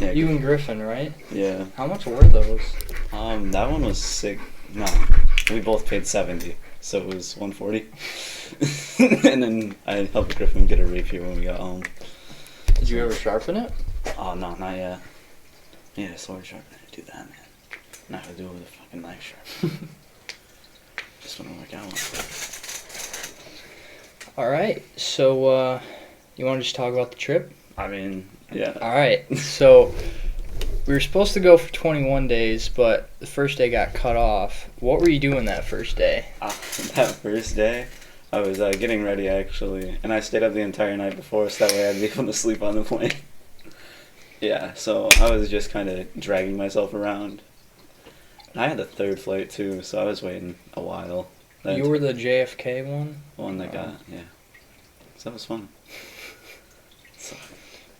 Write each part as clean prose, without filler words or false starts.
Yeah. You and Griffin, right? Yeah. How much were those? That one was sick. No, we both paid 70, so it was 140. And then I helped Griffin get a rapier when we got home. Did you ever sharpen it? Oh no, not yet. Yeah, sword sharpener. Do that, man. Not gonna do it with a fucking knife sharp. Just wanna work out. All right. So, you want to just talk about the trip? I mean, yeah. All right. So, we were supposed to go for 21 days, but the first day got cut off. What were you doing that first day? That first day, I was getting ready actually, and I stayed up the entire night before, so that way I'd be able to sleep on the plane. Yeah, so I was just kind of dragging myself around. And I had the third flight too, so I was waiting a while. You were the JFK one? One that got, yeah. So that was fun. So.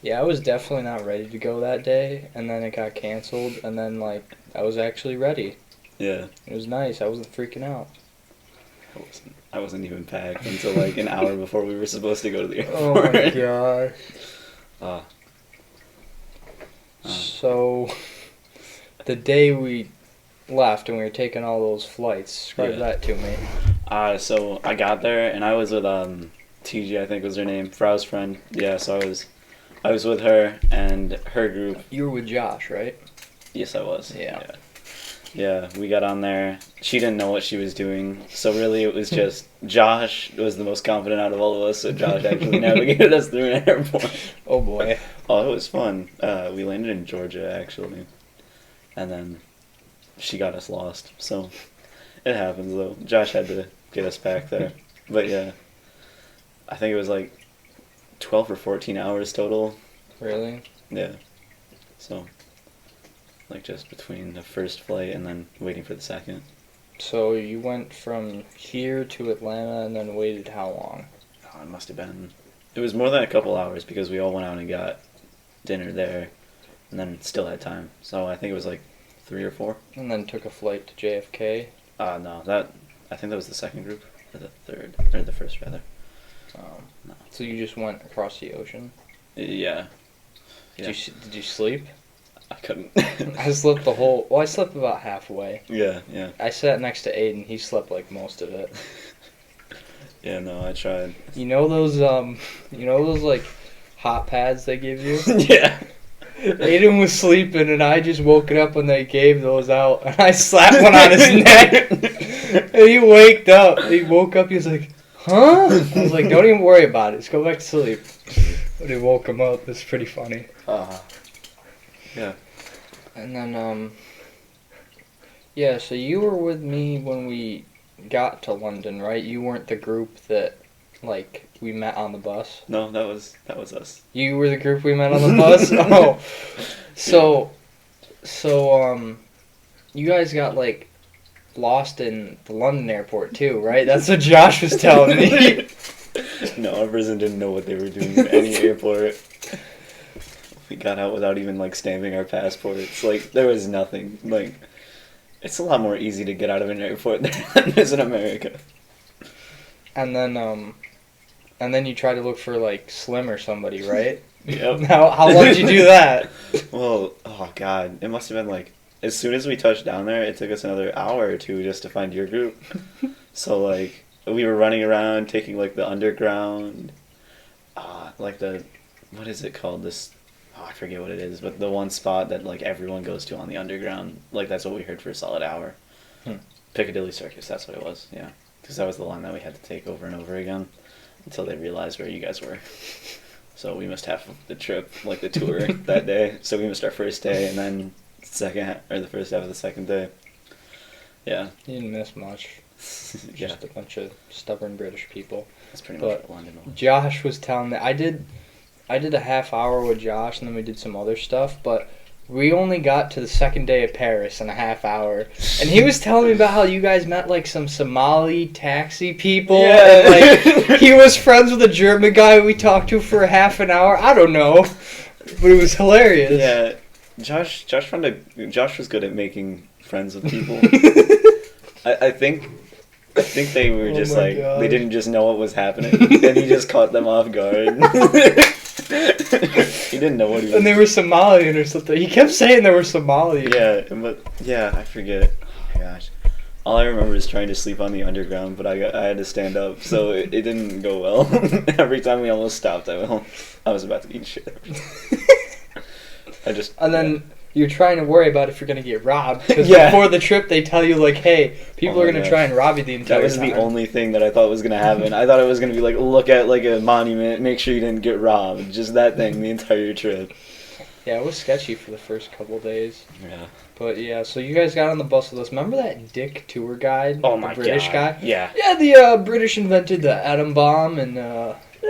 Yeah, I was definitely not ready to go that day, and then it got canceled, and then, like, I was actually ready. Yeah. It was nice. I wasn't freaking out. I wasn't even packed until, like, an hour before we were supposed to go to the airport. Oh, my gosh. So, the day we left and we were taking all those flights, describe that to me. So I got there, and I was with, TG, I think was her name, Frau's friend. Yeah, so I was with her and her group. You were with Josh, right? Yes, I was. Yeah. Yeah, we got on there. She didn't know what she was doing, so really it was just Josh was the most confident out of all of us, so Josh actually navigated us through an airport. Oh, boy. Oh, it was fun. We landed in Georgia, actually, and then she got us lost, so it happens, though. Josh had to get us back there, but yeah, I think it was like 12 or 14 hours total. Really? Yeah, so... like just between the first flight and then waiting for the second. So you went from here to Atlanta and then waited how long? Oh, it must have been... it was more than a couple hours because we all went out and got dinner there and then still had time. So I think it was like 3 or 4. And then took a flight to JFK? No, I think that was the second group. Or the third. Or the first, rather. No. So you just went across the ocean? Yeah. Did you sleep? I couldn't. I slept I slept about halfway. Yeah. I sat next to Aiden. He slept like most of it. Yeah, no, I tried. You know those like hot pads they give you? Yeah. Aiden was sleeping and I just woke up when they gave those out and I slapped one on his neck. And he woke up, he was like, huh? I was like, don't even worry about it, just go back to sleep. But he woke him up. It's pretty funny. Yeah. And then, yeah, so you were with me when we got to London, right? You weren't the group that, like, we met on the bus? No, that was us. You were the group we met on the bus? Oh. So, you guys got, like, lost in the London airport, too, right? That's what Josh was telling me. No, our person didn't know what they were doing at any airport. We got out without even, like, stamping our passports. Like, there was nothing. Like, it's a lot more easy to get out of an airport than it is in America. And then you tried to look for, like, Slim or somebody, right? Yep. How long did you do that? Well, oh, God. It must have been, like, as soon as we touched down there, it took us another hour or two just to find your group. So, like, we were running around, taking, like, the underground, like the, what is it called? This, I forget what it is, but the one spot that, like, everyone goes to on the underground. Like, that's what we heard for a solid hour. Piccadilly Circus, that's what it was, yeah. Because that was the line that we had to take over and over again until they realized where you guys were. So we missed half of the trip, like the tour that day. So we missed our first day and then the first half of the second day. Yeah. You didn't miss much. Yeah. Just a bunch of stubborn British people. That's pretty much what London was. Josh was telling me, I did a half hour with Josh and then we did some other stuff, but we only got to the second day of Paris in a half hour. And he was telling me about how you guys met like some Somali taxi people. Yeah. And like he was friends with a German guy we talked to for half an hour. I don't know. But it was hilarious. Yeah. Josh was good at making friends with people. I think they were just like, gosh. they didn't just know what was happening, and he just caught them off guard. He didn't know what he was. And they were Somalian or something. He kept saying they were Somalian. I forget. Oh my gosh. All I remember is trying to sleep on the underground, but I had to stand up, so it didn't go well. Every time we almost stopped, I was about to eat shit. And then you're trying to worry about if you're going to get robbed. Because before the trip, they tell you, like, hey, people are going to try and rob you the entire time. That was the only thing that I thought was going to happen. I thought it was going to be like, look at like a monument, make sure you didn't get robbed. Just that thing the entire trip. Yeah, it was sketchy for the first couple days. Yeah. But yeah, so you guys got on the bus with us. Remember that Dick tour guide? Oh my God. The British guy? Yeah. Yeah, the British invented the atom bomb and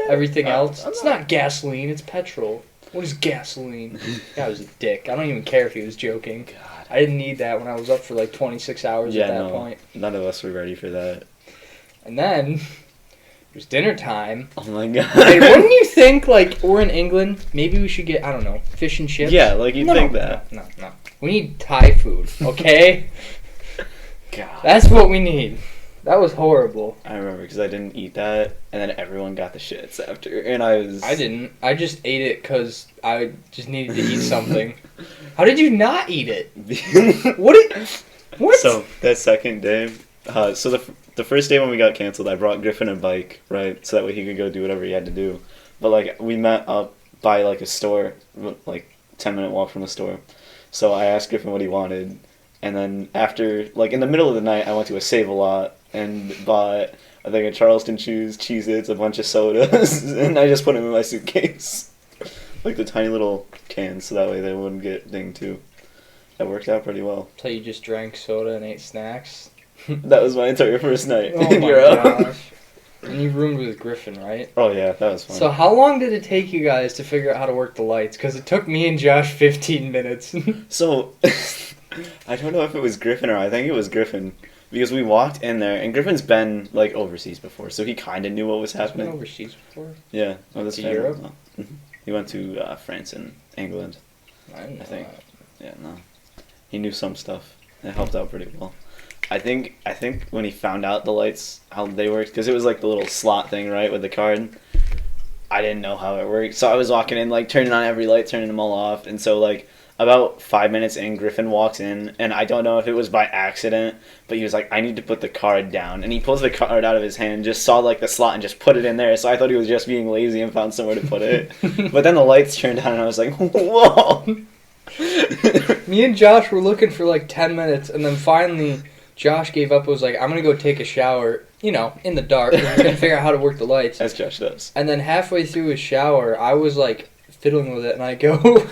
everything else. It's not gasoline, it's petrol. What is gasoline? That was a dick. I don't even care if he was joking. God. I didn't need that when I was up for like 26 hours at that point. None of us were ready for that. And then it was dinner time. Oh my god. Hey, wouldn't you think, like, we're in England, maybe we should get, I don't know, fish and chips? Yeah, like you'd think that. No. We need Thai food, okay? God. That's what we need. That was horrible. I remember because I didn't eat that, and then everyone got the shits after, and I didn't. I just ate it because I just needed to eat something. How did you not eat it? What? So that second day, so the first day when we got canceled, I brought Griffin a bike, right, so that way he could go do whatever he had to do. But like we met up by like a store, like 10-minute walk from the store. So I asked Griffin what he wanted, and then after, like in the middle of the night, I went to a Save-A-Lot and bought, I think, a Charleston Chews, Cheez-Its, a bunch of sodas, and I just put them in my suitcase. Like the tiny little cans, so that way they wouldn't get dinged too. That worked out pretty well. So you just drank soda and ate snacks? That was my entire first night Oh in my Europe. gosh. And you roomed with Griffin, right? Oh yeah, that was fun. So how long did it take you guys to figure out how to work the lights? Because it took me and Josh 15 minutes. So, I don't know if it was Griffin or I think it was Griffin. Because we walked in there, and Griffin's been, like, overseas before, so he kind of knew what was happening. He's been overseas before? Yeah. Oh, to Europe? No. Mm-hmm. He went to France and England, I think. Yeah, no. He knew some stuff. It helped out pretty well. I think when he found out the lights, how they worked, because it was like the little slot thing, right, with the card. I didn't know how it worked, so I was walking in, like, turning on every light, turning them all off, and so, like, about 5 minutes in, Griffin walks in, and I don't know if it was by accident, but he was like, I need to put the card down, and he pulls the card out of his hand, just saw, like, the slot, and just put it in there, so I thought he was just being lazy and found somewhere to put it. But then the lights turned on, and I was like, whoa! Me and Josh were looking for, like, 10 minutes, and then finally Josh gave up and was like, I'm going to go take a shower, you know, in the dark. We're going to figure out how to work the lights. As Josh does. And then halfway through his shower, I was, like, fiddling with it, and I go,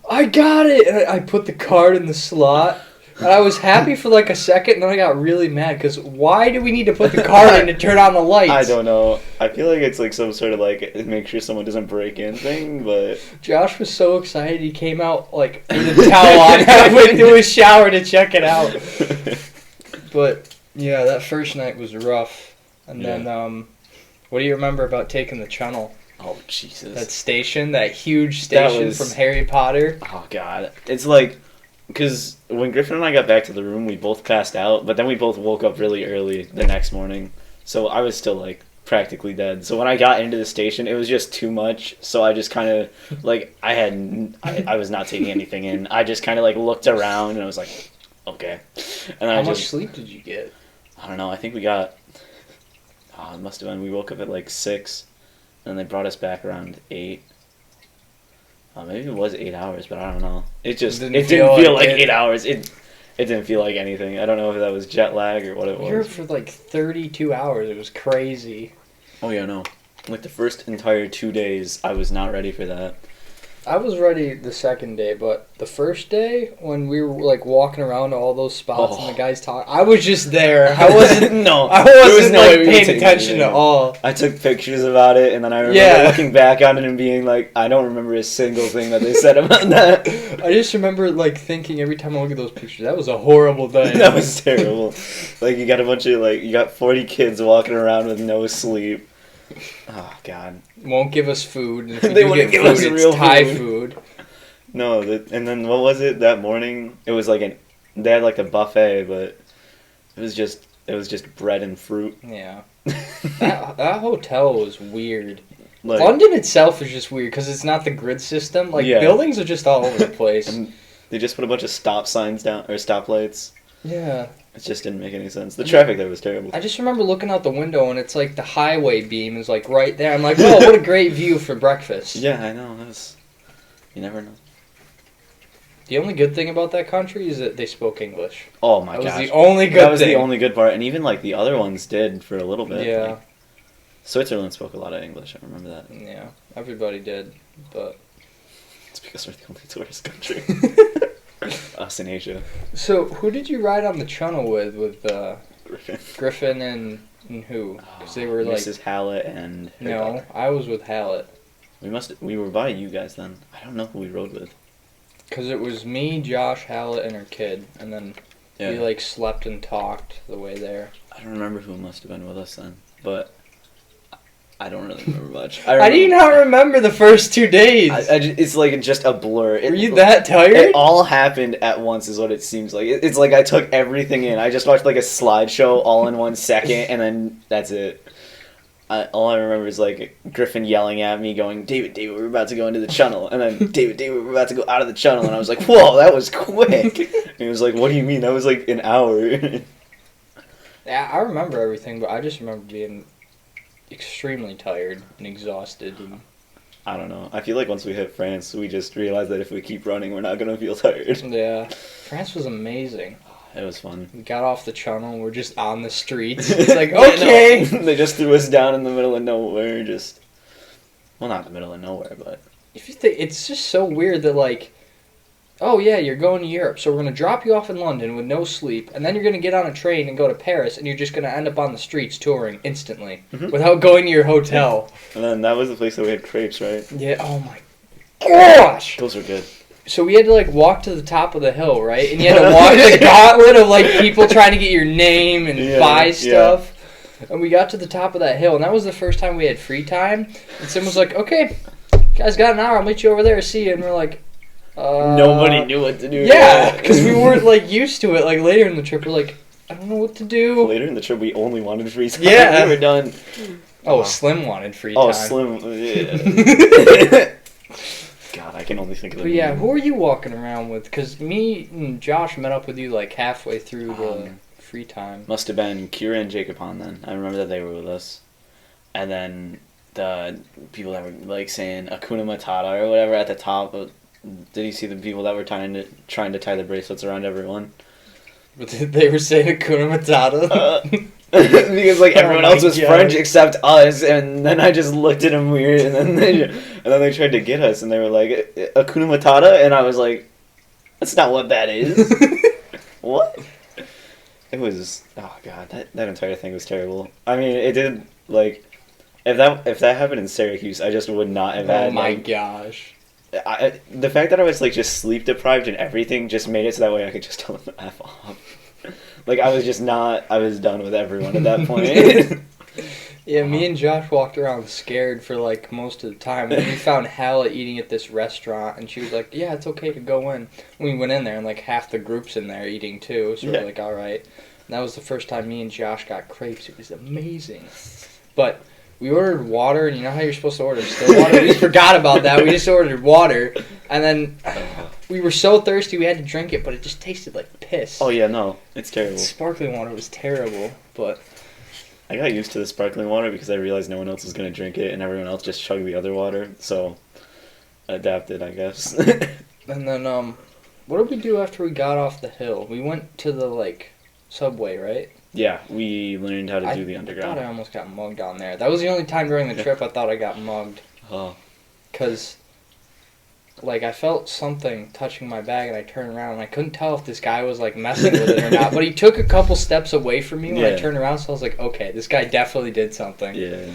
I got it! And I put the card in the slot. And I was happy for, like, a second, and then I got really mad, because why do we need to put the card in to turn on the lights? I don't know. I feel like it's, like, some sort of, like, make sure someone doesn't break in thing, but... Josh was so excited, he came out, like, with a towel on halfway through his shower to check it out. But, yeah, that first night was rough. And then, what do you remember about taking the Channel? Oh, Jesus. That station, that huge station from Harry Potter? Oh, God. It's like... Because when Griffin and I got back to the room, we both passed out, but then we both woke up really early the next morning. So I was still, like, practically dead. So when I got into the station, it was just too much. So I just kind of, like, I was not taking anything in. I just kind of, like, looked around, and I was like, okay. And then How much sleep did you get? I don't know. I think we got... it must have been... We woke up at, like, 6, and they brought us back around 8. Maybe it was 8 hours, but I don't know. It didn't feel like 8 hours. It didn't feel like anything. I don't know if that was jet lag or what it was. We were for like 32 hours. It was crazy. Oh yeah, no. Like the first entire 2 days, I was not ready for that. I was ready the second day, but the first day when we were like walking around to all those spots and the guys talking, I was just there. I wasn't. I wasn't like paying attention at all. I took pictures about it, and then I remember looking back on it and being like, I don't remember a single thing that they said about that. I just remember like thinking every time I look at those pictures, that was a horrible day. That was terrible. Like you got a bunch of you got 40 kids walking around with no sleep. Oh God! Won't give us food. And if they wouldn't give us real Thai food. No, and then what was it that morning? It was like they had like a buffet, but it was just bread and fruit. Yeah, that hotel was weird. Like, London itself is just weird because it's not the grid system. Like, Yeah. buildings are just all over the place. and they just put a bunch of stop signs down or stoplights. Yeah. It just didn't make any sense. The traffic there was terrible. I just remember looking out the window and it's like the highway beam is like right there. I'm like, whoa, what a great view for breakfast. Yeah, I know. That's you never know. The only good thing about that country is that they spoke English. Oh my That was gosh, the only good that was thing. the only good part, and even like the other ones did for a little bit. Yeah. Like, Switzerland spoke a lot of English. I remember that. Yeah, everybody did, but... It's because we're the only tourist country. Us in Asia. So, who did you ride on the channel with Griffin. Griffin and who? Because they were like... Mrs. Hallett and her No, daughter. I was with Hallett. We were by you guys then. I don't know who we rode with. Because it was me, Josh, Hallett, and her kid, and then Yeah. we like slept and talked the way there. I don't remember who must have been with us then, but I don't really remember much. I do you not remember the first 2 days? It's like just a blur. Were you that tired? It all happened at once, is what it seems like. It's like I took everything in. I just watched like a slideshow all in 1 second, and then that's it. All I remember is like Griffin yelling at me, going, "David, we're about to go into the channel," and then David, we're about to go out of the channel, and I was like, "Whoa, that was quick!" And he was like, "What do you mean? That was like an hour." Yeah, I remember everything, but I just remember being extremely tired and exhausted. And I don't know. I feel like once we hit France, we just realized that if we keep running, we're not gonna feel tired. yeah, France was amazing. It was fun. We got off the channel and we're just on the streets. It's like, okay. Yeah, no. They just threw us down in the middle of nowhere, well, not the middle of nowhere, but If you think, it's just so weird that like, oh yeah, you're going to Europe, so we're gonna drop you off in London with no sleep, and then you're gonna get on a train and go to Paris, and you're just gonna end up on the streets touring instantly Mhm. without going to your hotel. and then that was the place that we had crepes, right? Yeah. Oh my gosh. Those were good. So we had to like walk to the top of the hill, right? And you had to walk the gauntlet of like people trying to get your name and Yeah, buy yeah. stuff. And we got to the top of that hill, and that was the first time we had free time. And someone was like, "Okay, guys, got an hour. I'll meet you over there. See you." And we're like, Nobody knew what to do. Yeah, because we weren't like used to it. Like later in the trip, we're like, "I don't know what to do." Later in the trip, we only wanted free time. Yeah. We were done. Oh, Wow. Slim wanted free time. Oh, Slim. Yeah. God, I can only think of the But yeah, name. who are you walking around with? Because me and Josh met up with you like halfway through the free time. Must have been Kira and Jacob Han then. I remember that they were with us. And then the people that were like saying Akuna Matata or whatever at the top. Did you see the people that were trying to tie the bracelets around everyone? But they were saying Hakuna Matata. Because like Oh everyone my else was God. French except us, and then I just looked at them weird, and then they tried to get us, and they were like Akuna Matata, and I was like, that's not what that is. What? It was, oh god, that entire thing was terrible. I mean, it did like if that happened in Syracuse, I just would not have Oh had my like, gosh. the fact that I was like just sleep deprived and everything just made it so that way I could just tell them to F off. Like I was done with everyone at that point. Yeah, me and Josh walked around scared for like most of the time. And we found Halla eating at this restaurant, and she was like, "Yeah, it's okay to go in." We went in there, and like half the group's in there eating too. So Yeah. we're like, "All right." And that was the first time me and Josh got crepes. It was amazing. But we ordered water, and you know how you're supposed to order still water? We forgot about that. We just ordered water, and then we were so thirsty we had to drink it, but it just tasted like piss. Oh yeah, no, it's terrible. Sparkling water was terrible, but I got used to the sparkling water because I realized no one else was gonna drink it and everyone else just chugged the other water, so I adapted, I guess. and then what did we do after we got off the hill? We went to the like subway, right? Yeah, we learned how to do the I thought underground. I almost got mugged on there. That was the only time during the trip I thought I got mugged. Oh, Because, like, I felt something touching my bag, and I turned around, and I couldn't tell if this guy was, like, messing with it or not. But he took a couple steps away from me when I Yeah. turned around, so I was like, okay, this guy definitely did something. yeah.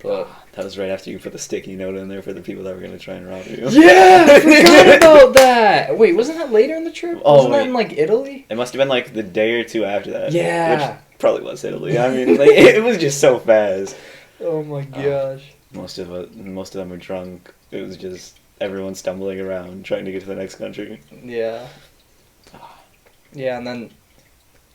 But That was right after you put the sticky note in there for the people that were gonna try and rob you. yeah, I forgot about that. Wait, wasn't that later in the trip? Oh, Wasn't that wait. in, like, Italy? It must have been like the day or two after that. Yeah. Which probably was Italy. I mean, like it was just so fast. Oh, my gosh. Most of them were drunk. It was just everyone stumbling around trying to get to the next country. Yeah. Yeah, and then,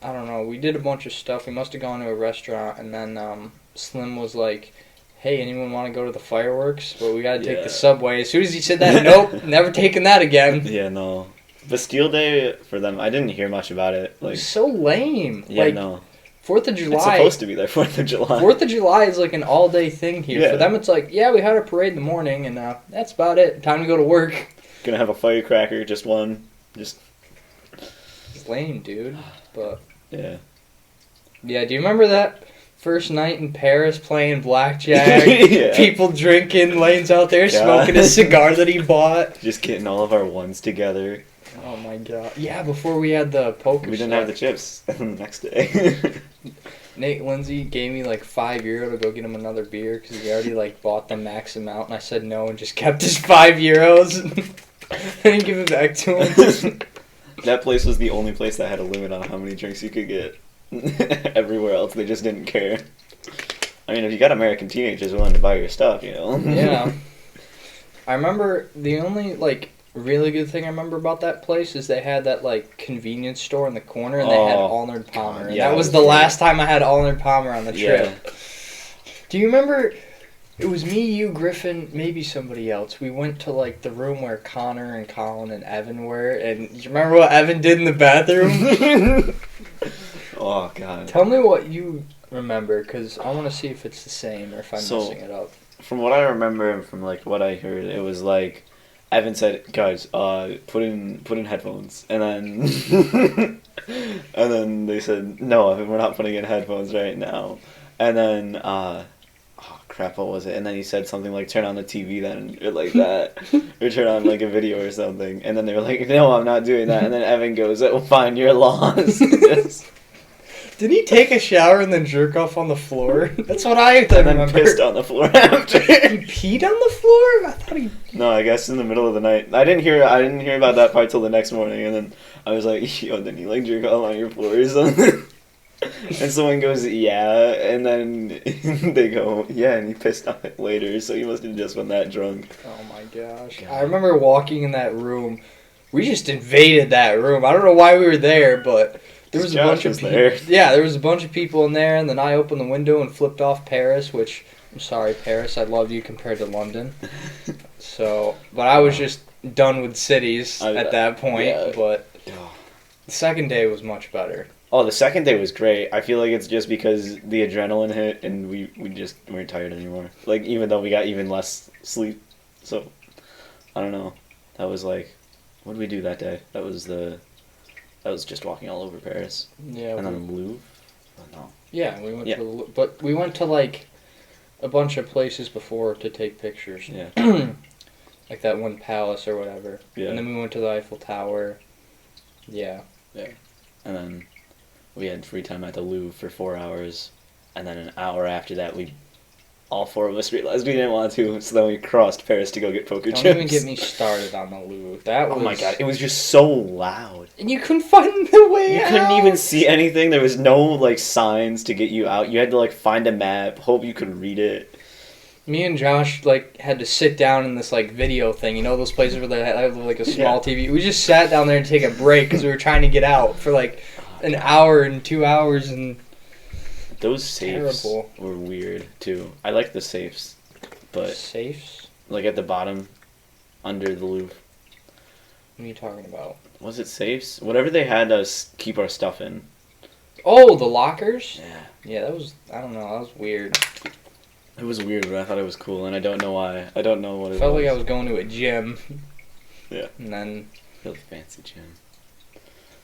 I don't know, we did a bunch of stuff. We must have gone to a restaurant, and then Slim was like, hey, anyone want to go to the fireworks? But we got to take Yeah. the subway. As soon as he said that, nope, never taking that again. Yeah, no. Bastille Day for them, I didn't hear much about it. It Like, was so lame. yeah, like, no. 4th of July. It's supposed to be there, 4th of July. 4th of July is like an all-day thing here. Yeah. For them, it's like, yeah, we had a parade in the morning, and that's about it. Time to go to work. Gonna have a firecracker, just one. Just, It's lame, dude. But, yeah. yeah, do you remember that first night in Paris playing blackjack? Yeah. People drinking, Lane's out there God. smoking a cigar that he bought. Just getting all of our ones together. Oh my god. Yeah, before we had the poker We didn't stuff. have the chips the next day. Nate Lindsay gave me like €5 to go get him another beer because he already like bought the max amount, and I said no and just kept his €5. I didn't give it back to him. That place was the only place that had a limit on how many drinks you could get. Everywhere else, they just didn't care. I mean, if you got American teenagers willing to buy your stuff, you know? Yeah. I remember the only like really good thing I remember about that place is they had that like convenience store in the corner, and they had Arnold Palmer. And yeah, that was it the was great. last time I had Arnold Palmer on the trip. Yeah. Do you remember? It was me, you, Griffin, maybe somebody else. We went to like the room where Connor and Colin and Evan were, and you remember what Evan did in the bathroom? Oh, God. Tell me what you remember, because I want to see if it's the same or if I'm So- messing it up. From what I remember and from, like, what I heard, it was like, Evan said, guys, put in headphones. And then, and then they said, no, we're not putting in headphones right now. And then, oh crap, what was it? And then he said something like, turn on the TV then, or like that. Or turn on, like, a video or something. And then they were like, no, I'm not doing that. And then Evan goes, oh, fine, you're lost. Did he take a shower and then jerk off on the floor? That's what I And then remember. pissed on the floor after. He peed on the floor? I thought he... No, I guess in the middle of the night. I didn't hear about that part till the next morning, and then I was like, yo, didn't you like jerk off on your floor or something? And someone goes, yeah, and then they go, yeah, and he pissed on it later, so he must have just been that drunk. Oh my gosh. God. I remember walking in that room. We just invaded that room. I don't know why we were there, but there was a Josh bunch of was people. there. Yeah, there was a bunch of people in there, and then I opened the window and flipped off Paris, which, I'm sorry, Paris, I love you compared to London. So, but I was just done with cities at that point, yeah. but the second day was much better. Oh, the second day was great. I feel like it's just because the adrenaline hit and we just weren't tired anymore. Like, even though we got even less sleep. So, I don't know. That was like, what did we do that day? That was just walking all over Paris. Yeah. And then the Louvre? Oh, no. Yeah, we went Yeah. but we went to like a bunch of places before to take pictures. Yeah. Like that one palace or whatever. Yeah. And then we went to the Eiffel Tower. Yeah. And then we had free time at the Louvre for 4 hours. And then an hour after that, all four of us realized we didn't want to, so then we crossed Paris to go get poker Don't chips. even get me started on the Louvre. That was... Oh my god, it was just so loud. And you couldn't find the way You out. couldn't even see anything. There was no, like, signs to get you out. You had to, like, find a map, hope you could read it. Me and Josh, like, had to sit down in this, like, video thing. You know those places where they have, like, a small TV? We just sat down there to take a break because we were trying to get out for, like, an hour and 2 hours, and... Those safes Terrible. were weird, too. I like the safes, but, Safes? like, at the bottom, under the Louvre. What are you talking about? Was it safes? Whatever they had us keep our stuff in. Oh, the lockers? Yeah. Yeah, that was... I don't know. That was weird. It was weird, but I thought it was cool, and I don't know why. I don't know what it Felt was. like I was going to a gym. Yeah. And then... Really fancy gym.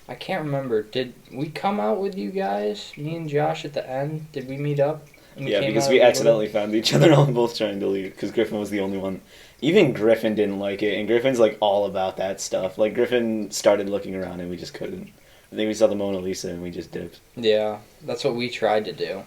I can't remember. Did we come out with you guys? Me and Josh at the end? Did we meet up? And Yeah, came because out we of the accidentally found each other all both trying to leave, because Griffin was the only one. Even Griffin didn't like it, and Griffin's, like, all about that stuff. Like, Griffin started looking around, and we just couldn't. I think we saw the Mona Lisa, and we just dipped. Yeah, that's what we tried to do.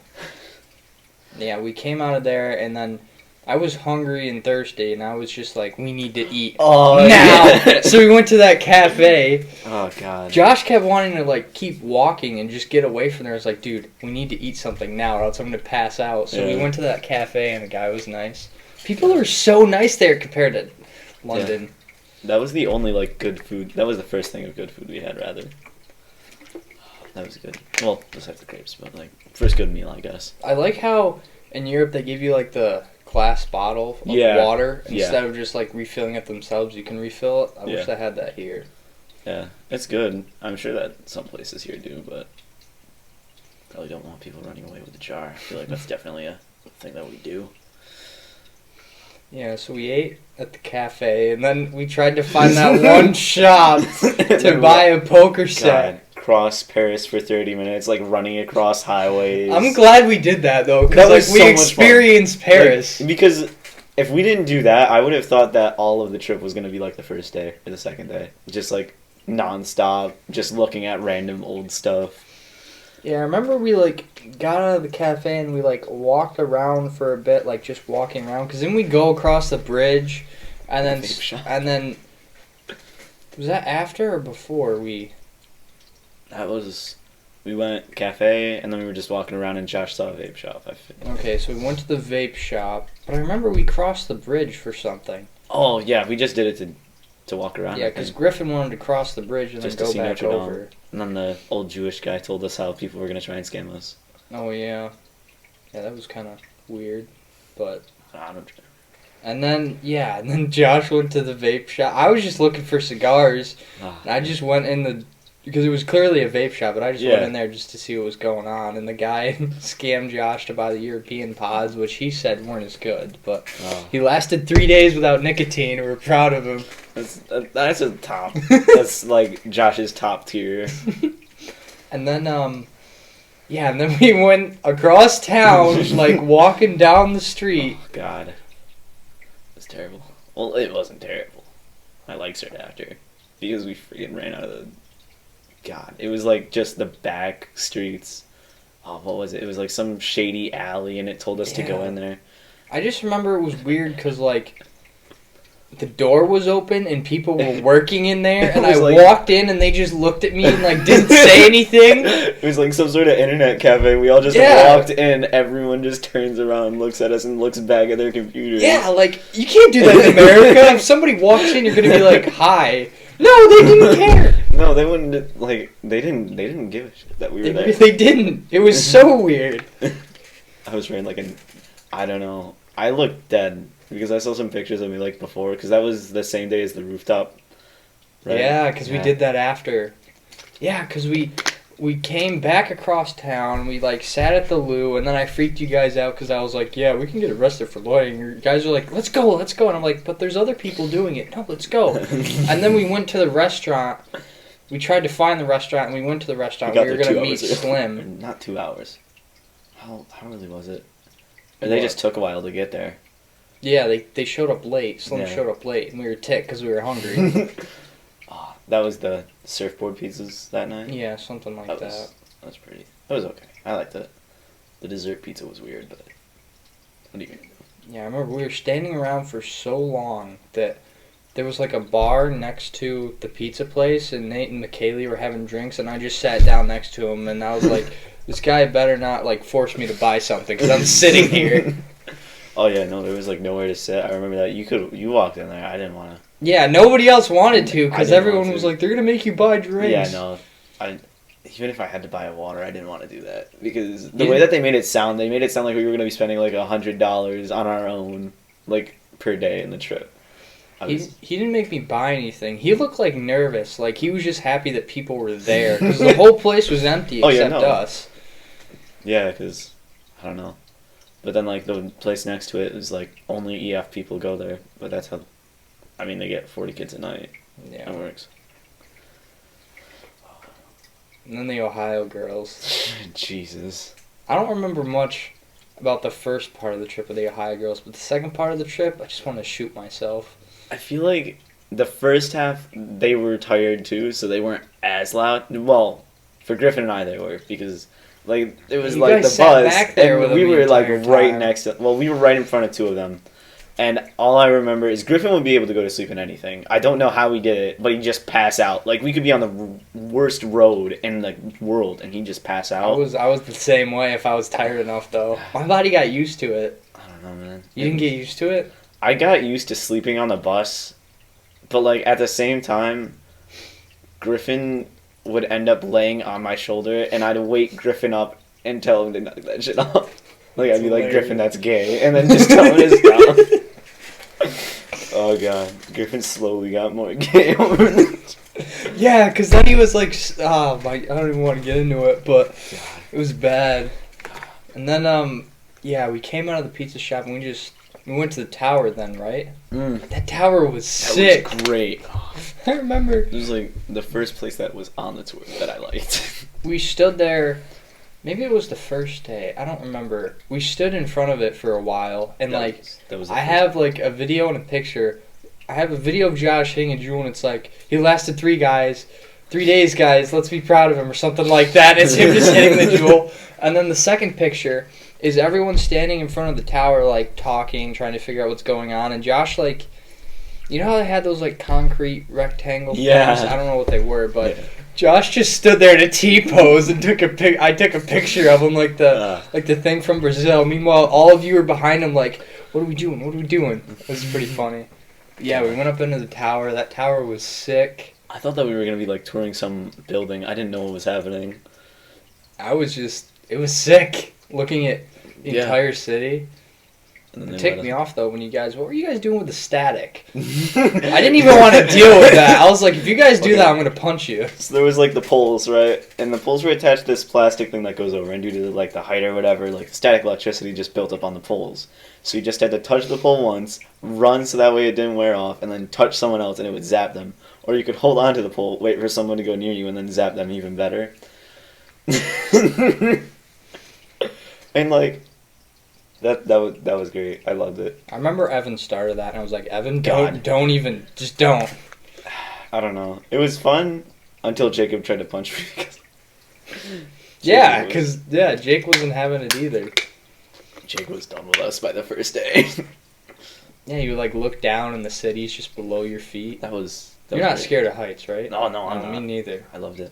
Yeah, we came out of there, and then I was hungry and thirsty, and I was just like, we need to eat Oh, now! yeah. So we went to that cafe. Oh, God. Josh kept wanting to, like, keep walking and just get away from there. I was like, dude, we need to eat something now, or else I'm going to pass out. So we Yeah. went to that cafe, and the guy was nice. People are so nice there compared to London. That was the only, like, good food. That was the first thing of good food we had, rather. That was good. Well, besides the grapes, but, like, first good meal, I guess. I like how in Europe they give you, like, the glass bottle of Yeah. water Yeah. instead of just like refilling it themselves. You can refill it. I wish Yeah. I had that here. Yeah, it's good. I'm sure that some places here do, but probably don't want people running away with the jar. I feel like that's definitely a thing that we do. Yeah, so we ate at the cafe, and then we tried to find that one shop to buy a poker set. God, cross Paris for 30 minutes, like running across highways. I'm glad we did that though, That because was like we so much fun. experienced Paris. Like, because if we didn't do that, I would have thought that all of the trip was going to be like the first day or the second day. Just like nonstop, just looking at random old stuff. Yeah, I remember we like got out of the cafe and we like walked around for a bit, like just walking around. Cause then we go across the bridge, and Vape shop. then was that after or before we? That was, we went cafe and then we were just walking around and Josh saw a vape shop. I think. Okay, so we went to the vape shop, but I remember we crossed the bridge for something. Oh yeah, we just did it to walk around. Yeah, I because think. Griffin wanted to cross the bridge and Just then to go see back Notre Dame. over. And then the old Jewish guy told us how people were gonna try and scam us. Oh yeah, yeah, that was kind of weird, but. I don't. And then Josh went to the vape shop. I was just looking for cigars. And I just went in because it was clearly a vape shop, but I just went in there just to see what was going on. And the guy scammed Josh to buy the European pods, which he said weren't as good. But he lasted 3 days without nicotine, and we're proud of him. That's a top. That's like Josh's top tier. And then, and then we went across town, like walking down the street. Oh, God. It's terrible. Well, it wasn't terrible. My legs hurt after. Because we freaking ran out of the... God. It was like just the back streets. Oh, what was it? It was like some shady alley and it told us to go in there. I just remember it was weird because, like, the door was open and people were working in there, and I walked in and they just looked at me and like didn't say anything. It was like some sort of internet cafe. We all just walked in. Everyone just turns around, looks at us, and looks back at their computers. Yeah, like you can't do that in America. If somebody walks in, you're gonna be like, "Hi." No, they didn't care. No, they wouldn't. Like they didn't give a shit that we were there. They didn't. It was so weird. I was wearing like I don't know. I looked dead. Because I saw some pictures of me like before, because that was the same day as the rooftop. Right? Yeah, because we did that after. Yeah, because we came back across town, we like sat at the loo, and then I freaked you guys out because I was like, yeah, we can get arrested for loitering. You guys are like, let's go, and I'm like, but there's other people doing it. No, let's go. And then we went to the restaurant. We tried to find the restaurant, and we went to the restaurant. We were going to meet Slim. Not 2 hours. How early was it? Or they just took a while to get there. Yeah, they showed up late. Slim showed up late, and we were ticked because we were hungry. That was the surfboard pizzas that night? Yeah, something like that. That was pretty. That was okay. I liked it. The dessert pizza was weird, but what are you going to do? Yeah, I remember we were standing around for so long that there was like a bar next to the pizza place, and Nate and McKaylee were having drinks, and I just sat down next to him, and I was like, this guy better not like force me to buy something because I'm sitting here. Oh yeah, no, there was like nowhere to sit. I remember that you walked in there. I didn't want to. Yeah, nobody else wanted to because everyone was like, they're gonna make you buy drinks. Yeah, no, even if I had to buy a water, I didn't want to do that because the way that they made it sound like we were gonna be spending like $100 on our own, like per day in the trip. He didn't make me buy anything. He looked like nervous, like he was just happy that people were there because the whole place was empty except us. Yeah, because I don't know. But then, like, the place next to it is, like, only EF people go there. But that's how... I mean, they get 40 kids a night. Yeah. It works. And then the Ohio girls. Jesus. I don't remember much about the first part of the trip of the Ohio girls, but the second part of the trip, I just want to shoot myself. I feel like the first half, they were tired, too, so they weren't as loud. Well, for Griffin and I, they were, because... Like, it was like the bus, and we were like right next to... Well, we were right in front of 2 of them. And all I remember is Griffin would be able to go to sleep in anything. I don't know how he did it, but he'd just pass out. Like, we could be on the worst road in the world, and he'd just pass out. I was the same way if I was tired enough, though. My body got used to it. I don't know, man. You didn't get used to it? I got used to sleeping on the bus, but, like, at the same time, Griffin would end up laying on my shoulder, and I'd wake Griffin up and tell him to knock that shit off. Like, I'd be like, hilarious. Griffin, that's gay. And then just telling us down. Oh, God. Griffin slowly got more gay over this. Yeah, because then he was like, oh my, I don't even want to get into it, but God. it was bad. And then, yeah, we came out of the pizza shop and we went to the tower then, right? That tower was sick. That was great. I remember. It was like the first place that was on the tour that I liked. We stood there, maybe it was the first day, I don't remember. We stood in front of it for a while, and that was the I first have like a video and a picture. I have a video of Josh hitting a jewel, and it's like, he lasted 3 days, guys, let's be proud of him, or something like that. It's him just hitting the jewel. And then the second picture is everyone standing in front of the tower, like, talking, trying to figure out what's going on, and Josh, like, you know how they had those, like, concrete rectangle things? I don't know what they were, but Yeah. Josh just stood there in a T-pose and I took a picture of him, like the thing from Brazil. Meanwhile, all of you were behind him, like, what are we doing? What are we doing? It was pretty funny. Yeah, we went up into the tower. That tower was sick. I thought that we were going to be, like, touring some building. I didn't know what was happening. It was sick looking at the entire city. And then It they ticked let me us- off, though, what were you guys doing with the static? I didn't even want to deal with that. I was like, if you guys do that, I'm going to punch you. So there was, like, the poles, right? And the poles were attached to this plastic thing that goes over. And due to, like, the height or whatever, like, static electricity just built up on the poles. So you just had to touch the pole once, run so that way it didn't wear off, and then touch someone else and it would zap them. Or you could hold on to the pole, wait for someone to go near you, and then zap them even better. And, like, that was great. I loved it. I remember Evan started that, and I was like, Evan, God. don't even, just don't. I don't know. It was fun until Jacob tried to punch me. Yeah, Jacob was- because, Jake wasn't having it either. Jake was done with us by the first day. Yeah, you would, like, look down and the city's just below your feet. That was You're not great. scared of heights, right? No, I'm not. Me neither. I loved it.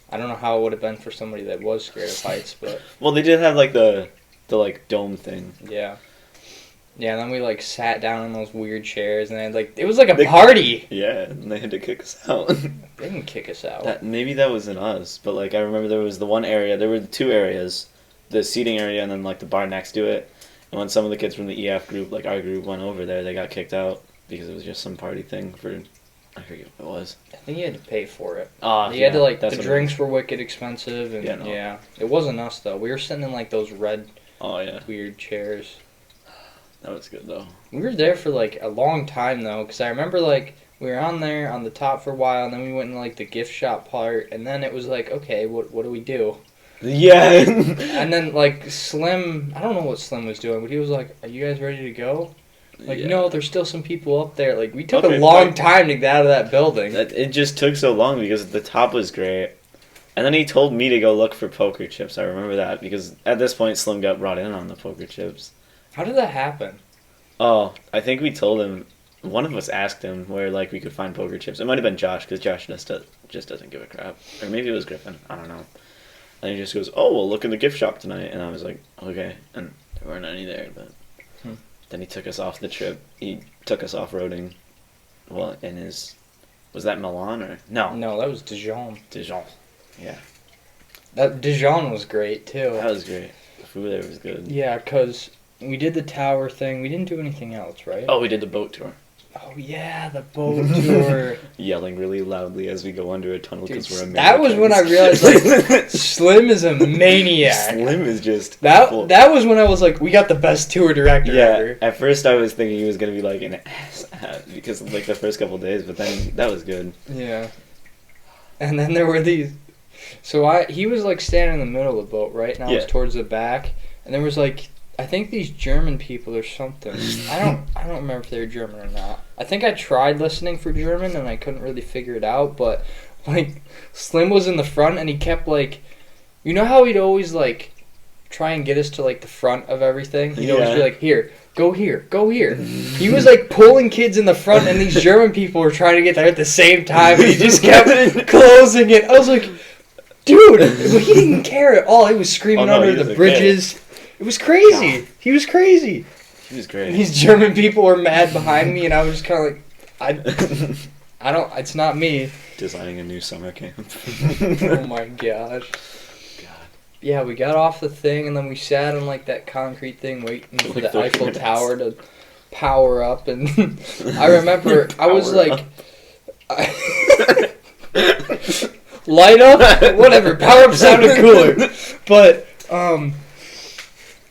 I don't know how it would have been for somebody that was scared of heights, but Well, they did have like the like dome thing. yeah. Yeah, and then we like sat down in those weird chairs, and it was like a party. Yeah, and they had to kick us out. They didn't kick us out. Maybe that wasn't us, but like I remember there was the one area. There were the 2 areas, the seating area and then like the bar next to it. And when some of the kids from the EF group, like our group, went over there, they got kicked out because it was just some party thing for. I forget what it was. I think you had to pay for it. Ah, You had to like that's the what it drinks were wicked expensive, and Yeah, no. it wasn't us though. We were sitting in like those red Oh yeah, weird chairs. that was good though. We were there for like a long time though, because I remember like we were on there on the top for a while, and then we went in like the gift shop part, and then it was like, okay, what do we do? Yeah. And then like Slim, I don't know what Slim was doing, but he was like, "Are you guys ready to go?" Like, Yeah. no, there's still some people up there. Like, we took Okay, a long fine. time to get out of that building. It just took so long because the top was great. And then he told me to go look for poker chips. I remember that because at this point Slim got brought in on the poker chips. How did that happen? Oh, I think we told him, one of us asked him where like we could find poker chips. It might have been Josh because Josh just doesn't give a crap. Or maybe it was Griffin. I don't know. And he just goes, "Oh, we'll look in the gift shop tonight." And I was like, "Okay." And there weren't any there, but then he took us off the trip. He took us off-roading. Well, in his... Was that Milan or... No. No, that was Dijon. Dijon. Yeah. That Dijon was great, too. That was great. The food there was good. Yeah, because we did the tower thing. We didn't do anything else, right? Oh, we did the boat tour. Oh, yeah, the boat tour. Yelling really loudly as we go under a tunnel because we're Americans. That was when I realized, like, Slim is a maniac. Slim is just... That full. that was when I was like, we got the best tour director ever. At first I was thinking he was going to be like an ass because of like the first couple days, but then that was good. Yeah. And then there were these. So he was like standing in the middle of the boat, right? And I was towards the back, and there was like, I think these German people or something. I don't remember if they were German or not. I think I tried listening for German and I couldn't really figure it out, but like Slim was in the front and he kept like, you know how he'd always like try and get us to like the front of everything? He'd always be like, "Here, go here, go here." He was like pulling kids in the front and these German people were trying to get there at the same time and he just kept closing it. I was like, dude, he didn't care at all. He was screaming under the bridges. It was crazy. He was crazy. He was great. And these German people were mad behind me, and I was just kind of like, I don't. It's not me. Designing a new summer camp. Oh my gosh. God. yeah, we got off the thing and then we sat on like that concrete thing waiting for Like the 30 Eiffel minutes. Tower to power up. And I remember I was Power like, light up, whatever. Power up sounded cooler, but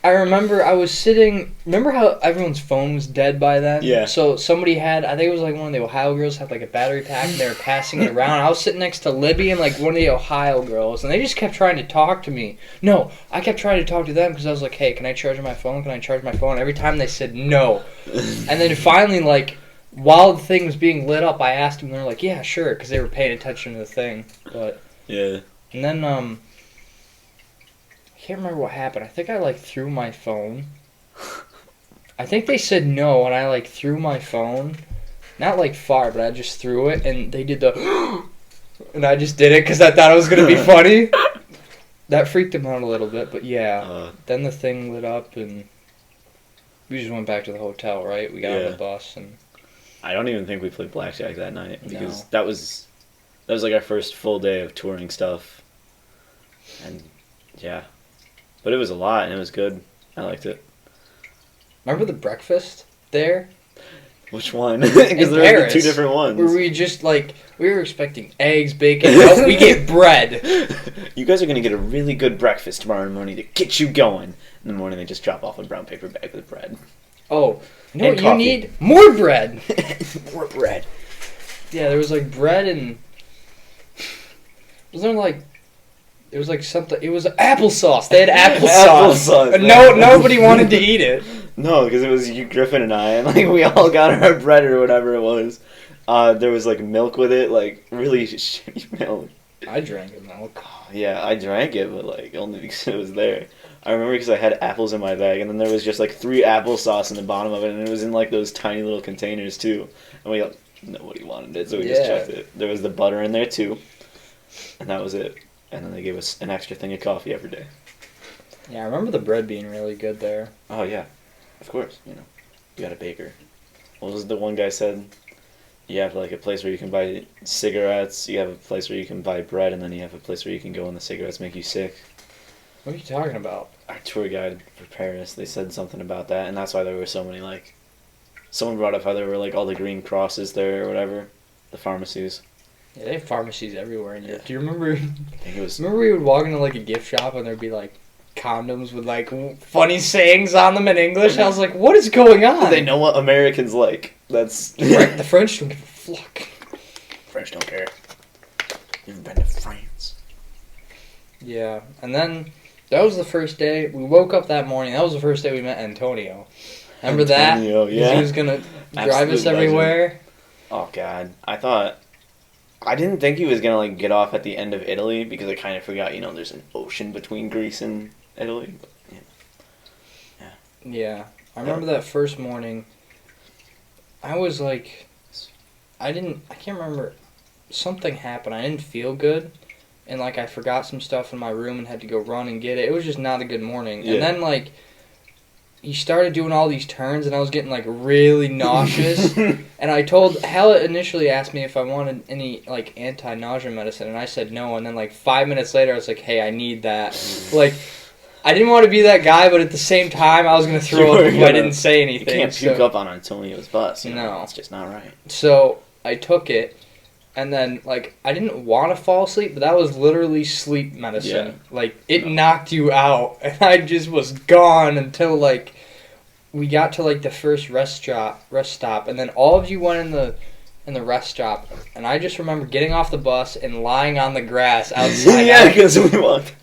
I remember I was sitting. Remember how everyone's phone was dead by then? Yeah. So somebody had, I think it was like one of the Ohio girls had like a battery pack and they were passing it around. I was sitting next to Libby and like one of the Ohio girls, and they just kept trying to talk to me. No, I kept trying to talk to them because I was like, hey, can I charge my phone? Can I charge my phone? Every time they said no. And then finally, like, while the thing was being lit up, I asked them, and they're like, yeah, sure, because they were paying attention to the thing. But Yeah. and then, I can't remember what happened. I think I, like, threw my phone. I think they said no, and I, like, threw my phone. Not, like, far, but I just threw it, and they did the and I just did it because I thought it was going to be funny. That freaked them out a little bit, but yeah. Then the thing lit up, and we just went back to the hotel, right? We got on the bus, and I don't even think we played blackjack that night because No. that was like our first full day of touring stuff, and yeah, but it was a lot and it was good. I liked it. remember the breakfast there? Which one? Because there were Paris, two different ones. Where we just, like, we were expecting eggs, bacon. Nope, we get bread. You guys are gonna get a really good breakfast tomorrow morning to get you going. In the morning, they just drop off a brown paper bag with bread. Oh, you know And what you coffee. need? More bread. More bread. Yeah, there was, like, bread and... Was there, like... It was, like, something... It was applesauce. They had applesauce. Applesauce, And man. nobody wanted to eat it. No, because it was you, Griffin, and I, and like we all got our bread or whatever it was. There was like milk with it, like really shitty milk. I drank the milk. Yeah, I drank it, but like only because it was there. I remember because I had apples in my bag, and then there was just like 3 applesauce in the bottom of it, and it was in like those tiny little containers too. And we nobody wanted it, so we just chucked it. There was the butter in there too, and that was it. And then they gave us an extra thing of coffee every day. Yeah, I remember the bread being really good there. Oh yeah, of course. You know, you got a baker. What was the one guy said? You have like a place where you can buy cigarettes. You have a place where you can buy bread, and then you have a place where you can go and the cigarettes make you sick. What are you talking about? Our tour guide for Paris, they said something about that, and that's why there were so many like. Someone brought up how there were like all the green crosses there or whatever, the pharmacies. Yeah, they have pharmacies everywhere in Europe. Yeah. Do you remember? I think it was. Remember we would walk into like a gift shop and there'd be like condoms with like funny sayings on them in English. I was like, what is going on? They know what Americans like. That's. The French don't give a fuck. French don't care. You've been to France. Yeah, and then that was the first day. We woke up that morning. That was the first day we met Antonio. Remember Antonio, that? yeah. He was gonna drive us Absolute everywhere. Oh god, I didn't think he was gonna like get off at the end of Italy because I kind of forgot. You know, there's an ocean between Greece and Italy. But, yeah. Yeah, I remember that first morning. I was like, I can't remember. Something happened. I didn't feel good. And, like, I forgot some stuff in my room and had to go run and get it. It was just not a good morning. Yeah. And then, like, he started doing all these turns, and I was getting, like, really nauseous. And I told... Hella initially asked me if I wanted any, like, anti-nausea medicine, and I said no. And then, like, 5 minutes later, I was like, hey, I need that. Like, I didn't want to be that guy, but at the same time, I was going to throw up if I didn't say You anything. can't puke up on Antonio's bus. You know? No. It's just not right. So I took it, and then, like, I didn't want to fall asleep, but that was literally sleep medicine. Yeah. Like, it knocked you out, and I just was gone until, like, we got to, like, the first rest stop, and then all of you went in the rest stop, and I just remember getting off the bus and lying on the grass outside. Yeah, because we walked.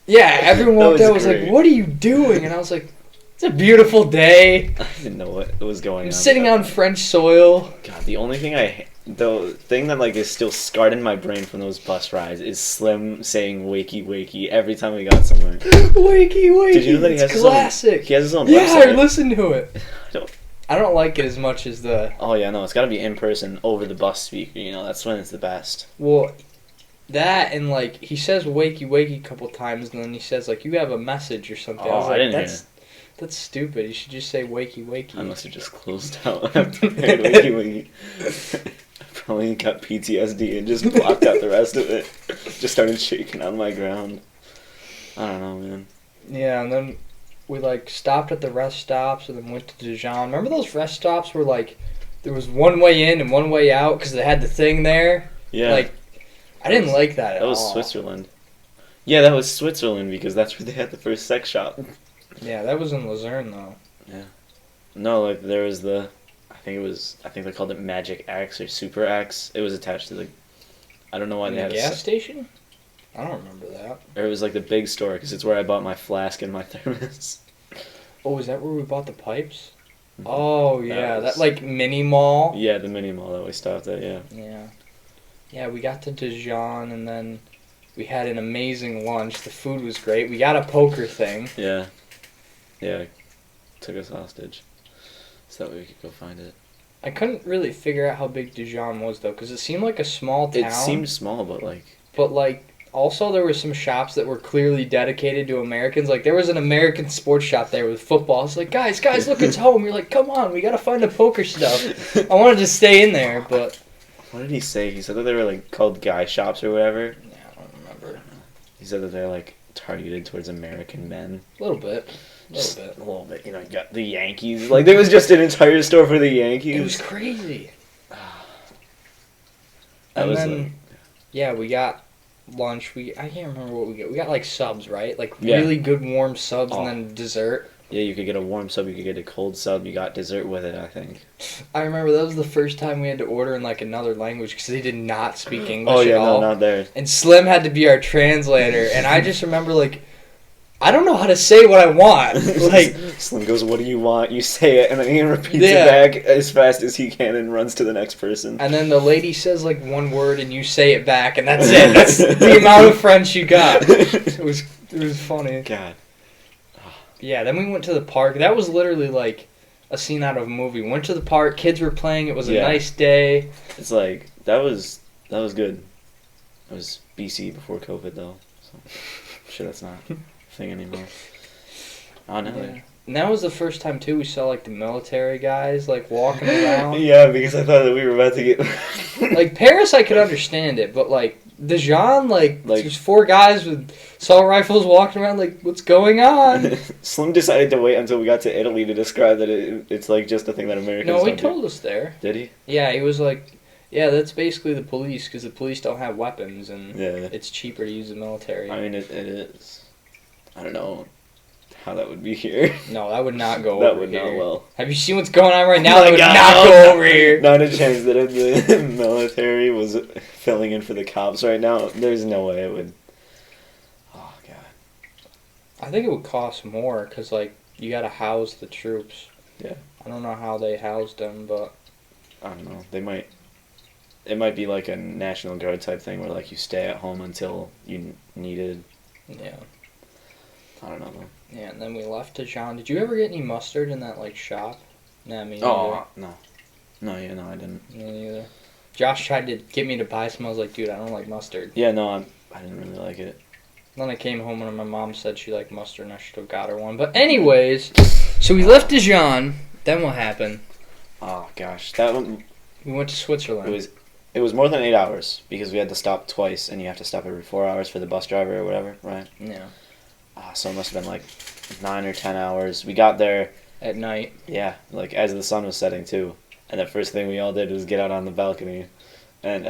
Yeah, everyone walked out and was like, great. what are you doing? And I was like, it's a beautiful day. I didn't know what was going on. I'm sitting on French soil. God, the thing that like is still scarred in my brain from those bus rides is Slim saying "wakey wakey" every time we got somewhere. Wakey, wakey. Did you know that he has his own- classic. He has his own Yeah, website. I listened to it. don't- I don't like it as much as the... Oh yeah, no, it's got to be in person over the bus speaker. You know, that's when it's the best. Well, that and, like, he says wakey, wakey a couple times, and then he says, like, you have a message or something. Oh, I was like, I didn't hear that's stupid. You should just say wakey, wakey. I must have just closed out after wakey wakey. I probably got PTSD and just blocked out the rest of it. Just started shaking on my ground. I don't know, man. Yeah, and then we like stopped at the rest stops and then went to Dijon. Remember those rest stops where like there was one way in and one way out because they had the thing there? Yeah. Like, I didn't like that at all. That was Switzerland. Yeah, that was Switzerland because that's where they had the first sex shop. Yeah, that was in Luzerne though. Yeah. No, like there was I think they called it Magic Axe or Super Axe. It was attached to I don't know why In they the had gas station? I don't remember that. Or it was like the big store because it's where I bought my flask and my thermos. Oh, is that where we bought the pipes? Oh yeah, was- that like mini mall. Yeah, the mini mall that we stopped at. Yeah. Yeah. Yeah, we got to Dijon and then we had an amazing lunch. The food was great. We got a poker thing. Yeah. Yeah. Took us hostage, so that way we could go find it. I couldn't really figure out how big Dijon was though, because it seemed like a small town. It seemed small, but But like, also there were some shops that were clearly dedicated to Americans. Like there was an American sports shop there with football. It's like, guys, look, it's home. You're like, come on, we gotta find the poker stuff. I wanted to stay in there, but what did he say? He said that they were like called guy shops or whatever. yeah, I don't remember. He said that they're like targeted towards American men. A little bit. Just a little bit. You know, you got the Yankees. Like there was just an entire store for the Yankees. It was crazy. That And was then, yeah, we got lunch. I can't remember what we got. We got like subs, right? Like Yeah. really good warm subs Oh. and then dessert. yeah, you could get a warm sub, you could get a cold sub, you got dessert with it, I think. I remember that was the first time we had to order in like another language because they did not speak English Oh yeah, at all. no, not there. And Slim had to be our translator, and I just remember like, I don't know how to say what I want. Like, Slim goes, "What do you want?" You say it, and then he repeats Yeah. it back as fast as he can and runs to the next person. and then the lady says like one word, and you say it back, and that's it. That's the amount of French you got. It was funny. God. Yeah, then we went to the park. That was literally like a scene out of a movie. Went to the park, kids were playing. It was a Yeah. nice day. It's like that was good. It was BC before COVID though, so I'm sure that's not a thing anymore. Oh no. Yeah. And that was the first time too we saw like the military guys like walking around. Yeah, because I thought that we were about to get Like Paris, I could understand it, but like Dijon, like Like- there's 4 guys with assault rifles walking around. Like, what's going on? Slim decided to wait until we got to Italy to describe that it's like just a thing that Americans No, he don't do. told us there. Did he? Yeah, he was like, yeah, that's basically the police because the police don't have weapons and Yeah. it's cheaper to use the military. I mean, it is. I don't know how that would be here. No, that would not go That over would here. not well. Have you seen what's going on right now? Oh That my would God, not no, go over here. Not a chance that if the military was filling in for the cops right now. There's no way it would. Oh god. I think it would cost more because, like, you got to house the troops. Yeah. I don't know how they housed them, but I don't know. They might. It might be like a National Guard type thing where like you stay at home until you needed. yeah. I don't know though. Yeah, and then we left Dijon. Did you ever get any mustard in that, like, shop? Nah, me neither. Oh no. No, yeah, no, I didn't. Me neither. Josh tried to get me to buy some. I was like, dude, I don't like mustard. Yeah, no, I didn't really like it. Then I came home and my mom said she liked mustard and I should have got her one. But anyways, so we left Dijon. Then what happened? Oh gosh, that one. We went to Switzerland. It was more than 8 hours because we had to stop twice, and you have to stop every 4 hours for the bus driver or whatever, right? Yeah. So it must have been like 9 or 10 hours. We got there, At night. yeah, like as the sun was setting too, and the first thing we all did was get out on the balcony, and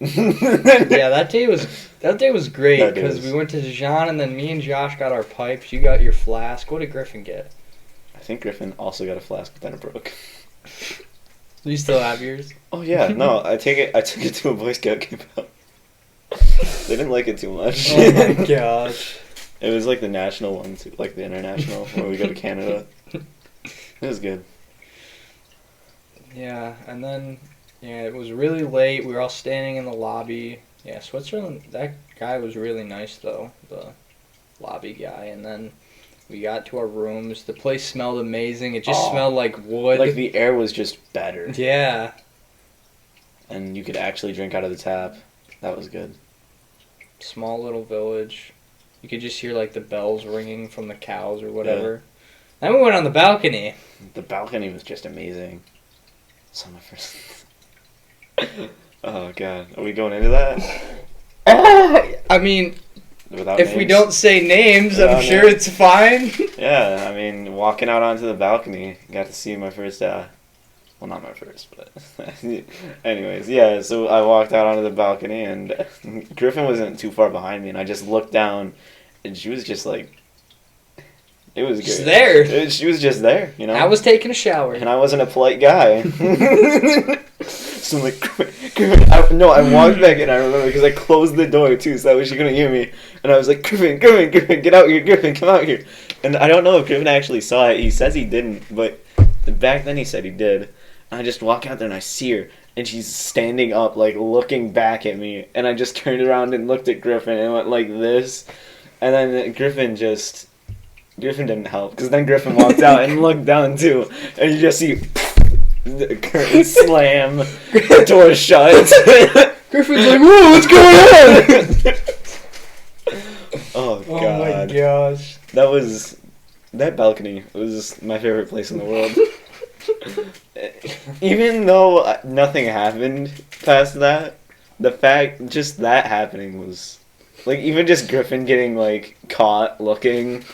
Yeah, that day was great That because is. we went to Dijon and then me and Josh got our pipes. You got your flask. What did Griffin get? I think Griffin also got a flask, but then it broke. Do you still have yours? Oh yeah, no, I took it to a Boy Scout camp out. They didn't like it too much. Oh my gosh. It was like the national one too, like the international where we go to Canada. It was good. Yeah, and then it was really late. We were all standing in the lobby. Yeah, Switzerland. That guy was really nice though, the lobby guy. And then we got to our rooms. The place smelled amazing. It just smelled like wood. Like the air was just better. Yeah. And you could actually drink out of the tap. That was good. Small little village. You could just hear like the bells ringing from the cows or whatever. Then we went on the balcony. The balcony was just amazing. Some of first. Oh god, are we going into that? I mean, without If names. we don't say names, I'm Without sure names. it's fine. Yeah, I mean, walking out onto the balcony, got to see my first, well, not my first, but anyways, yeah, so I walked out onto the balcony, and Griffin wasn't too far behind me, and I just looked down, and she was just like, it was Just great. there. She was just there, you know? I was taking a shower. And I wasn't a polite guy. So I'm like, Griffin, I walked back in, I remember, because I closed the door, too, so that way she couldn't hear me. And I was like, Griffin, get out here, Griffin, come out here. And I don't know if Griffin actually saw it. He says he didn't, but back then he said he did. And I just walk out there and I see her, and she's standing up, like, looking back at me. And I just turned around and looked at Griffin and went like this. And then Griffin didn't help, because then Griffin walked out and looked down, too. And you just see the curtain slam, the door shut. Griffin's like, whoa, what's going on? Oh, God. Oh my gosh. That balcony was my favorite place in the world. Even though nothing happened past that, the fact just that happening was, like, even just Griffin getting, like, caught looking.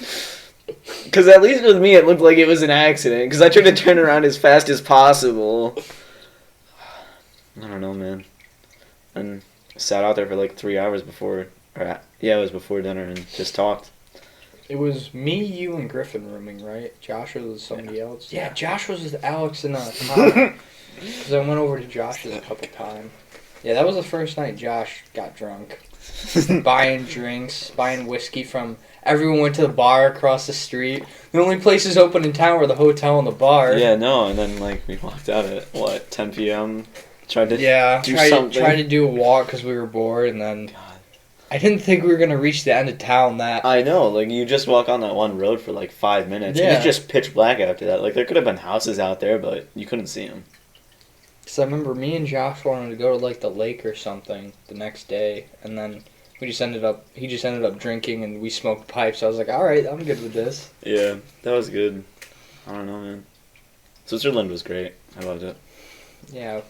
Because at least with me, it looked like it was an accident. Because I tried to turn around as fast as possible. I don't know, man. And sat out there for like 3 hours before, it was before dinner, and just talked. It was me, you, and Griffin rooming, right? Josh was somebody else? Yeah, Josh was with Alex and Connor. Because I went over to Josh's a couple times. Yeah, that was the first night Josh got drunk. Buying drinks, buying whiskey from... Everyone went to the bar across the street. The only places open in town were the hotel and the bar. Yeah, no, and then, like, we walked out at, 10 p.m.? Tried to do something. Tried to do a walk because we were bored, and then... God. I didn't think we were going to reach the end of town that... I know, like, you just walk on that one road for, like, 5 minutes. Yeah. It's just pitch black after that. Like, there could have been houses out there, but you couldn't see them. Because I remember me and Josh wanted to go to, like, the lake or something the next day, and then... he just ended up drinking, and we smoked pipes. I was like, all right, I'm good with this. Yeah, that was good. I don't know, man. Switzerland was great. I loved it. Yeah.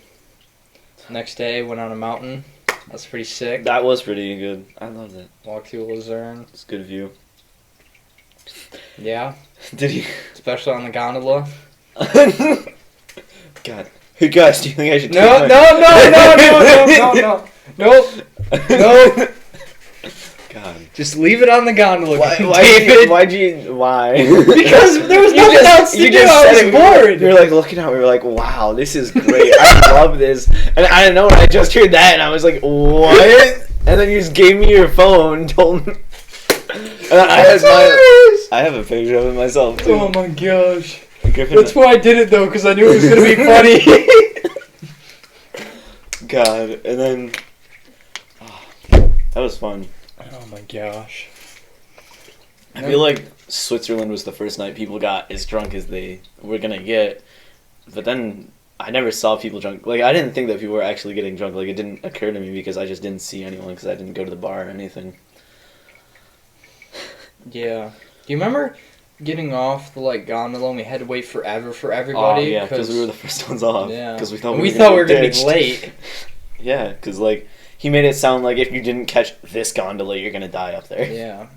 Next day, went on a mountain. That's pretty sick. That was pretty good. I loved it. Walked through Luzerne. It's a good view. Yeah. Did you? Especially on the gondola. God. Hey, guys, do you think I should No. God. Just leave it on the gondola. Why? Why? Because there was nothing else to do. I was bored. You were like looking out. We were like, "Wow, this is great. I love this." And I don't know. I just heard that, and I was like, "What?" And then you just gave me your phone, and told me. And I have a picture of it myself too. Oh my gosh. Griffin, That's why I did it though, because I knew it was gonna be funny. God, and then that was fun. Oh my gosh. I feel like Switzerland was the first night people got as drunk as they were gonna get, but then I never saw people drunk. Like, I didn't think that people were actually getting drunk. Like, it didn't occur to me because I just didn't see anyone because I didn't go to the bar or anything. Yeah. Do you remember getting off the gondola and we had to wait forever for everybody? Oh, yeah, because we were the first ones off. Yeah. Because we thought we were going to ditched. be late. Yeah, because, like, he made it sound like if you didn't catch this gondola, you're going to die up there. Yeah.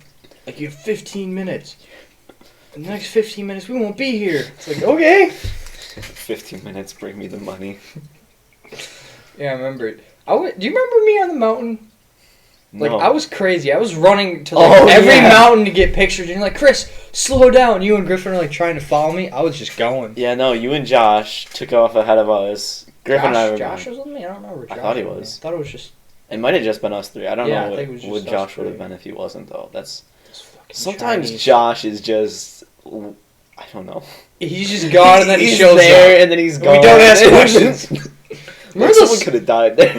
Like, you have 15 minutes. In the next 15 minutes, we won't be here. It's like, okay. 15 minutes, bring me the money. Yeah, I remember it. Do you remember me on the mountain? Like, No. I was crazy. I was running to every mountain to get pictures. And you're like, Chris, slow down. You and Griffin are like trying to follow me. I was just going. Yeah, no, you and Josh took off ahead of us. Griffin and I were Josh was with me? I don't remember. I thought he was. I thought it was just... It might have just been us three. I don't Yeah, know I think it was what just us Josh would have three. been if he wasn't, though. That's fucking sometimes Chinese. Josh is just... I don't know. He's just gone and then he He's shows there up. and then he's We gone. don't ask questions. Like, Remember someone those- could have died there.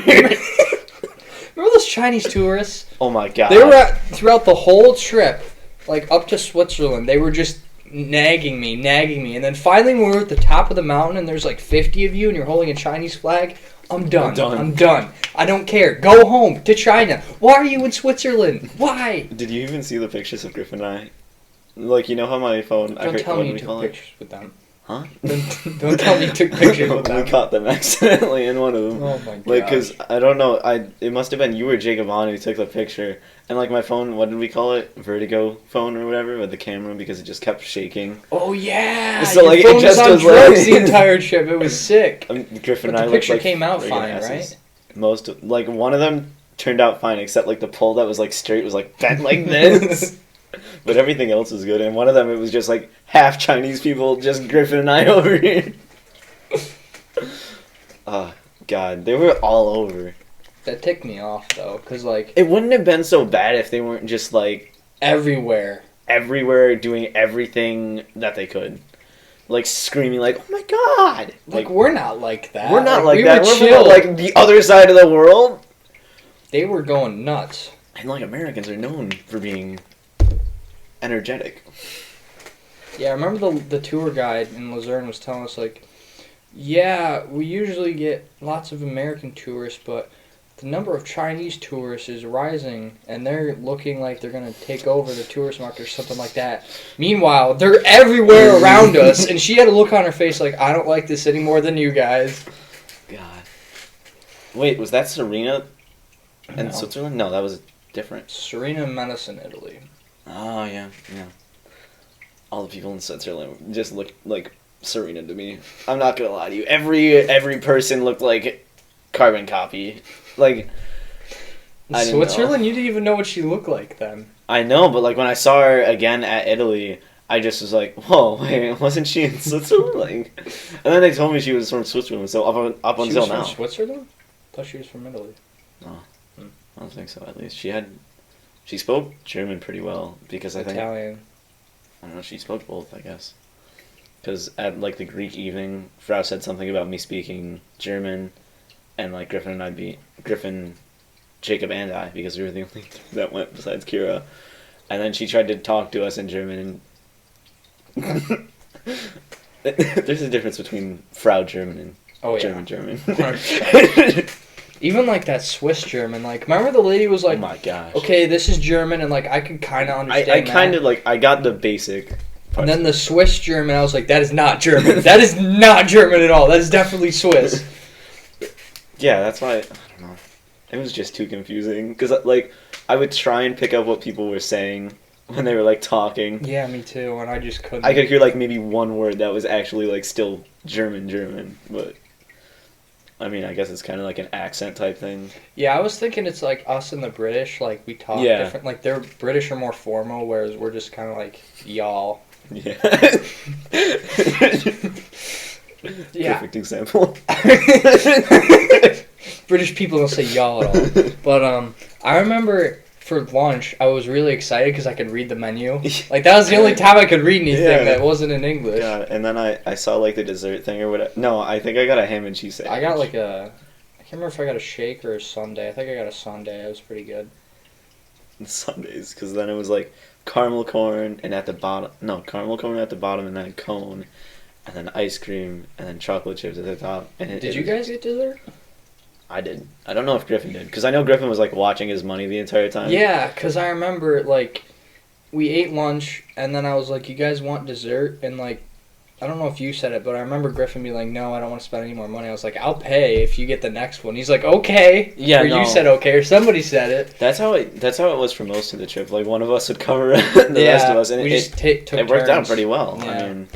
Remember those Chinese tourists? Oh my god. They were throughout the whole trip, like up to Switzerland, they were just nagging me, and then finally when we were at the top of the mountain and there's like 50 of you and you're holding a Chinese flag, I'm done. I don't care. Go home to China. Why are you in Switzerland? Why? Did you even see the pictures of Griffin and I? Like, you know how my phone... Don't tell me you took pictures with them. Huh? Don't tell me you took pictures with them. We caught them accidentally in one of them. Oh my god. Like, cause I don't know, it must have been you or Jacob on who took the picture, and like my phone, what did we call it? Vertigo phone or whatever with the camera because it just kept shaking. Oh yeah. So Your like phone it just was on was drugs like the entire trip. It was sick. Griffin But and I the looked picture like came out friggin' fine, asses. right? Most of, like one of them turned out fine except like the pole that was like straight was like bent like this. But everything else was good, and one of them it was just like half Chinese people, just Griffin and I over here. Oh God, they were all over. That ticked me off though, cause like It wouldn't have been so bad if they weren't just like everywhere. everywhere doing everything that they could, like screaming like, "Oh my God!" Like we're not like that. We're not like we that. Were We're chill. from like the other side of the world. They were going nuts. And like Americans are known for being energetic. Yeah, I remember the tour guide in Luzerne was telling us like, yeah, we usually get lots of American tourists, but the number of Chinese tourists is rising, and they're looking like they're gonna take over the tourist market or something like that. Meanwhile, they're everywhere around us, and she had a look on her face like, I don't like this any more than you guys. God. Wait, was that Serena in No. Switzerland? No, that was different. Serena Medicine, Italy. Oh yeah, yeah. All the people in Switzerland just looked like Serena to me. I'm not gonna lie to you. Every person looked like carbon copy. Like I didn't Switzerland, know. you didn't even know what she looked like then. I know, but like when I saw her again at Italy, I just was like, "Whoa, wait, wasn't she in Switzerland?" Like, and then they told me she was from Switzerland. So up She until was now, from Switzerland? I thought she was from Italy. no, I don't think so. At least she spoke German pretty well because I think Italian. I don't know. She spoke both, I guess. Because at like the Greek evening, Frau said something about me speaking German, and like Griffin, Jacob, and I, because we were the only three that went besides Kira. And then she tried to talk to us in German, and there's a difference between Frau German and Oh yeah. German. Even like that Swiss German, like remember the lady was Oh like, my gosh. okay, this is German, and like I could kind of understand. I kind of like I got the basic. And parts. then the Swiss German, I was like, that is not German. That is not German at all. That is definitely Swiss. Yeah, that's why I don't know. It was just too confusing because like I would try and pick up what people were saying when they were like talking. Yeah, me too. And I just couldn't. I could hear like maybe one word that was actually like still German, but I mean I guess it's kind of like an accent type thing. Yeah, I was thinking it's like us and the British, like we talk Yeah. different. Like they're British are more formal, whereas we're just kind of like y'all. Yeah. Yeah. Perfect example. British people don't say y'all at all. But I remember for lunch I was really excited because I could read the menu. Like that was the only time I could read anything Yeah. that wasn't in English. Yeah, and then I saw like the dessert thing or whatever. No, I think I got a ham and cheese sandwich. I got like I can't remember if I got a shake or a sundae. I think I got a sundae. It was pretty good. Sundays, because then it was like caramel corn and at the bottom, no, caramel corn at the bottom and then a cone, and then ice cream and then chocolate chips at the top. And Did you guys get dessert? I did. I don't know if Griffin did, because I know Griffin was like watching his money the entire time. Yeah, because I remember like we ate lunch and then I was like, you guys want dessert? And like I don't know if you said it, but I remember Griffin being like, no, I don't want to spend any more money. I was like, I'll pay if you get the next one. He's like, okay. Yeah, or no. you said okay, or somebody said it. That's how it was for most of the trip. Like one of us would cover the rest of us, and we it just took it worked out turns. pretty well. Yeah. I mean,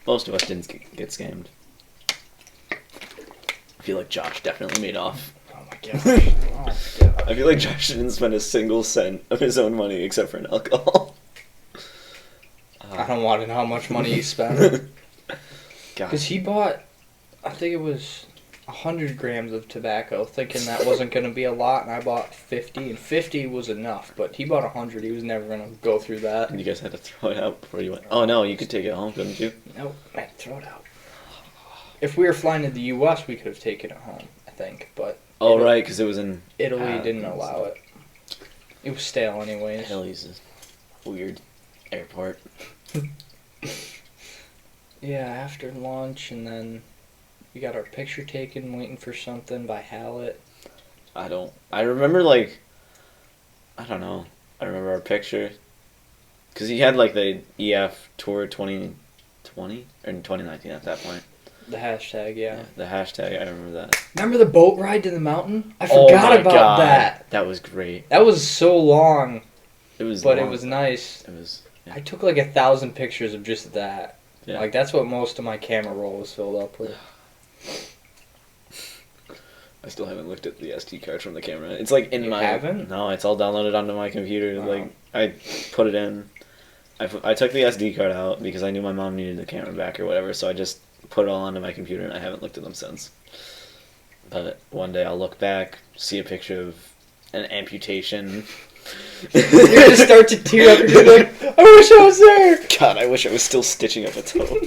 most of us didn't get scammed. I feel like Josh definitely made off. Oh my gosh. Oh my gosh. I feel like Josh didn't spend a single cent of his own money except for an alcohol. I don't want to know how much money he spent. God. Because he bought, I think it was 100 grams of tobacco, thinking that wasn't going to be a lot, and I bought 50, and 50 was enough, but he bought 100. He was never going to go through that. And you guys had to throw it out before you went. Oh no, you could take it home, couldn't you? Nope, man, throw it out. If we were flying to the U.S., we could have taken it home, I think, but Oh right, because it was in Italy didn't allow it. It was stale anyways. Italy's a weird airport. Yeah, after lunch, and then we got our picture taken waiting for something by Hallett. I remember like, I don't know. I remember our picture, because he had like the EF Tour 2020 2020 or in 2019 at that point. The hashtag, yeah. The hashtag, I remember that. Remember the boat ride to the mountain? I forgot about that. That was great. That was so long. It was, but long. It was nice. It was. Yeah. I took like 1,000 pictures of just that. Yeah. Like that's what most of my camera roll was filled up with. I still haven't looked at the SD card from the camera. It's like in you my. Haven't? No, it's all downloaded onto my computer. Oh. Like I put it in. I took the SD card out because I knew my mom needed the camera back or whatever. So I just put it all onto my computer and I haven't looked at them since. But one day I'll look back, see a picture of an amputation. You're gonna start to tear up and be like, I wish I was there! God, I wish I was still stitching up a toe.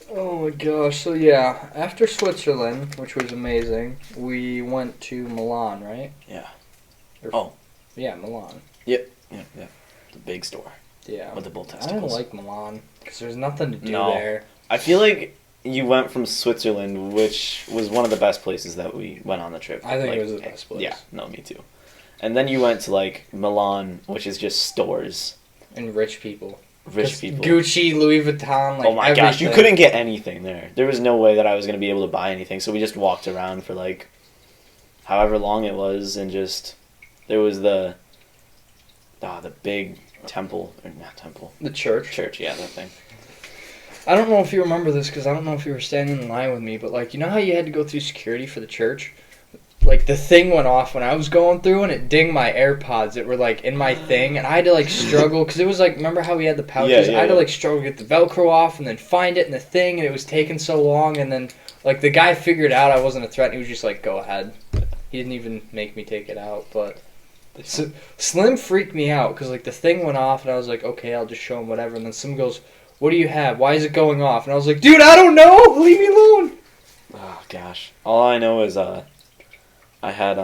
Oh my gosh, so yeah, after Switzerland, which was amazing, we went to Milan, right? Yeah. Yeah, Milan. Yep. Yeah. The big store. Yeah. With the bull I testicles. didn't like Milan, because there's nothing to do No. there. I feel like you went from Switzerland, which was one of the best places that we went on the trip. I think like, it was the best place. Yeah, no, me too. And then you went to, like, Milan, which is just stores. And rich people. Rich people. Gucci, Louis Vuitton, like oh my everything. gosh, you couldn't get anything there. There was no way that I was going to be able to buy anything, so we just walked around for, like, however long it was, and just, there was the big temple, or not temple. The church. Church, yeah, that thing. I don't know if you remember this, because I don't know if you were standing in line with me, but, like, you know how you had to go through security for the church? Like, the thing went off when I was going through, and it dinged my AirPods that were, like, in my thing, and I had to, like, struggle, because it was, like, remember how we had the pouches? I had to, like, struggle to get the Velcro off, and then find it in the thing, and it was taking so long, and then, like, the guy figured out I wasn't a threat, and he was just like, go ahead. He didn't even make me take it out, but Slim freaked me out, because, like, the thing went off, and I was like, okay, I'll just show him whatever, and then Slim goes, what do you have? Why is it going off? And I was like, dude, I don't know! Leave me alone! Oh, gosh. All I know is, I had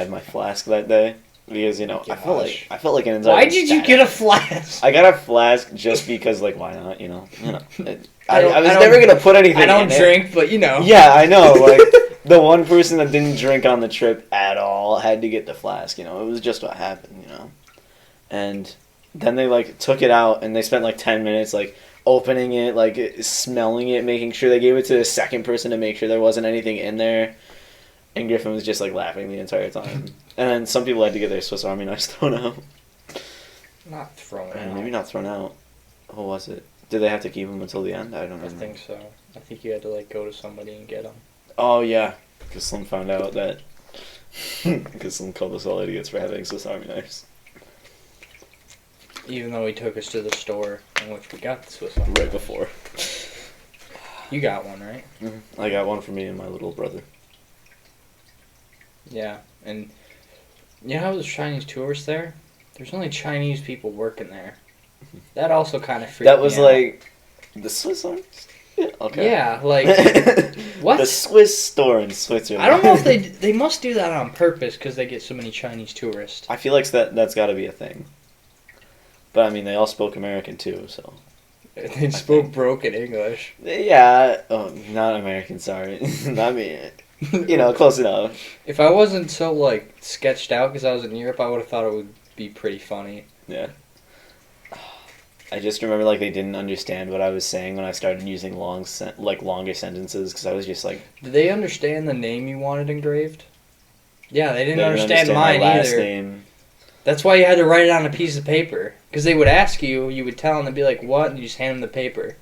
my flask that day because I felt like an entire. Why did you get a flask? I got a flask just because why not? I was I never gonna put anything. I don't in drink, it. but Yeah, I know. Like the one person that didn't drink on the trip at all had to get the flask. It was just what happened. And then they took it out and they spent 10 minutes opening it, smelling it, making sure they gave it to the second person to make sure there wasn't anything in there. And Griffin was just laughing the entire time. And then some people had to get their Swiss Army knives thrown out. Not thrown out. Maybe not thrown out. What was it? Did they have to keep them until the end? I don't know. I think so. I think you had to go to somebody and get them. Oh yeah, because Slim found out that because Slim called us all idiots for having Swiss Army knives. Even though he took us to the store in which we got the Swiss Army right before. You got one, right? Mm-hmm. I got one for me and my little brother. Yeah, and you know how there's Chinese tourists there? There's only Chinese people working there. That also kind of freaked me out. That was the Swiss Army? Yeah, okay. Yeah, what? The Swiss store in Switzerland. I don't know if they must do that on purpose because they get so many Chinese tourists. I feel like that's got to be a thing. But I mean, they all spoke American too, so. They spoke broken English. Yeah, not American, sorry. Not me. Close enough. If I wasn't so, sketched out because I was in Europe, I would have thought it would be pretty funny. Yeah. I just remember, they didn't understand what I was saying when I started using longer sentences, because I was just Did they understand the name you wanted engraved? Yeah, they didn't understand my mine last either. Name. That's why you had to write it on a piece of paper. Because they would ask you, you would tell them, they'd be like, what? And you just hand them the paper.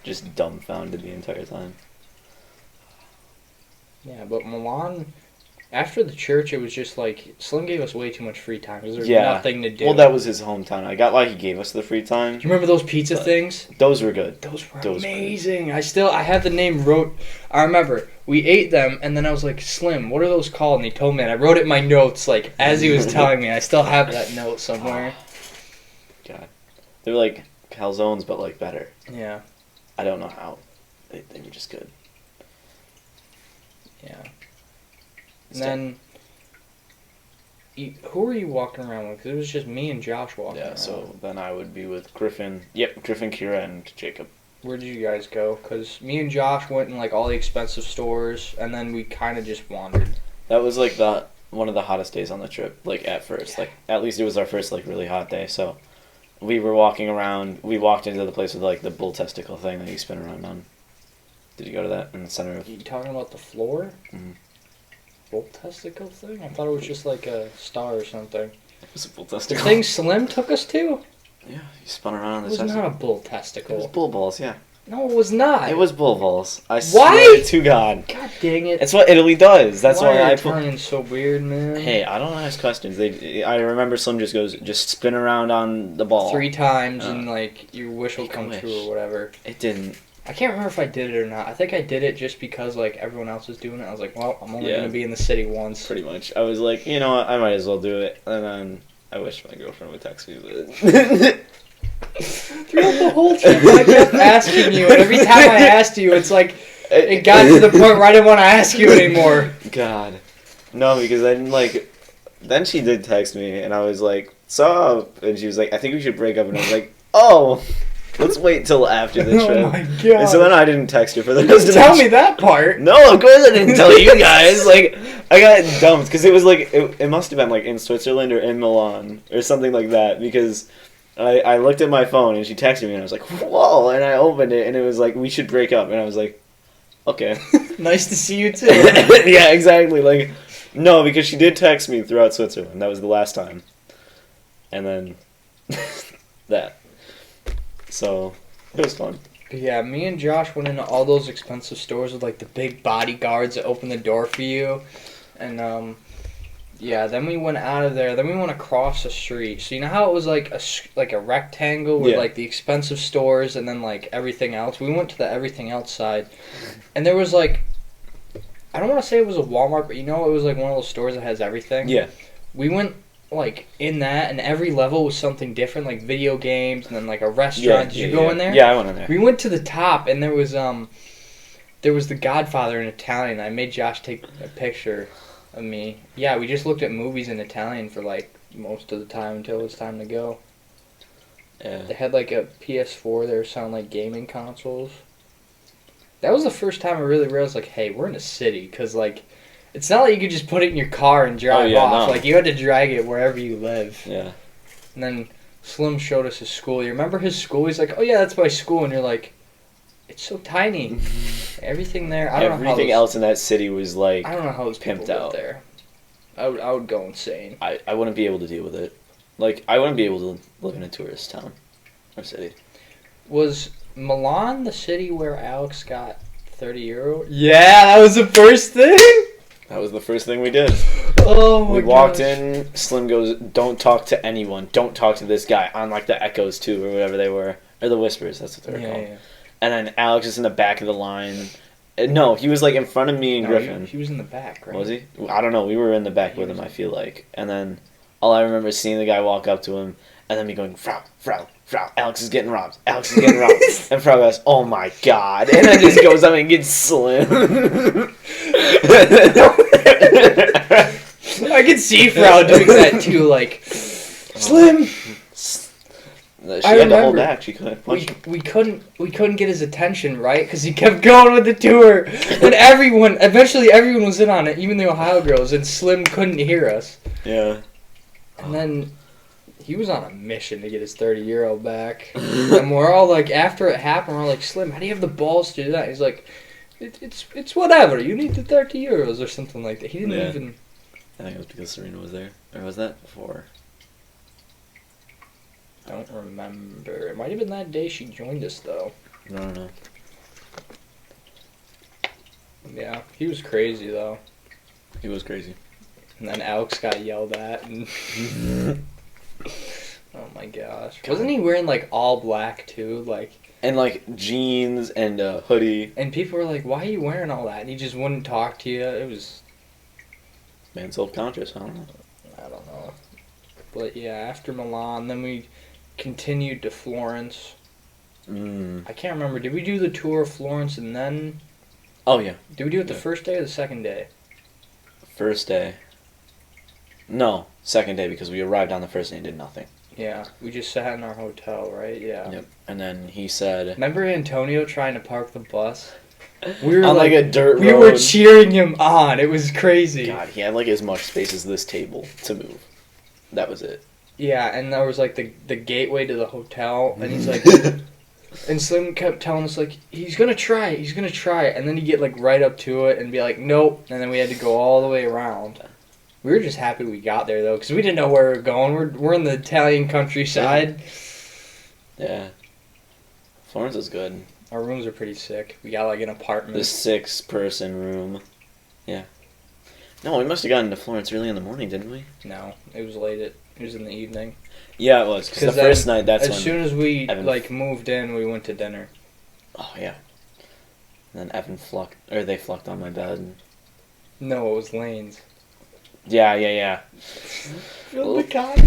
Just dumbfounded the entire time. Yeah, but Milan, after the church, it was just Slim gave us way too much free time because there was nothing to do. Well, that was his hometown. I got why he gave us the free time. Do you remember those pizza things? Those were good. Those were amazing. I have the name wrote. I remember we ate them, and then I was like, Slim, what are those called? And he told me, and I wrote it in my notes as he was telling me. I still have that note somewhere. God, they were like calzones, but better. Yeah. I don't know how. They were just good. Yeah. And then, who were you walking around with? Because it was just me and Josh walking around. Yeah, so then I would be with Griffin. Yep, Griffin, Kira, and Jacob. Where did you guys go? Because me and Josh went in all the expensive stores, and then we kind of just wandered. That was one of the hottest days on the trip. At first, at least it was our first really hot day. So, we were walking around. We walked into the place with like the bull testicle thing that you spin around on. Did you go to that in the center of? You talking about the floor? Mhm. Bull testicle thing? I thought it was just like a star or something. It was a bull The testicle. thing Slim took us to? Yeah, you spun around on It the was testicle. not a bull It was testicle. bull balls. Yeah, No, it was not. it was bull balls. I Why? swear to God. God dang it. It's what Italy does. That's why are I you put. turning so weird, man? Hey, I don't ask questions. I remember Slim just goes, just spin around on the ball. 3 times and like your wish will Make a come wish. true or whatever. It didn't. I can't remember if I did it or not. I think I did it just because like everyone else was doing it. I was like, well, I'm only Yeah. gonna be in the city once. Pretty much. I was like, you know what, I might as well do it. And then I wish my girlfriend would text me. But Throughout the whole trip, I kept asking you, and every time I asked you, it's like it got to the point where I didn't want to ask you anymore. God. No, because I didn't like. Then she did text me, and I was like, "Sup?" And she was like, "I think we should break up." And I was like, "Oh, let's wait till after the trip." Oh my god! And so then I didn't text her for the You rest didn't of tell the me that part. No, of course I didn't tell you guys. Like, I got dumped because it was like it must have been like in Switzerland or in Milan or something like that. Because I looked at my phone and she texted me and I was like, "Whoa!" And I opened it and it was like, "We should break up." And I was like, "Okay." Nice to see you too. Yeah, exactly. Like, no, because she did text me throughout Switzerland. That was the last time. And then that. So it was fun. Yeah, me and Josh went into all those expensive stores with like the big bodyguards that open the door for you, and yeah. Then we went out of there. Then we went across the street. So you know how it was like a rectangle with Yeah. like the expensive stores and then like everything else. We went to the everything else side, and there was like, I don't want to say it was a Walmart, but you know it was like one of those stores that has everything. Yeah. We went like in that, and every level was something different, like video games, and then like a restaurant. Did you go in there? Yeah, I went in there. We went to the top, and there was The Godfather in Italian. I made Josh take a picture of me. Yeah, we just looked at movies in Italian for like most of the time until it was time to go. Yeah. They had like a PS4 there, sound like gaming consoles. That was the first time I really realized, like, hey, we're in a city, because like, it's not like you could just put it in your car and drive off. No. Like, you had to drag it wherever you live. Yeah. And then Slim showed us his school. You remember his school? He's like, oh yeah, that's my school. And you're like, it's so tiny. Everything there. I don't know how Everything else in that city was like. I don't know how those people pimped live out. there. I would go insane. I wouldn't be able to deal with it. Like, I wouldn't be able to live in a tourist town or city. Was Milan the city where Alex got €30? Yeah, that was the first thing. That was the first thing we did. Oh my We walked gosh. in, Slim goes, "Don't talk to anyone. Don't talk to this guy," on like the Echoes too, or whatever they were. Or the Whispers, that's what they were called. Yeah. And then Alex is in the back of the line. No, he was like in front of me and No, Griffin. he was in the back, right? Was he? I don't know. We were in the back He with was him, I in- feel like. And then all I remember is seeing the guy walk up to him and then me going, "Frau, Frau, Frau, Alex is getting robbed. Alex is getting robbed." And Frau goes, "Oh my god." And then just goes up and gets Slim. I could see Frau doing that too, like, Slim. She I had to hold remember. back. She couldn't punch him. We couldn't get his attention, right? Because he kept going with the tour, and eventually everyone was in on it, even the Ohio girls, and Slim couldn't hear us. Yeah. And then he was on a mission to get his €30 back, and we're all like, after it happened, we're all like, Slim, how do you have the balls to do that? He's like, it's whatever. You need the €30 or something like that. He didn't Yeah. even. I think it was because Serena was there. Or was that before? Don't remember. It might have been that day she joined us though. I don't know. Yeah, he was crazy though. He was crazy. And then Alex got yelled at, and oh my gosh, wasn't he wearing like all black too? Like, And like jeans and a hoodie. and people were like, "Why are you wearing all that?" And he just wouldn't talk to you. It was, Man, self-conscious. I don't know. I don't know. But yeah, after Milan, then we continued to Florence. I can't remember. Did we do the tour of Florence and then? Oh yeah. Did we do it the Yeah. first day or the second day? First day. No, second day because we arrived on the first day and did nothing. Yeah, we just sat in our hotel, right? Yeah. Yep. And then he said, Remember Antonio trying to park the bus? We were on like a dirt we road. were cheering him on. It was crazy. God, he had like as much space as this table to move. That was it. Yeah, and there was like the gateway to the hotel, and he's like, and Slim kept telling us like he's gonna try it, and then he'd get like right up to it and be like nope, and then we had to go all the way around. We were just happy we got there though, because we didn't know where we were going. We're in the Italian countryside. Yeah. Florence is good. Our rooms are pretty sick. We got like an apartment. The 6-person room. Yeah. No, we must have gotten to Florence early in the morning, didn't we? No, it was late. It was in the evening. Yeah, it was. Because the first night, that's as when... soon as we Evan... moved in, we went to dinner. Oh, yeah. And then Evan they flucked on my bed. No, it was Lane's. Yeah. Filled the condom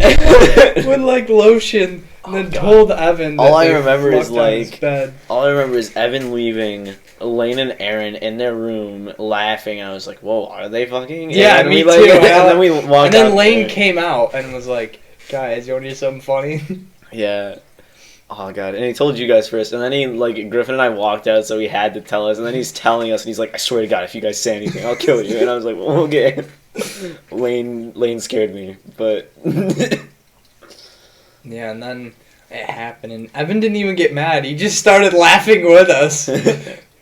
with like lotion, and then told Evan. All I remember is Evan leaving Elaine and Aaron in their room laughing. I was like, "Whoa, are they fucking?" Yeah, and me too. And then we walked. And then Lane came out and was like, "Guys, you want to hear something funny?" Yeah. Oh god! And he told you guys first, and then Griffin and I walked out, so he had to tell us. And then he's telling us, and he's like, "I swear to God, if you guys say anything, I'll kill you." And I was like, well, "Okay." Lane scared me, but yeah, and then it happened, and Evan didn't even get mad. He just started laughing with us.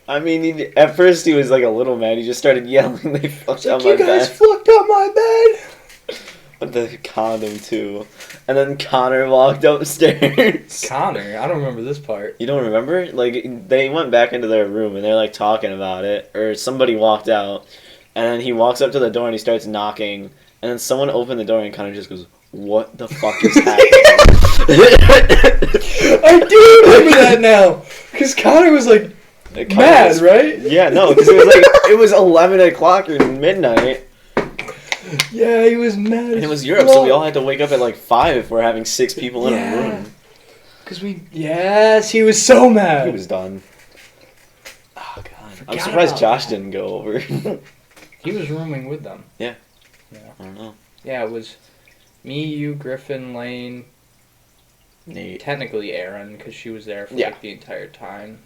I mean, at first he was like a little mad. He just started yelling, "They fucked up my bed! You guys fucked up my bed!" With the condom too. And then Connor walked upstairs. Connor? I don't remember this part. You don't remember? Like, they went back into their room and they're like talking about it, or somebody walked out. And then he walks up to the door and he starts knocking. And then someone opened the door and Connor just goes, "What the fuck is happening?" I do remember that now. Because Connor was like mad, right? Yeah, no, because it was 11 o'clock or midnight. Yeah, he was mad. And it was Europe, so we all had to wake up at like 5 if we're having 6 people in a room. Yes, he was so mad. He was done. Oh, God. I'm surprised Josh didn't go over. He was rooming with them. Yeah. I don't know. Yeah, it was me, you, Griffin, Lane, Nate. Technically Aaron, because she was there for like the entire time.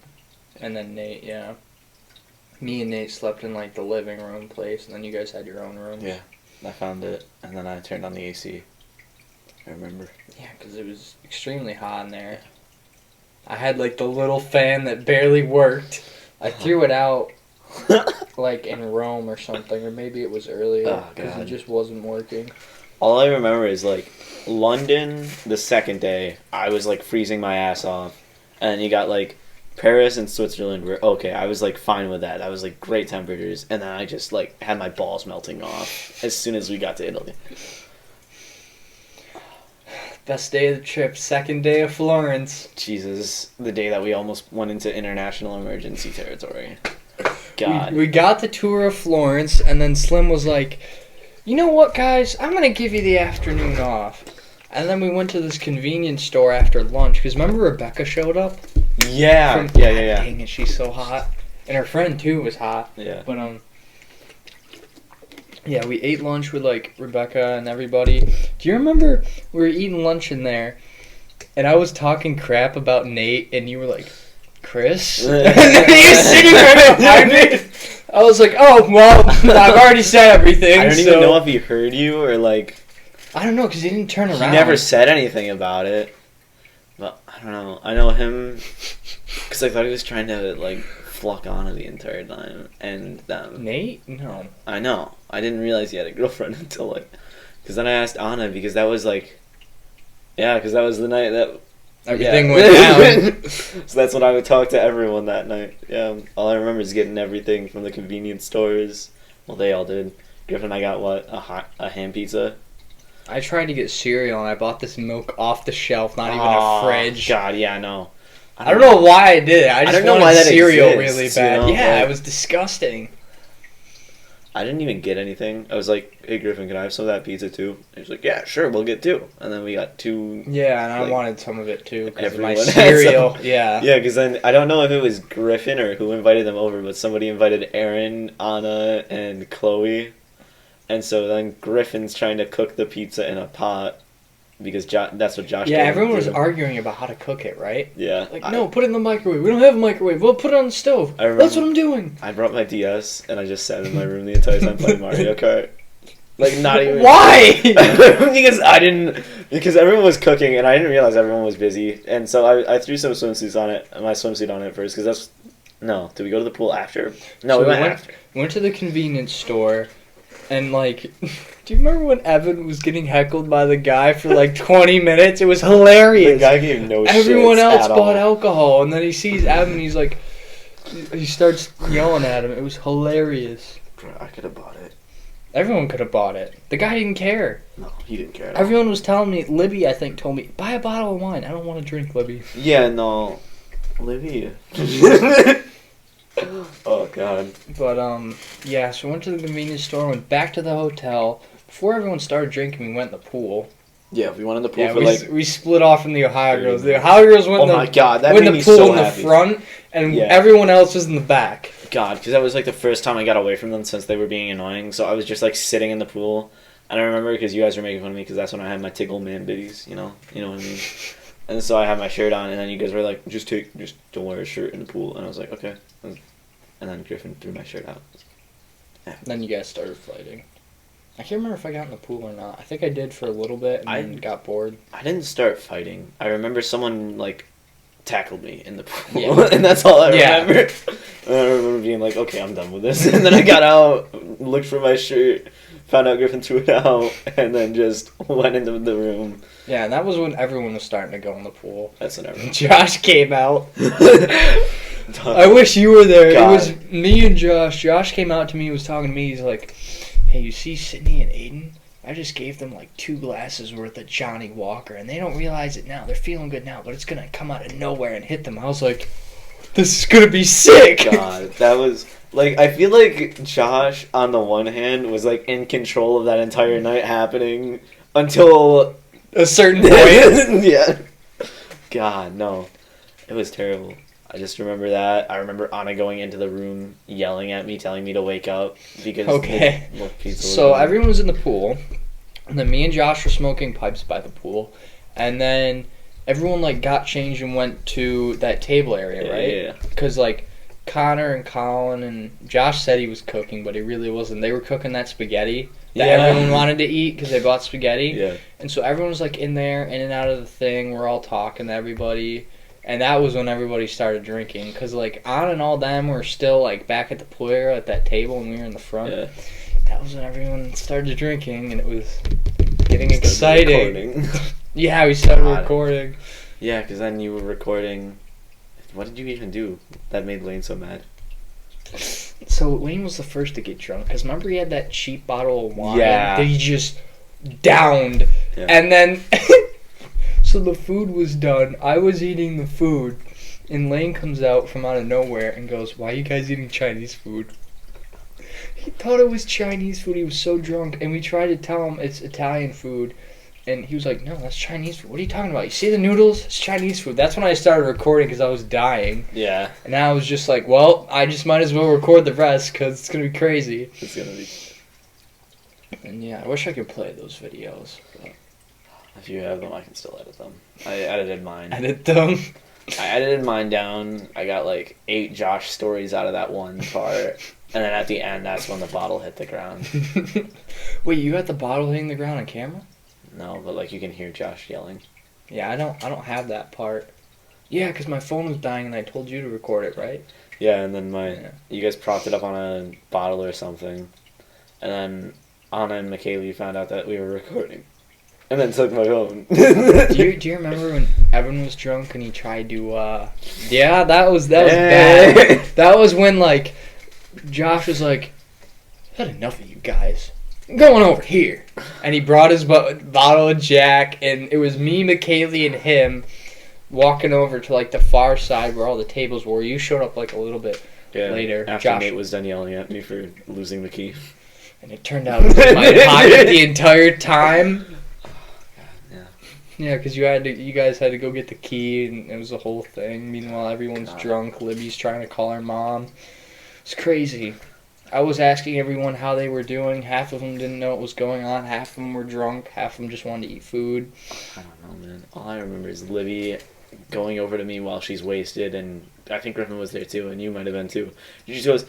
And then Nate, yeah. Me and Nate slept in like the living room place, and then you guys had your own room. Yeah. I found it, and then I turned on the AC. I remember. Yeah, because it was extremely hot in there. I had like the little fan that barely worked. I threw it out like in Rome or something, or maybe it was earlier because it just wasn't working. All I remember is like London the second day, I was like freezing my ass off, and you got like Paris and Switzerland were okay. I was like fine with that. I was like great temperatures, and then I just like had my balls melting off as soon as we got to Italy. Best day of the trip, second day of Florence. Jesus, the day that we almost went into international emergency territory. God. We got the tour of Florence, and then Slim was like, "You know what, guys? I'm gonna give you the afternoon off." And then we went to this convenience store after lunch, because remember Rebecca showed up? Yeah. Yeah. Dang it, she's so hot. And her friend, too, was hot. Yeah. But, yeah, we ate lunch with, like, Rebecca and everybody. Do you remember we were eating lunch in there, and I was talking crap about Nate, and you were like, "Chris?" And then you were sitting right behind me. I was like, "Oh, well, I've already said everything." I don't even know if he heard you or, like... I don't know, because he didn't turn around. He never said anything about it. But, I don't know. I know him... Because I thought he was trying to, like, fluck Anna the entire time. And them. Nate? No. I know. I didn't realize he had a girlfriend until, like... Because then I asked Anna, because that was, like... Yeah, because that was the night that... Everything went down. So that's when I would talk to everyone that night. Yeah, all I remember is getting everything from the convenience stores. Well, they all did. Griffin and I got, what, a ham pizza? I tried to get cereal, and I bought this milk off the shelf, not even a fridge. God, yeah, no. I don't know why I did it. I just wanted why that cereal exists, really bad. You know? Yeah, like, it was disgusting. I didn't even get anything. I was like, "Hey, Griffin, can I have some of that pizza, too?" And he was like, "Yeah, sure, we'll get 2." And then we got 2. Yeah, and like, I wanted some of it, too, because of my everyone had cereal. some. Yeah. Yeah, because then, I don't know if it was Griffin or who invited them over, but somebody invited Aaron, Anna, and Chloe. And so then Griffin's trying to cook the pizza in a pot because that's what Josh. Yeah, everyone was arguing about how to cook it, right? Yeah. Like, no, put it in the microwave. We don't have a microwave. We'll put it on the stove. That's what I'm doing. I brought my DS and I just sat in my room the entire time playing Mario Kart. Like, not even... Why? Because everyone was cooking, and I didn't realize everyone was busy. And so I threw some swimsuits on it, my swimsuit on it first, because that's... No, did we go to the pool after? No, So we went after. Went to the convenience store, and like, do you remember when Evan was getting heckled by the guy for like 20 minutes? It was hilarious. The guy gave no shit. Everyone else bought alcohol, and then he sees Evan, he's like, he starts yelling at him. It was hilarious. Bro, I could have bought it. Everyone could have bought it. The guy didn't care. No, he didn't care at all. Everyone was telling me, Libby, I think, told me, buy a bottle of wine. I don't want to drink, Libby. Yeah, no. Olivia. Oh, God. But, yeah, so we went to the convenience store, went back to the hotel. Before everyone started drinking, we went in the pool. Yeah, we went in the pool Yeah, for we split off from the Ohio girls. The Ohio girls went Oh my God, that went made the me pool so in the happy. front, and Yeah. everyone else was in the back. God, because that was like the first time I got away from them since they were being annoying. So I was just like sitting in the pool, and I remember because you guys were making fun of me because that's when I had my tickle man biddies, you know what I mean. And so I had my shirt on, and then you guys were like, just don't wear a shirt in the pool, and I was like, okay. And then Griffin threw my shirt out. Yeah. Then you guys started fighting. I can't remember if I got in the pool or not. I think I did for a little bit, and then got bored. I didn't start fighting. I remember someone like tackled me in the pool, Yeah. and that's all I remember. And I remember being like, okay, I'm done with this. And then I got out, looked for my shirt, found out Griffin threw it out, and then just went into the room. Yeah, and that was when everyone was starting to go in the pool. That's when everyone... Josh came out. I wish you were there. God. It was me and Josh. Josh came out to me, was talking to me. He's like, hey, you see Sydney and Aiden? I just gave them like 2 glasses worth of Johnny Walker, and they don't realize it now. They're feeling good now, but it's going to come out of nowhere and hit them. I was like, this is going to be sick. God, that was... Like, I feel like Josh, on the one hand, was like in control of that entire night happening until... A certain point. Yeah. God, no. It was terrible. I just remember that. I remember Anna going into the room, yelling at me, telling me to wake up because Okay. the pizza was So gone. everyone was in the pool, and then me and Josh were smoking pipes by the pool, and then everyone like got changed and went to that table area, right? Yeah. Because like Connor and Colin and Josh said he was cooking, but he really wasn't. They were cooking that spaghetti that Yeah. everyone wanted to eat because they bought spaghetti. Yeah. And so everyone was like in there, in and out of the thing. We're all talking to everybody. And that was when everybody started drinking. Because like Anna and all them were still like back at the pool area at that table and we were in the front. Yeah. That was when everyone started drinking and it was getting exciting. Yeah, we started God. recording. Yeah, because then you were recording... What did you even do that made Lane so mad? So Wayne was the first to get drunk. Because remember he had that cheap bottle of wine Yeah. that he just downed. Yeah. And then... So the food was done. I was eating the food. And Lane comes out from out of nowhere and goes, why are you guys eating Chinese food? He thought it was Chinese food. He was so drunk. And we tried to tell him it's Italian food. And he was like, no, that's Chinese food. What are you talking about? You see the noodles? It's Chinese food. That's when I started recording because I was dying. Yeah. And I was just like, well, I just might as well record the rest because it's going to be crazy. It's going to be... And yeah, I wish I could play those videos. But If you have them, I can still edit them. I edited mine. edit them. I edited mine down. I got like 8 Josh stories out of that one part. And then at the end, that's when the bottle hit the ground. Wait, you got the bottle hitting the ground on camera? No, but like you can hear Josh yelling. Yeah, I don't have that part. Yeah, because my phone was dying and I told you to record it, right? Yeah, and then Yeah. you guys propped it up on a bottle or something. And then Anna and Michaeli found out that we were recording. And then took my phone. do you remember when Evan was drunk and he tried to, yeah, that was bad. That was when, like, Josh was like, I've had enough of you guys. I'm going over here. And he brought his bottle of Jack, and it was me, McKaylee, and him walking over to, like, the far side where all the tables were. You showed up, like, a little bit later. After Josh, Nate was done yelling at me for losing the key. and it turned out it was in my pocket the entire time. Yeah. Yeah, because you guys had to go get the key, and it was a whole thing. Meanwhile, everyone's drunk. Libby's trying to call her mom. It's crazy. I was asking everyone how they were doing. Half of them didn't know what was going on. Half of them were drunk. Half of them just wanted to eat food. I don't know, man. All I remember is Libby going over to me while she's wasted, and I think Griffin was there too, and you might have been too. She just goes,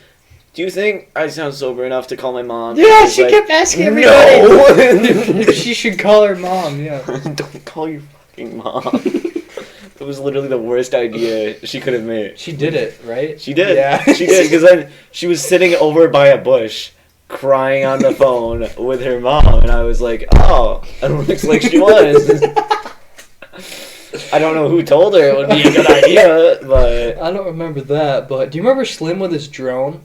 do you think I sound sober enough to call my mom? Yeah, she kept asking everybody No! if she should call her mom, yeah. Don't call your fucking mom. It was literally the worst idea she could have made. She did it, right? She did. Yeah. She did, because then she was sitting over by a bush, crying on the phone with her mom, and I was like, oh, it looks like she was. I don't know who told her it would be a good idea, but... I don't remember that, but do you remember Slim with his drone?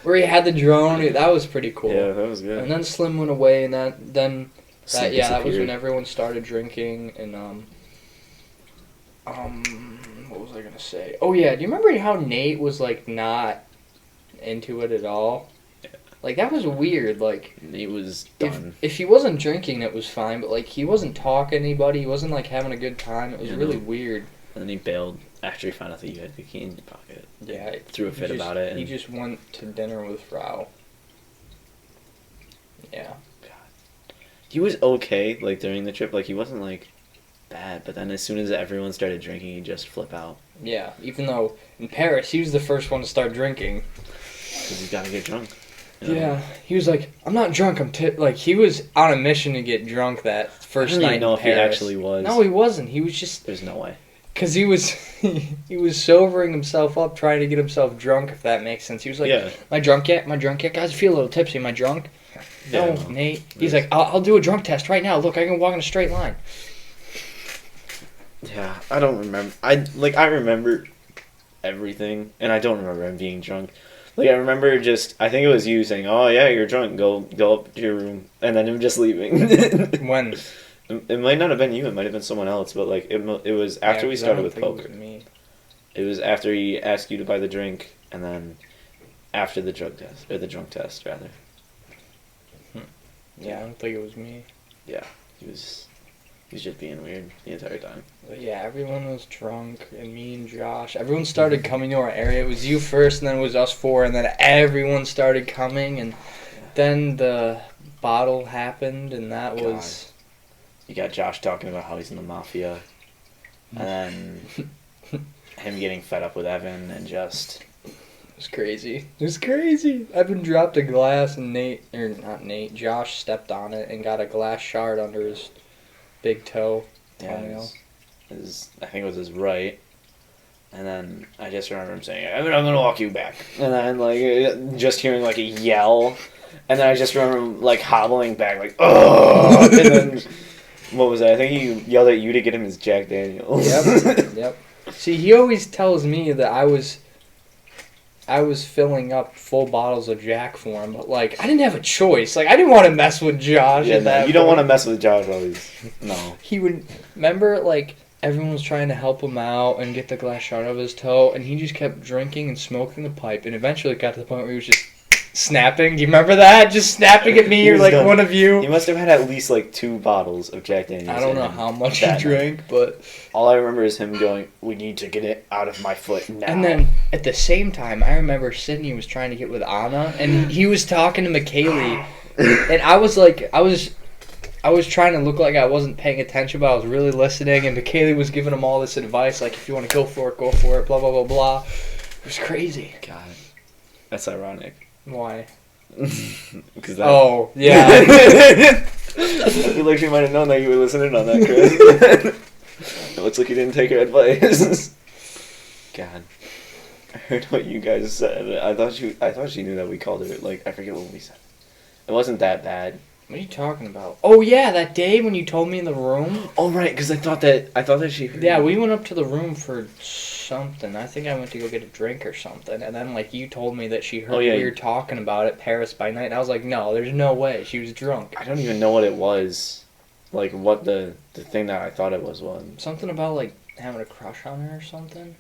Where he had the drone? That was pretty cool. Yeah, that was good. And then Slim went away, and that was when disappeared. everyone started drinking, and what was I gonna say? Oh yeah, do you remember how Nate was like not into it at all? Yeah. Like that was weird. Like Nate was done. if he wasn't drinking, it was fine. But like he wasn't talking to anybody. He wasn't like having a good time. It was really weird. And then he bailed after he found out that you had the key in your pocket. Yeah, Threw a fit about it. He just went to dinner with Frau. Yeah. He was okay, like, during the trip. Like, he wasn't, like, bad. But then as soon as everyone started drinking, he'd just flip out. Yeah, even though in Paris, he was the first one to start drinking. Because he's got to get drunk. You know? Yeah, he was like, I'm not drunk, like, he was on a mission to get drunk that first night in Paris. I don't even know if he actually was. No, he wasn't. He was just... There's no way. Because he was sobering himself up, trying to get himself drunk, if that makes sense. He was like, Yeah. Am I drunk yet? Am I drunk yet? Guys, I feel a little tipsy. Am I drunk? Yeah, No, Nate. He's like, I'll do a drunk test right now. Look, I can walk in a straight line. Yeah, I don't remember. I remember everything, and I don't remember him being drunk. Like, I remember I think it was you saying, oh, yeah, you're drunk, go up to your room, and then him just leaving. When? It might not have been you, it might have been someone else, but, like, it was after we started with poker. It was after he asked you to buy the drink, and then after the drug test, or the drunk test, rather. Yeah, I don't think it was me. Yeah, he was just being weird the entire time. But yeah, everyone was drunk, and me and Josh. Everyone started coming to our area. It was you first, and then it was us four, and then everyone started coming, and then the bottle happened, and that was... You got Josh talking about how he's in the mafia, and then him getting fed up with Evan, and just... It was crazy. It was crazy. Evan dropped a glass, and Josh stepped on it and got a glass shard under his big toe. Yeah, I think it was his right. And then I just remember him saying, I'm going to walk you back. And then, like, just hearing, like, a yell. And then I just remember him, like, hobbling back, like, oh! And then, what was that? I think he yelled at you to get him his Jack Daniels. Yep. See, he always tells me that I was filling up full bottles of Jack for him, but, like, I didn't have a choice. Like, I didn't want to mess with Josh at that you don't want to mess with Josh while he's... No. He would... Remember, like, everyone was trying to help him out and get the glass shard of his toe, and he just kept drinking and smoking the pipe, and eventually it got to the point where he was just snapping. Do you remember that? Just snapping at me or, like, one of you. He must have had at least, like, 2 bottles of Jack Daniels. I don't know how much he drank, but... All I remember is him going, we need to get it out of my foot now. And then, at the same time, I remember Sydney was trying to get with Anna, and he was talking to McKaylee, and I was like, I was trying to look like I wasn't paying attention, but I was really listening, and McKaylee was giving him all this advice, like, if you want to go for it, blah, blah, blah, blah. It was crazy. God. That's ironic. Why? Because oh, yeah. I feel like she might have known that you were listening on that, Chris. It looks like you didn't take her advice. God. I heard what you guys said. I thought she knew that we called her, like, I forget what we said. It wasn't that bad. What are you talking about? Oh, yeah, that day when you told me in the room. Oh, right, because I thought that she heard. Yeah, we went up to the room for something. I think I went to go get a drink or something. And then, like, you told me that she heard we were talking about it, Paris by Night. And I was like, no, there's no way. She was drunk. I don't even know what it was. Like, what the thing that I thought it was. Something about, like, having a crush on her or something?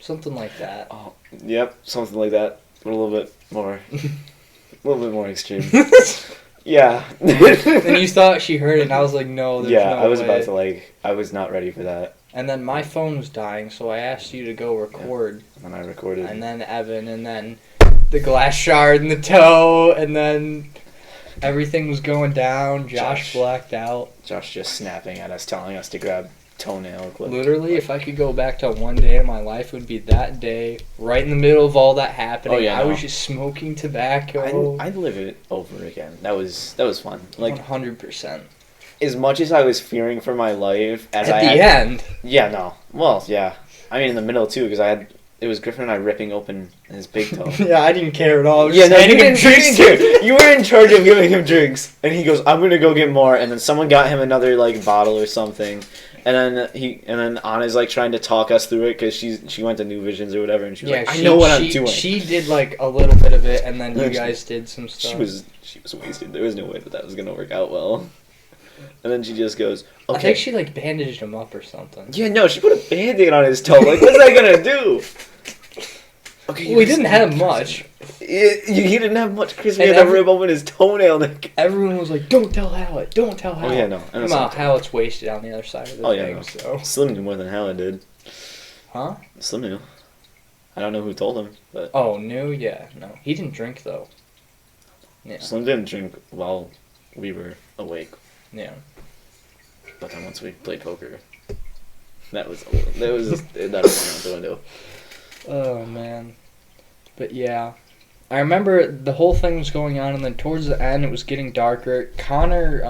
Something like that. Oh, yep, something like that. But a little bit more... a little bit more extreme. Yeah. And you thought she heard it, and I was like, no, there's no way. I was about to, like, I was not ready for that. And then my phone was dying, so I asked you to go record. Yeah. And I recorded. And then Evan, and then the glass shard in the toe, and then everything was going down. Josh blacked out. Josh just snapping at us, telling us to grab toenail clip. Literally, if I could go back to one day in my life, it would be that day, right in the middle of all that happening. Oh, yeah, I no. was just smoking tobacco. I'd live it over again. That was fun. Like 100%. as much as I was fearing for my life, At the end. Yeah, no. Well, yeah. I mean, in the middle too, because it was Griffin and I ripping open his big toe. Yeah, I didn't care at all. I was Yeah, just no, you handing him drinks. didn't. You were in charge of giving him drinks, and he goes, "I'm gonna go get more," and then someone got him another like bottle or something. And then Anna's like trying to talk us through it because she went to New Visions or whatever, and she was like, "I know what I'm doing." She did like a little bit of it, and then you guys did some stuff. She was wasted. There was no way that was gonna work out well. And then she just goes, "Okay." I think she like bandaged him up or something. Yeah, no, she put a band-aid on his toe. Like, what's that gonna do? Okay, Well, he didn't have much. He didn't have much because we And had to rip open his toenail. Everyone was like, "Don't tell Hallett. Don't tell Hallett." Oh yeah, no. Come on, Hallett's wasted on the other side of the thing. No. So. Slim knew more than Hallett did. Huh? Slim knew. I don't know who told him, but Oh, knew? Yeah, no. He didn't drink though. Yeah. Slim didn't drink while we were awake. Yeah. But then once we played poker, that was just, that went out the window. Oh man. But yeah. I remember the whole thing was going on, and then towards the end it was getting darker. Connor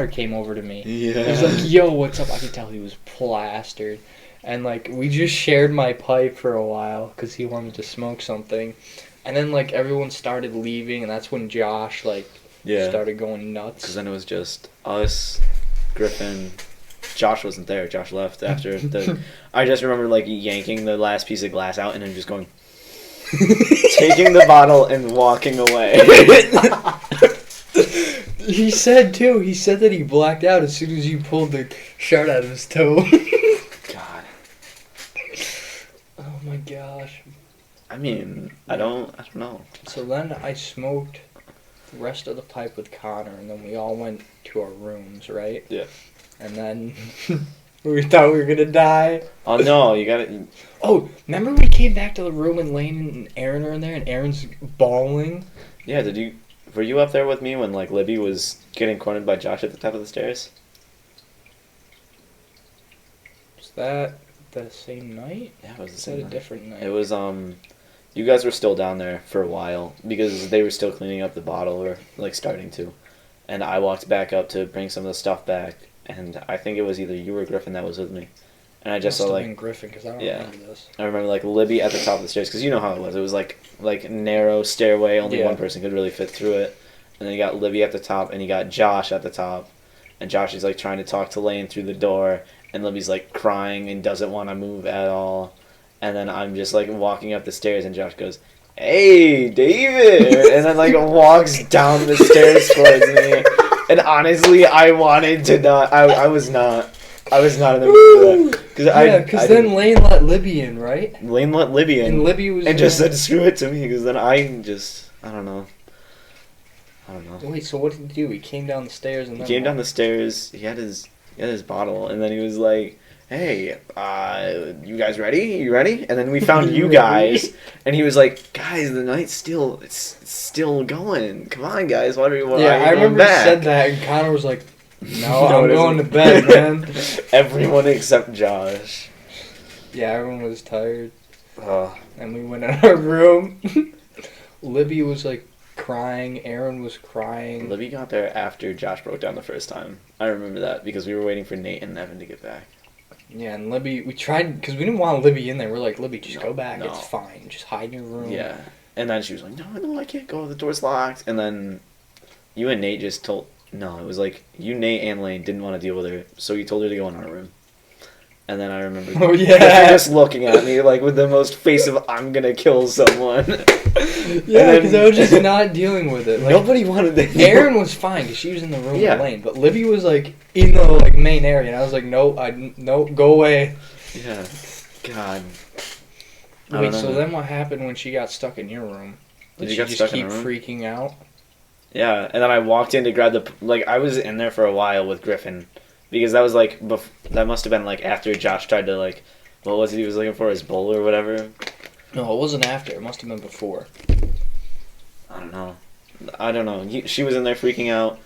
came over to me. Yeah. He was like, "Yo, what's up?" I could tell he was plastered. And like we just shared my pipe for a while because he wanted to smoke something. And then like everyone started leaving, and that's when Josh like started going nuts. Because then it was just us, Griffin. Josh wasn't there. Josh left after the. I just remember like yanking the last piece of glass out and then just going, taking the bottle and walking away. He said too. He said that he blacked out as soon as you pulled the shard out of his toe. God. Oh my gosh. I mean, I don't know. So then I smoked the rest of the pipe with Connor, and then we all went to our rooms, right? Yeah. And then we thought we were gonna die. Oh no, you gotta. Oh, remember we came back to the room and Lane and Aaron are in there, and Aaron's bawling? Yeah, were you up there with me when like Libby was getting cornered by Josh at the top of the stairs? Was that the same night? Yeah, it was the Was same that a night. different night? It was you guys were still down there for a while because they were still cleaning up the bottle or like starting to, and I walked back up to bring some of the stuff back, and I think it was either you or Griffin that was with me, and I just saw like Griffin because I don't Yeah. remember this. I remember like Libby at the top of the stairs because you know how it was. It was like narrow stairway, only Yeah. one person could really fit through it, and then you got Libby at the top, and you got Josh at the top, and Josh is like trying to talk to Lane through the door, and Libby's like crying and doesn't want to move at all, and then I'm just like walking up the stairs, and Josh goes, "Hey, David," and then like walks down the stairs towards me, and honestly, I wanted to not. I was not in the mood for that. Because then Lane let Libby in, right? Lane let Libby in. And Libby was... And just said, "Screw it" to me, because then I don't know. Wait, so what did he do? He came down the stairs and He then... came down the stairs, he had his bottle, and then he was like, "Hey, you guys ready? You ready?" And then we found you guys, and he was like, "Guys, the night's still, it's still going. Come on, guys, why are you Yeah, I remember back?" he said that, and Connor was like, "No, No, I'm it going to isn't." bed, man." Everyone except Josh. Yeah, everyone was tired. Oh. And we went in our room. Libby was like crying. Aaron was crying. Libby got there after Josh broke down the first time. I remember that because we were waiting for Nate and Evan to get back. Yeah, and Libby, we tried, because we didn't want Libby in there. We're like, "Libby, just go back. No. It's fine. Just hide in your room." Yeah. And then she was like, no, I can't go. The door's locked. And then you and Nate just told... No, it was like you, Nate, and Lane didn't want to deal with her, so you told her to go in our room. And then I remember Oh, yeah. just looking at me like with the most face of I'm gonna kill someone. Yeah, because I was just not dealing with it. Like, Nobody wanted to. Aaron was fine because she was in the room Yeah. with Lane, but Libby was like in the like main area, and I was like, no, go away. Yeah. God. I Wait, don't so know. then what happened when she got stuck in your room? Did she you get just stuck keep in her room? freaking out? Yeah, and then I walked in to grab the... Like, I was in there for a while with Griffin. Because that was, like... that must have been, like, after Josh tried to, like... What was it he was looking for? His bowl or whatever? No, it wasn't after. It must have been before. I don't know. She was in there freaking out.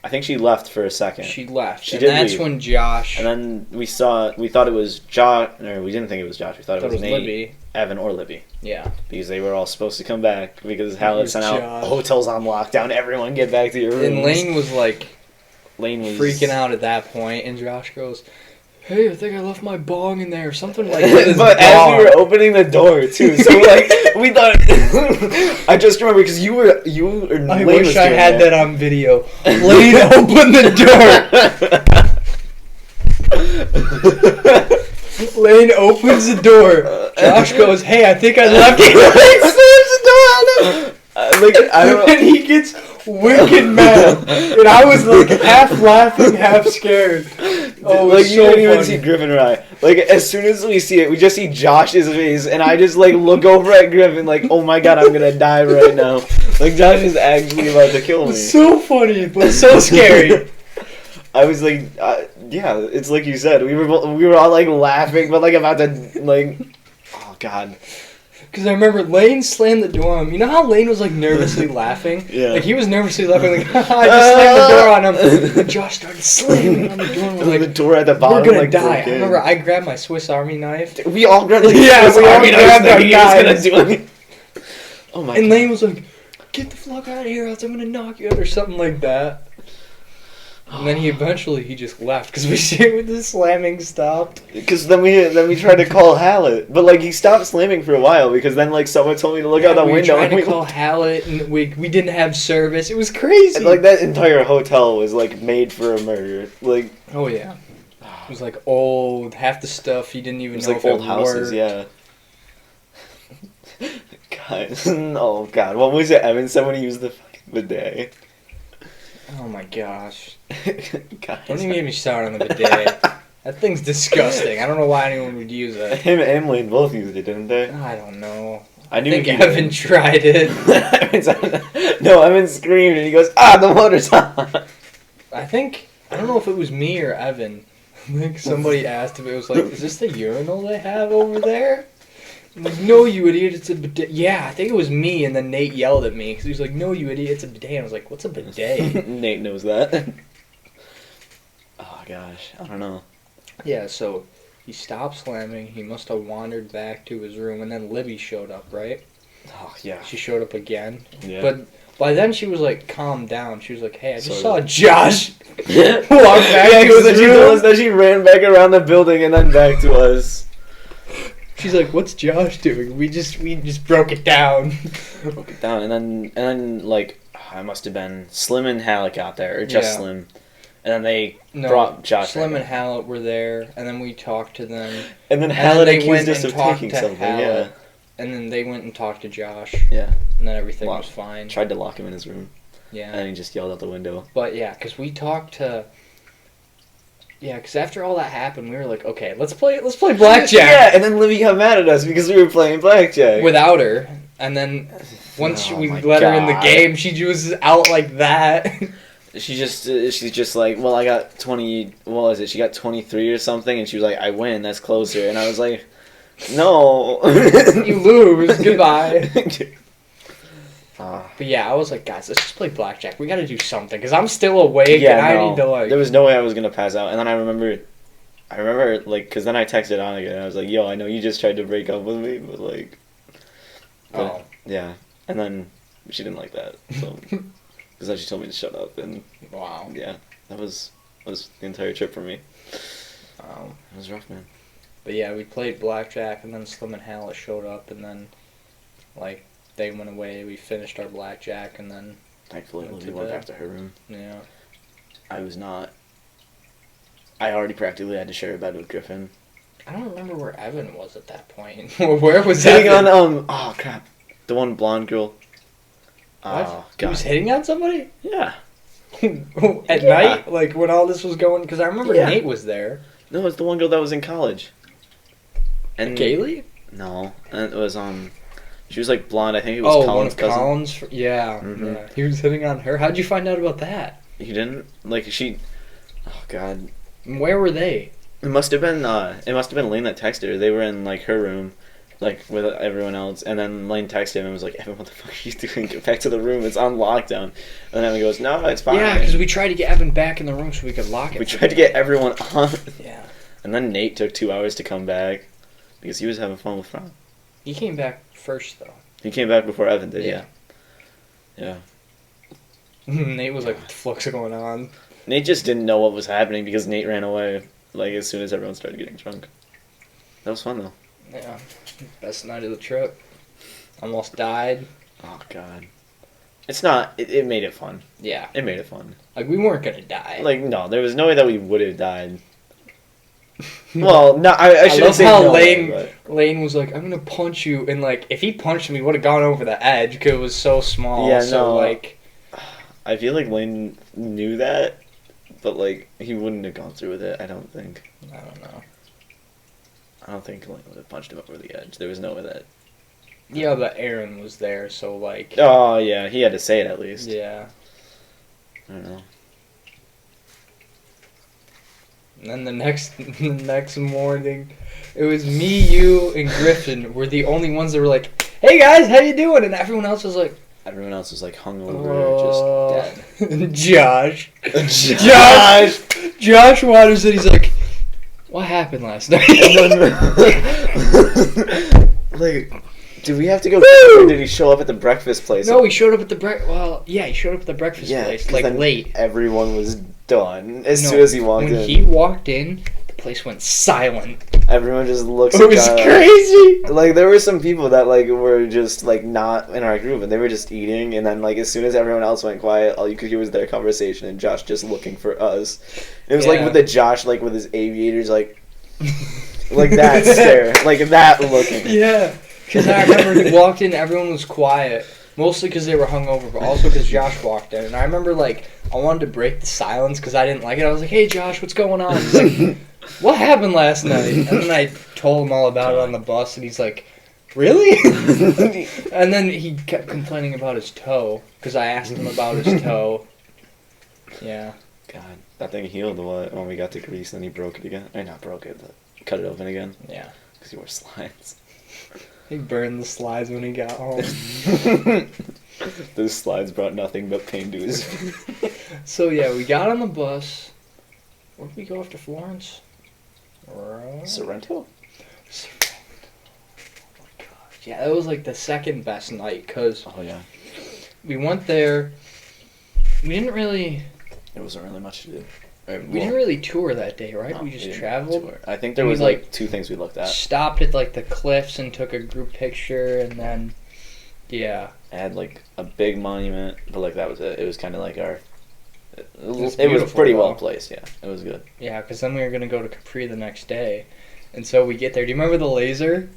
I think she left for a second. She left. She and did that's leave. when Josh... And then we thought it was Josh, or we didn't think it was Josh. We thought it was Nate, Libby. Evan, or Libby. Yeah. Because they were all supposed to come back because Hallett sent out Josh. hotels on lockdown. Everyone get back to your rooms. And Lane was like freaking was out at that point, and Josh goes, "Hey, I think I left my bong in there," or something like that. But as we were opening the door too, so like we thought. I just remember because you were I Lane wish was I doing had that on video. Lane opened the door. Lane opens the door. Josh goes, "Hey, I think I left it." Slams the door on him. I don't. And he gets wicked mad, and I was like half laughing, half scared. Oh, like so you don't even funny. see Griffin or I. Like as soon as we see it, we just see Josh's face, and I just like look over at Griffin, like, oh my god, I'm gonna die right now. Like Josh is actually about to kill me. It's so funny, but so scary. I was like, yeah, it's like you said. We were all like laughing, but like about to like, oh god. Because I remember Lane slammed the door on him. You know how Lane was like nervously laughing? Yeah. Like he was nervously laughing, like, I just slammed the door on him. And Josh started slamming on the door. And we're The like, door at the bottom, we're gonna like, die. I broke in. remember I grabbed my Swiss Army knife. We all grabbed like Yeah, we all grabbed our knives. He was gonna do it. Oh my And god. Lane was like, "Get the fuck out of here, else I'm gonna knock you out," or something like that. And then he just left because the slamming stopped. Because then we tried to call Hallett, but like he stopped slamming for a while because then like someone told me to look out the we window. tried And to we call Hallett, and we didn't have service. It was crazy. and, like that entire hotel was like made for a murder. Like Oh yeah, it was like old. Half the stuff you didn't even it was know like if old it houses. worked. Yeah. God, oh god, what was it Evan said when he used the fucking bidet? Oh my gosh! God. Don't even get me started on the bidet. That thing's disgusting. I don't know why anyone would use it. Him and Lane both used it, didn't they? I don't know. I knew think he Evan did. tried it. No, Evan screamed and he goes, the motor's on. I don't know if it was me or Evan. I think somebody asked if it was like, "Is this the urinal they have over there?" I'm like, "No, you idiot, it's a bidet." Yeah, I think it was me, and then Nate yelled at me because he was like, "No, you idiot, it's a bidet." And I was like, "What's a bidet?" Nate knows that. Oh gosh, I don't know. Yeah, so he stopped slamming. He must have wandered back to his room, and then Libby showed up, right? Oh yeah. She showed up again. Yeah. But by then she was like calmed down. She was like, "Hey, I just Sort saw of. Josh walk back Yeah, to because his she told us room." that she ran back around the building and then back to us. She's like, "What's Josh doing?" We just broke it down. Broke it down, and then like I must have been Slim and Halleck out there, or just Yeah. Slim, and then they No, brought Josh. Slim back and Hallett were there, and then we talked to them, and then then Hallett they accused went us and of talked taking to something. Hallett. and then they went and talked to Josh, Yeah, and then everything Wow. was fine. tried to lock him in his room, Yeah. and he just yelled out the window. But yeah, because we talked to. Yeah, because after all that happened, we were like, okay, let's play blackjack. Yeah, and then Libby got mad at us because we were playing blackjack. Without her, and then once Oh we my let her in the God. game, she was out like that. she's just like, well, I got 20. What was it? She got 23 or something, and she was like, I win. That's closer. And I was like, no. You lose. Goodbye. Ah. But yeah, I was like, guys, let's just play blackjack. We got to do something because I'm still awake and I need to like. There was no way I was gonna pass out. And then I remember like, because then I texted Annika and I was like, yo, I know you just tried to break up with me, but like, Oh. yeah. And then she didn't like that, so because then she told me to shut up, and Wow. yeah, that was the entire trip for me. Wow. It was rough, man. But yeah, we played blackjack, and then Slim and Hallett showed up, and then like they went away. We finished our blackjack, and then Thankfully, Went Lily to went bed. back to her room. yeah. I was not. I already practically had to share a bed with Griffin. I don't remember where Evan was at that point. Where was Hitting Evan? on oh crap, the one blonde girl. What? Oh He god. was hitting on somebody Yeah. at Yeah. night, like when all this was going. Because I remember Yeah. Nate was there. No, it's the one girl that was in college. And Kaylee? No, and it was she was like blonde. I think it was Oh, one Colin's of cousin. Colin's. Yeah, Mhm. yeah. He was hitting on her. How'd you find out about that? You didn't like she. Oh god. And where were they? It must have been Lane that texted her. They were in like her room, like with everyone else, and then Lane texted him and was like, "Evan, what the fuck are you doing? Get back to the room. It's on lockdown." And then Evan goes, "No, it's fine." Yeah, because we tried to get Evan back in the room so we could lock it. We tried to get everyone on. Yeah. And then Nate took 2 hours to come back because he was having fun with Fran. He came back first though. He came back before Evan did. Yeah. Yeah. Nate was like, "What the fuck's going on?" Nate just didn't know what was happening because Nate ran away. Like as soon as everyone started getting drunk. That was fun though. Yeah. Best night of the trip. Almost died. Oh god. It's not. It made it fun. Yeah. It made it fun. Like we weren't gonna die. Like no, there was no way that we would have died. Well, no, I shouldn't love say how no Lane way, Lane was like, "I'm gonna punch you," and like if he punched me, he would have gone over the edge because it was so small. Yeah, so no. like, I feel like Lane knew that, but like he wouldn't have gone through with it. I don't think. I don't know. I don't think Lane would have punched him over the edge. There was no way that. Yeah, but Aaron was there, so like. Oh yeah, he had to say it at least. Yeah. I don't know. And then the next morning, it was me, you, and Griffin were the only ones that were like, "Hey guys, how you doing?" And everyone else was like, Everyone else was like hungover, just dead. Josh. Josh. Josh Waters said, he's like, "What happened last night?" Like, did we have to go? Or did he show up at the breakfast place? No, he showed up at the he showed up at the breakfast place, like late. Everyone was done as No, soon as he walked in. When he walked in, the place went silent. Everyone just looks. It was crazy. Like there were some people that like were just like not in our group, and they were just eating. And then like as soon as everyone else went quiet, all you could hear was their conversation and Josh just looking for us. And it was like with the Josh like with his aviators like that stare, like that looking. Yeah, because I remember he walked in, everyone was quiet. Mostly because they were hungover, but also because Josh walked in. And I remember, like, I wanted to break the silence because I didn't like it. I was like, "Hey, Josh, what's going on?" He's like, "What happened last night?" And then I told him all about it on the bus, and he's like, "Really?" And then he kept complaining about his toe because I asked him about his toe. Yeah. God, that thing healed when we got to Greece, and then he broke it again. Or not broke it, but cut it open again. Yeah. Because he wore slides. He burned the slides when he got home. Those slides brought nothing but pain to his feet. So yeah, we got on the bus. Where did we go after Florence? Sorrento? Oh my gosh. Yeah, that was like the second best night because we went there. We didn't really. There wasn't really much to do. We didn't really tour that day, right? No, we just traveled. Tour. I think there was like two things we looked at. Stopped at like the cliffs and took a group picture, and then I had like a big monument, but like that was it. It was kind of like our. It was pretty well placed. Yeah, it was good. Yeah, because then we were gonna go to Capri the next day, and so we get there. Do you remember the laser?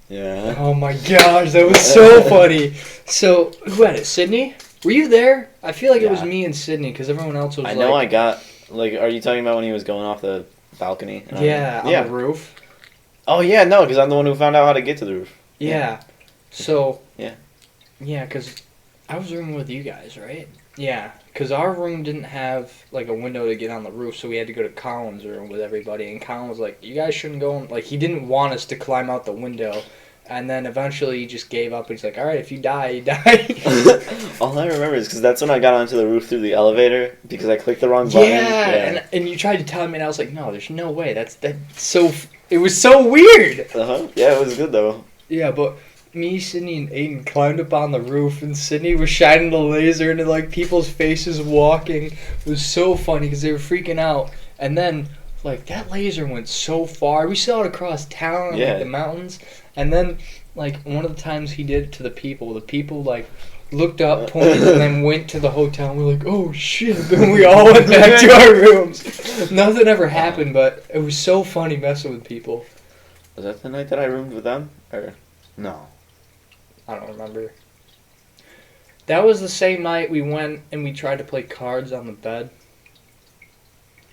Yeah. Oh my gosh, that was so funny. So who had it? Sydney? Were you there? I feel like it was me and Sydney because everyone else was. I know. I got like. Are you talking about when he was going off the balcony? On the roof. Oh yeah, no, because I'm the one who found out how to get to the roof. Yeah. So. Yeah. Yeah, because I was rooming with you guys, right? Yeah, because our room didn't have like a window to get on the roof, so we had to go to Colin's room with everybody. And Colin was like, "You guys shouldn't go." Like he didn't want us to climb out the window. And then eventually he just gave up. He's like, "All right, if you die, you die." All I remember is because that's when I got onto the roof through the elevator because I clicked the wrong button. Yeah. And you tried to tell me, and I was like, "No, there's no way. That's so." It was so weird. Yeah, it was good though. Yeah, but me, Sydney, and Aiden climbed up on the roof, and Sydney was shining the laser into like people's faces walking. It was so funny because they were freaking out. And then like that laser went so far. We saw it across town, like the mountains. And then, like, one of the times he did it to the people like, looked up, pointed, and then went to the hotel, and we were like, "Oh, shit." Then we all went back to our rooms. Nothing ever happened, but it was so funny messing with people. Was that the night that I roomed with them? Or no? I don't remember. That was the same night we went and we tried to play cards on the bed.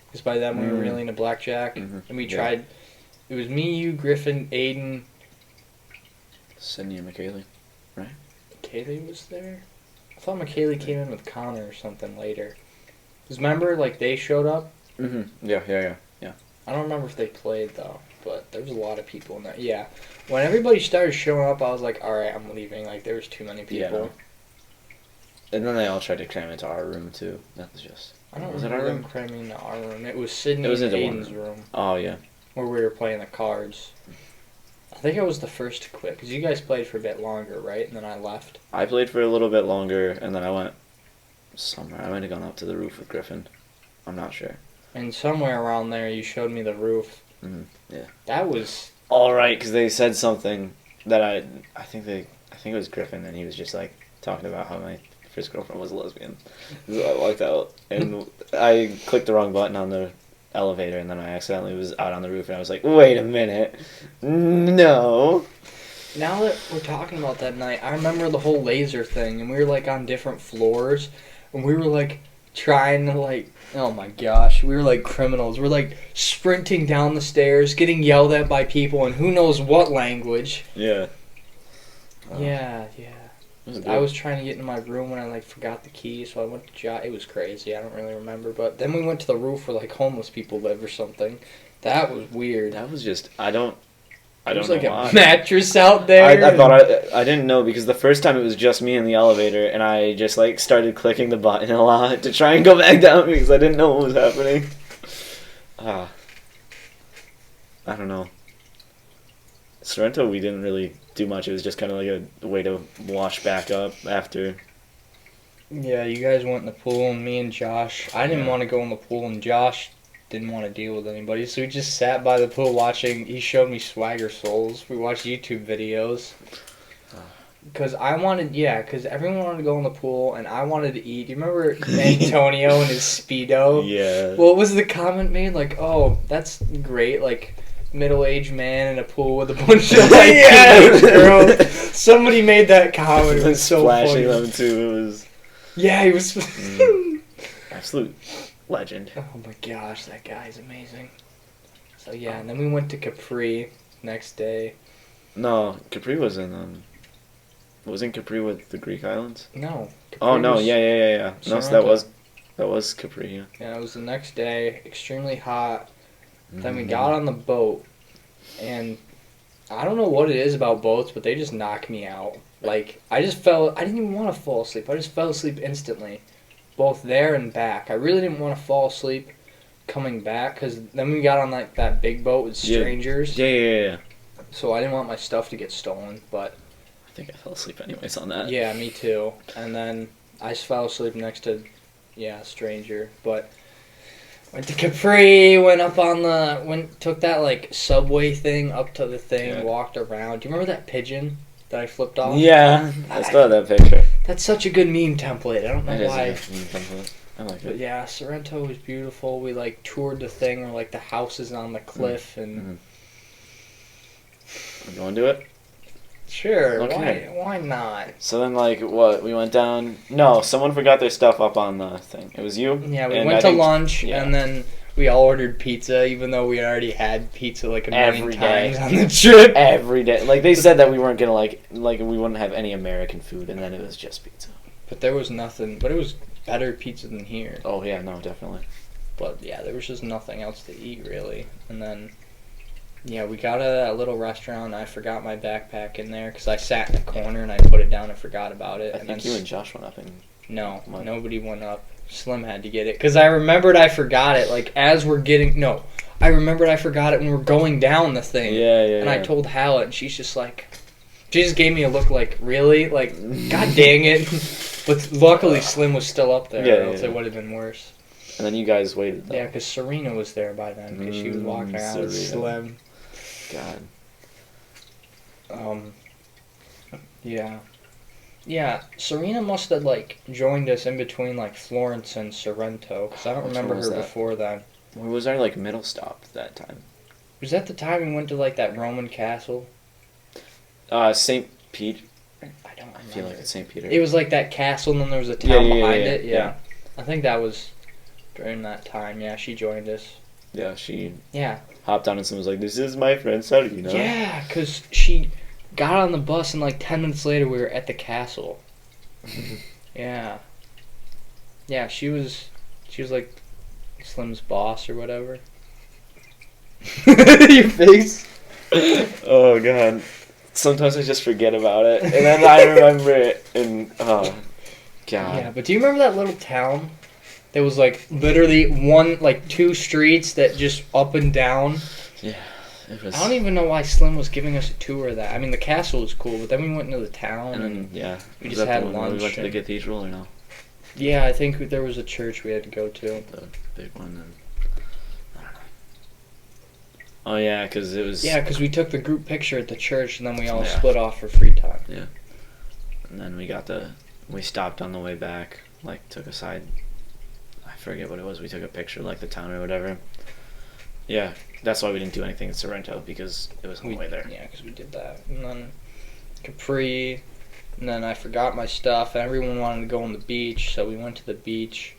Because by then we were really into blackjack. Mm-hmm. And we tried... It was me, you, Griffin, Aiden... Sydney and McKaylee, right? McKaylee was there? I thought McKaylee came in with Connor or something later. Because remember, like, they showed up? Mm-hmm. Yeah. I don't remember if they played, though. but there was a lot of people in there. Yeah, when everybody started showing up, I was like, all right, I'm leaving. Like there was too many people. Yeah, no. And then they all tried to cram into our room too. That was just. I don't Was it remember our them room? cramming into our room. It was Sydney It was and into one Aiden's room Oh yeah. where we were playing the cards. I think I was the first to quit because you guys played for a bit longer, right? And then I left. I played for a little bit longer, and then I went somewhere. I might have gone up to the roof with Griffin. I'm not sure. And somewhere around there, you showed me the roof. Yeah. That was. All right, because they said something that I think it was Griffin, and he was just like talking about how my first girlfriend was a lesbian. So I walked out, and I clicked the wrong button on the elevator, and then I accidentally was out on the roof, and I was like, wait a minute, no. Now that we're talking about that night, I remember the whole laser thing, and we were like on different floors, and we were like trying to like, oh my gosh, we were like criminals. We're like sprinting down the stairs, getting yelled at by people in who knows what language. Yeah. Yeah. It I was trying to get into my room when I like forgot the key, so I went to It was crazy. I don't really remember, but then we went to the roof where like homeless people live or something. That was weird. That was just I don't There was know like why. a mattress out there. I thought I didn't know because the first time it was just me in the elevator, and I just like started clicking the button a lot to try and go back down because I didn't know what was happening. I don't know. Sorrento, we didn't really do much. It was just kind of like a way to wash back up after. Yeah, you guys went in the pool, and me and Josh. I didn't want to go in the pool, and Josh didn't want to deal with anybody, so we just sat by the pool watching. He showed me Swagger Souls. We watched YouTube videos. Because because everyone wanted to go in the pool, and I wanted to eat. You remember Antonio and his Speedo? Yeah. What was the comment made? Like, oh, that's great. Like, middle-aged man in a pool with a bunch of, like, teenage girls. Somebody made that comment. It was so Flashing funny. them, too. It was... Yeah, he was... Absolute legend. Oh my gosh, that guy's amazing. So yeah, and then we went to Capri next day. No, Capri was in, wasn't Capri with the Greek islands? No. Oh, Capri no, was- yeah. No, so that was Capri, yeah. Yeah, it was the next day, extremely hot. Then we got on the boat, and I don't know what it is about boats, but they just knock me out. Like, I didn't even want to fall asleep. I just fell asleep instantly, both there and back. I really didn't want to fall asleep coming back, because then we got on, like, that big boat with strangers. Yeah. So I didn't want my stuff to get stolen, but... I think I fell asleep anyways on that. Yeah, me too. And then I just fell asleep next to, a stranger, but... Went to Capri, took that, like, subway thing up to the thing, Yeah. walked around. Do you remember that pigeon that I flipped off? Yeah, I still have that picture. That's such a good meme template. I don't know That is why. a good template. I like But it. yeah, Sorrento was beautiful. We, like, toured the thing where, like, the house is on the cliff, and... You want to do it? Sure, Okay. why not? So then, like, what? We went down... No, someone forgot their stuff up on the thing. It was you? Yeah, we and went I to think- lunch, yeah. and then we all ordered pizza, even though we already had pizza, like, a million Every day. times on the trip. Every day. Like, they said that we weren't going to, like, we wouldn't have any American food, and then it was just pizza. But there was nothing. But it was better pizza than here. Oh, yeah, no, definitely. But yeah, there was just nothing else to eat really. And then, yeah, we got a little restaurant. And I forgot my backpack in there because I sat in the corner and I put it down and forgot about it. I and think then you and Josh went up and... no, What? nobody went up. Slim had to get it because I remembered I forgot it. Like as we're getting I remembered I forgot it when we're going down the thing. Yeah. And I told Hal it, and she's just like, she just gave me a look like, really? Like, god dang it. But luckily Slim was still up there, or else it would have been worse. And then you guys waited, though. Yeah, because Serena was there by then, because she was walking around with Serena. Slim. God. Yeah. Yeah, Serena must have, like, joined us in between, like, Florence and Sorrento, because I don't Which remember one was her that? before then. Where was our, like, middle stop that time? Was that the time we went to, like, that Roman castle? St. Pete. I don't remember. I feel like it's St. Peter. It was like that castle, and then there was a town Yeah, behind it. yeah. I think that was during that time. Yeah, she joined us. Yeah, she Yeah. hopped on and someone was like, "This is my friend Sarina." Yeah, because she got on the bus, and like 10 minutes later, we were at the castle. Yeah. Yeah, she was like Slim's boss or whatever. Your face. Oh god. Sometimes I just forget about it, and then I remember it, and oh god. Yeah, but do you remember that little town? There was like literally two streets that just up and down. Yeah, it was. I don't even know why Slim was giving us a tour of that. I mean, the castle was cool, but then we went into the town And then yeah, we was just that had the one where lunch. we went to the and- cathedral or no? Yeah, I think there was a church we had to go to. The big one. And, I don't know. Oh yeah, because it was. Yeah, because we took the group picture at the church, and then we all Yeah. split off for free time. Yeah. And then we stopped on the way back, like took a side, I forget what it was, we took a picture, like the town or whatever. Yeah, that's why we didn't do anything in Sorrento, because it was on the way there. Yeah, because we did that. And then Capri, and then I forgot my stuff, and everyone wanted to go on the beach, so we went to the beach,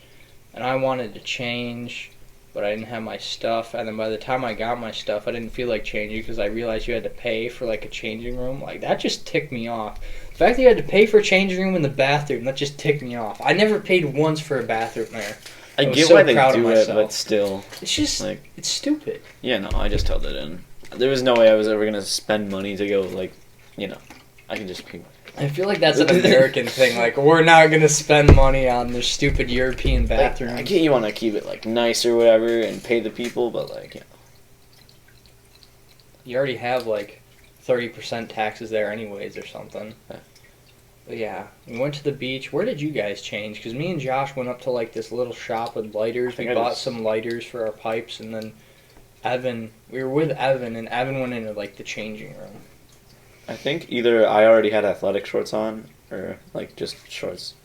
and I wanted to change, but I didn't have my stuff, and then by the time I got my stuff, I didn't feel like changing, because I realized you had to pay for, like, a changing room. Like, that just ticked me off. The fact that you had to pay for a changing room in the bathroom, that just ticked me off. I never paid once for a bathroom there. I was get so why they proud of do it, myself. but still, It's just, like, it's stupid. yeah, no, I just held it in. There was no way I was ever gonna spend money to go, like, you know, I can just pay. I feel like that's an American thing. Like, we're not going to spend money on their stupid European Like, bathrooms. I get you want to keep it, like, nice or whatever and pay the people, but, like, you know. You already have, like, 30% taxes there anyways or something. Yeah. But yeah, we went to the beach. Where did you guys change? Because me and Josh went up to, like, this little shop with lighters. We bought some lighters for our pipes, and then we were with Evan, and Evan went into, like, the changing room. I think either I already had athletic shorts on, or, like, just shorts.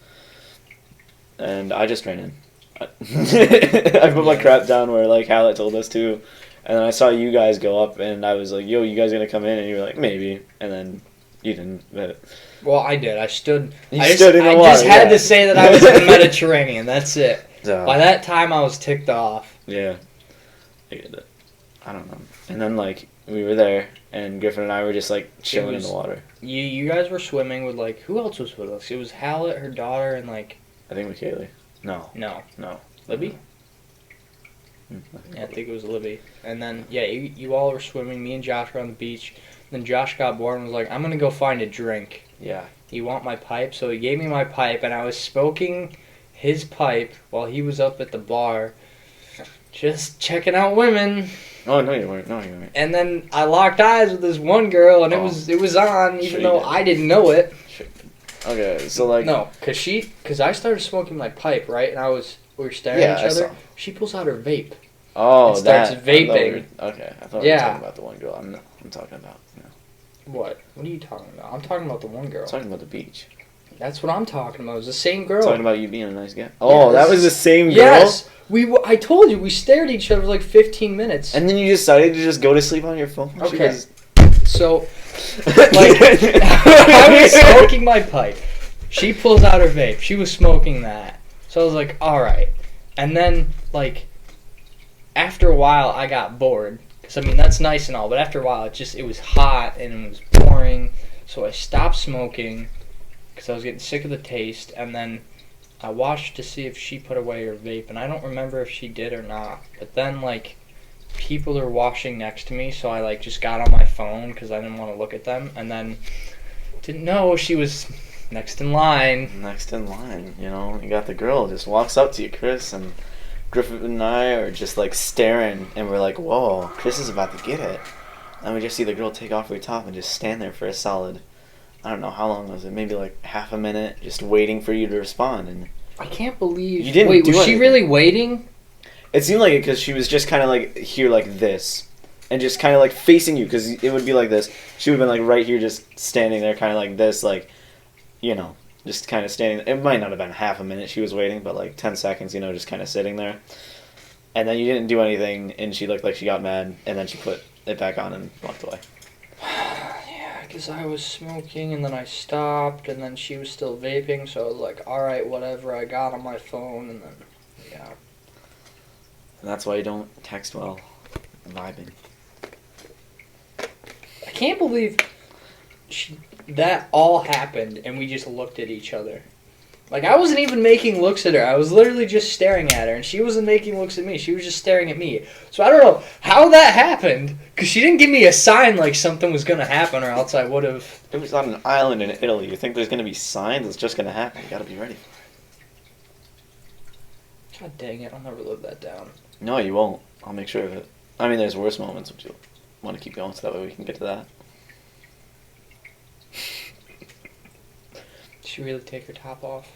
And I just ran in. I put my crap down where, like, Hallett told us to. And then I saw you guys go up, and I was like, yo, you guys gonna come in? And you were like, maybe. And then you didn't. But Well, I did. I stood. You I stood in the I water, just had yeah. to say that I was in the Mediterranean. That's it. So, By that time, I was ticked off. yeah. I get it. I don't know. And then, like, we were there, and Griffin and I were just, like, chilling in the water. You guys were swimming with, like, who else was with us? It was Hallett, her daughter, and, like... I think McKaylee. No. No. Libby? I Yeah, I think it was Libby. And then, yeah, you all were swimming. Me and Josh were on the beach. Then Josh got bored and was like, I'm going to go find a drink. Yeah. You want my pipe? So he gave me my pipe, and I was smoking his pipe while he was up at the bar just checking out women. Oh, no, you weren't. No, you weren't. And then I locked eyes with this one girl, and Oh. it was on, even Sure though you did. I didn't know it. Okay, so, like... No, cause I started smoking my pipe, right, and we were staring Yeah, at I each other. saw. She pulls out her vape. Oh, It starts that. vaping. Okay, I thought we were Yeah. talking about the one girl. I'm talking about. You know, What? What are you talking about? I'm talking about the one girl. I'm talking about the beach. That's what I'm talking about. It was the same girl. Talking about you being a nice guy. Oh, that was the same girl. Yes. I told you we stared at each other for like 15 minutes. And then you decided to just go to sleep on your phone. Okay. So, like, I was smoking my pipe. She pulls out her vape. She was smoking that. So I was like, all right. And then, like, after a while, I got bored. Because, I mean, that's nice and all. But after a while, it was hot and it was boring. So I stopped smoking because I was getting sick of the taste. And then I watched to see if she put away her vape. And I don't remember if she did or not. But then, like, people are washing next to me. So I, like, just got on my phone because I didn't want to look at them. And then didn't know she was next in line. Next in line, you know, you got the girl just walks up to you, Chris, and Griffin and I are just like staring, and we're like, whoa, Chris is about to get it. And we just see the girl take off her top and just stand there for a solid, I don't know, how long was it? Maybe like half a minute, just waiting for you to respond. And I can't believe... You didn't Wait, do was she anything. really waiting? It seemed like it because she was just kind of like here like this. And just kind of like facing you, because it would be like this. She would have been like right here just standing there kind of like this, like, you know, just kind of standing. It might not have been half a minute she was waiting, but like 10 seconds, you know, just kind of sitting there. And then you didn't do anything, and she looked like she got mad, and then she put it back on and walked away. Yeah, because I was smoking, and then I stopped, and then she was still vaping, so I was like, alright, whatever, I got on my phone, and then, yeah. And that's why you don't text while vibing. I can't believe that all happened, and we just looked at each other. Like, I wasn't even making looks at her. I was literally just staring at her, and she wasn't making looks at me. She was just staring at me. So I don't know how that happened, because she didn't give me a sign like something was going to happen, or else I would have... It was on an island in Italy. You think there's going to be signs? It's just going to happen. You got to be ready for it. God dang it, I'll never live that down. No, you won't. I'll make sure of it. I mean, there's worse moments, but you'll want to keep going so that way we can get to that. Did she really take her top off?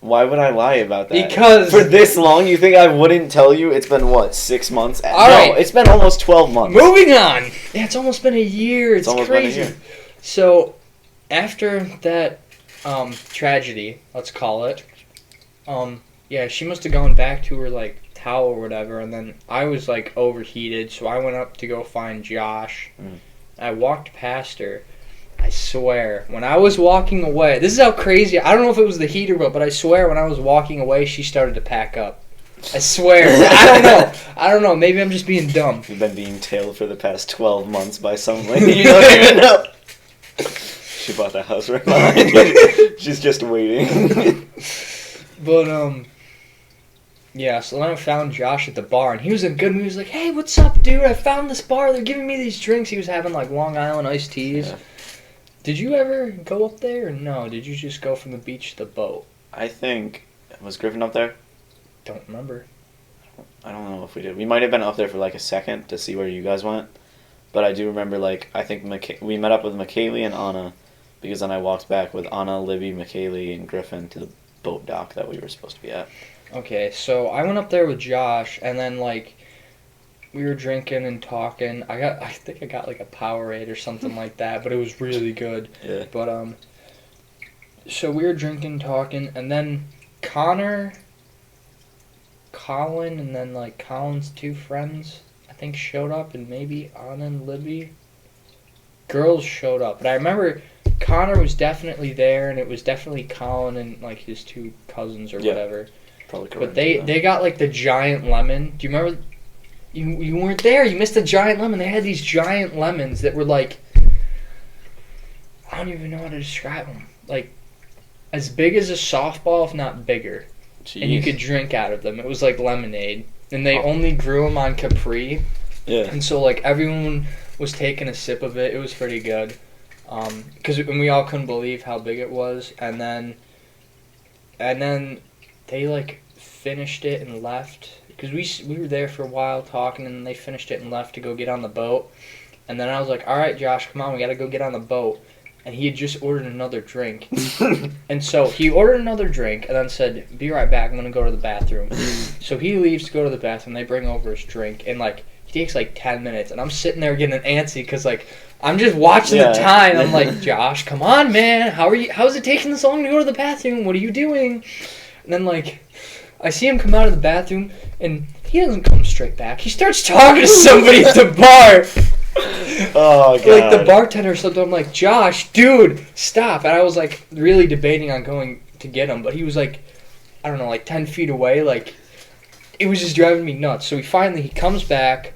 Why would I lie about that? Because... For this long, you think I wouldn't tell you? It's been, what, 6 months? All no, right. It's been almost 12 months. Moving on! Yeah, it's almost been a year. It's almost crazy. been a year. So, after that tragedy, let's call it, yeah, she must have gone back to her, like, towel or whatever, and then I was, like, overheated, so I went up to go find Josh. I walked past her. I swear, when I was walking away, this is how crazy, I don't know if it was the heat or what, but I swear when I was walking away, she started to pack up. I swear. I don't know. Maybe I'm just being dumb. You've been being tailed for the past 12 months by some lady you don't even know. She bought the house right behind you. She's just waiting. But, yeah, so then I found Josh at the bar, and he was in good mood. He was like, hey, what's up, dude? I found this bar. They're giving me these drinks. He was having, like, Long Island iced teas. Yeah. Did you ever go up there, or no? Did you just go from the beach to the boat? I think... Was Griffin up there? Don't remember. I don't know if we did. We might have been up there for, like, a second to see where you guys went. But I do remember, like, I think we met up with McKaylee and Anna, because then I walked back with Anna, Libby, McKaylee, and Griffin to the boat dock that we were supposed to be at. Okay, so I went up there with Josh, and then, like, we were drinking and talking. I think I got, like, a Powerade or something like that, but it was really good. Yeah. But, so we were drinking, talking, and then Colin, and then, like, Colin's two friends, I think, showed up, and maybe Anna and Libby. Girls showed up. But I remember Connor was definitely there, and it was definitely Colin and, like, his two cousins or whatever. Probably correct. But they got, like, the giant lemon. Do you remember? You weren't there. You missed the giant lemon. They had these giant lemons that were, like, I don't even know how to describe them. Like, as big as a softball, if not bigger. Jeez. And you could drink out of them. It was like lemonade. And they only grew them on Capri. Yeah. And so, like, everyone was taking a sip of it. It was pretty good. Because we all couldn't believe how big it was. And then they, like, finished it and left. Because we were there for a while talking, and they finished it and left to go get on the boat. And then I was like, all right, Josh, come on, we got to go get on the boat. And he had just ordered another drink. And so he ordered another drink and then said, be right back, I'm going to go to the bathroom. So he leaves to go to the bathroom. They bring over his drink. And, like, he takes, like, 10 minutes. And I'm sitting there getting antsy because, like, I'm just watching the time. I'm like, Josh, come on, man. How is it taking this long to go to the bathroom? What are you doing? And then, like, I see him come out of the bathroom, and he doesn't come straight back. He starts talking to somebody at the bar. Oh, God. Like, the bartender or something. I'm like, Josh, dude, stop. And I was, like, really debating on going to get him. But he was, like, I don't know, like, 10 feet away. Like, it was just driving me nuts. So he comes back,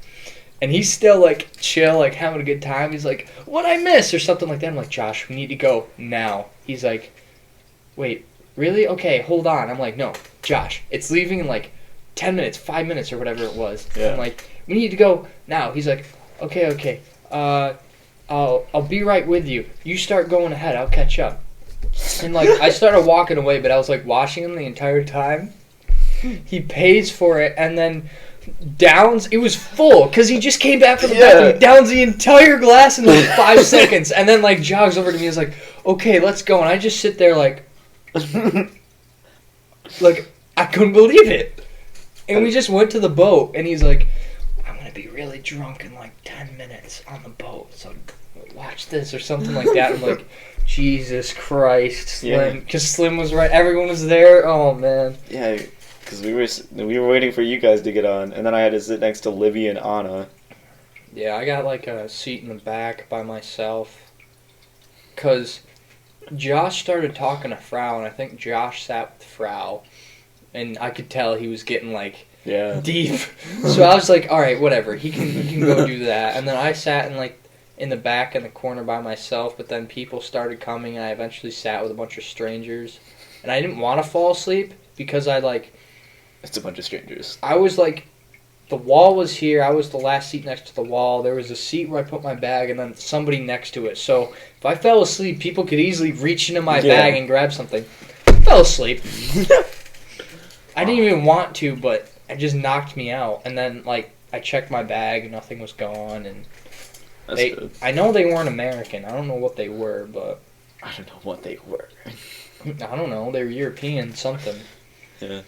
and he's still, like, chill, like, having a good time. He's like, what'd I miss? Or something like that. I'm like, Josh, we need to go now. He's like, wait, really? Okay, hold on. I'm like, no, Josh, it's leaving in, like, 10 minutes, 5 minutes, or whatever it was. Yeah. I'm like, we need to go now. He's like, okay. I'll be right with you. You start going ahead. I'll catch up. And, like, I started walking away, but I was, like, watching him the entire time. He pays for it, and then downs. It was full, because he just came back from the bathroom. He downs the entire glass in, like, 5 seconds, and then, like, jogs over to me and is like, okay, let's go. And I just sit there, like, I couldn't believe it. And we just went to the boat, and he's like, I'm going to be really drunk in, like, 10 minutes on the boat, so watch this, or something like that. I'm like, Jesus Christ, Slim. Because Slim was right. Everyone was there. Oh, man. Yeah, because we were waiting for you guys to get on, and then I had to sit next to Livy and Anna. Yeah, I got, like, a seat in the back by myself. Because Josh started talking to Frau, and I think Josh sat with Frau. And I could tell he was getting, like, deep. So I was like, all right, whatever. He can go do that. And then I sat in the back in the corner by myself. But then people started coming, and I eventually sat with a bunch of strangers. and I didn't want to fall asleep because It's a bunch of strangers. I was like, the wall was here. I was the last seat next to the wall. There was a seat where I put my bag, and then somebody next to it. So if I fell asleep, people could easily reach into my bag and grab something. I fell asleep. I didn't even want to, but it just knocked me out. And then I checked my bag, and nothing was gone. And That's good. I know they weren't American. I don't know what they were, but I don't know what they were. I don't know. They were European something. Yeah.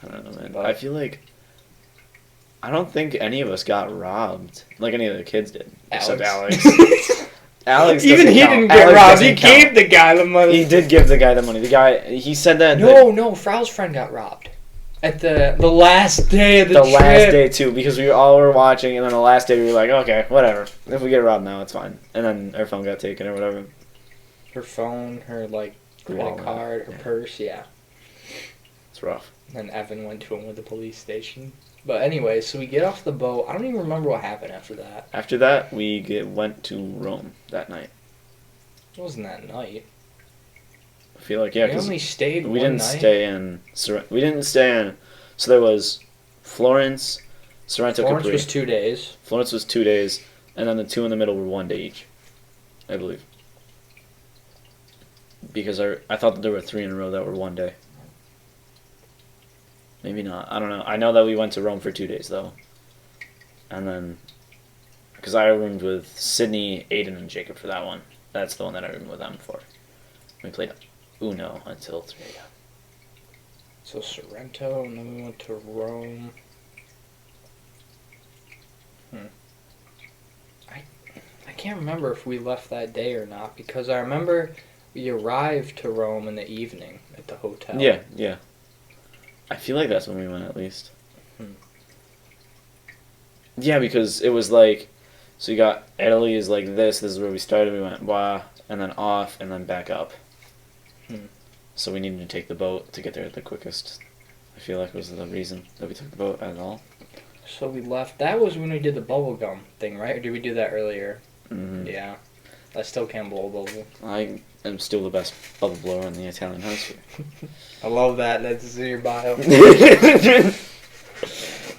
I don't know, man. But I feel like I don't think any of us got robbed. Like any of the kids did. Except Alex. Alex Even doesn't he count. didn't get Alex robbed. doesn't He count. gave the guy the money. He did give the guy the money. The guy, he said that. No, Frau's friend got robbed at the last day of the trip. last day too, because we all were watching, and then the last day we were like, okay, whatever. If we get robbed now, it's fine. And then our phone got taken or whatever. Her phone, her credit Wallet, card, her yeah. purse, yeah. It's rough. And then Evan went to him with the police station. But anyway, so we get off the boat. I don't even remember what happened after that. After that, we went to Rome that night. It wasn't that night. I feel like, yeah, We because only stayed we one didn't night. stay in. We didn't stay in. So there was Florence, Sorrento, Florence Capri. was 2 days. Florence was 2 days, and then the two in the middle were 1 day each, I believe. Because I thought that there were 3 in a row that were 1 day. Maybe not. I don't know. I know that we went to Rome for 2 days, though. And then, because I roomed with Sydney, Aiden, and Jacob for that one. That's the one that I roomed with them for. We played Uno until 3 a.m. So Sorrento, and then we went to Rome. I can't remember if we left that day or not, because I remember we arrived to Rome in the evening at the hotel. Yeah, yeah. I feel like that's when we went, at least. Yeah, because it was like, so you got Italy is like this is where we started, we went blah, and then off, and then back up. So we needed to take the boat to get there the quickest. I feel like was the reason that we took the boat at all. So we left. That was when we did the bubblegum thing, right? Or did we do that earlier? Mm-hmm. Yeah. I still can't blow a bubble. I am still the best bubble blower in the Italian house here. I love that. That's in your bio.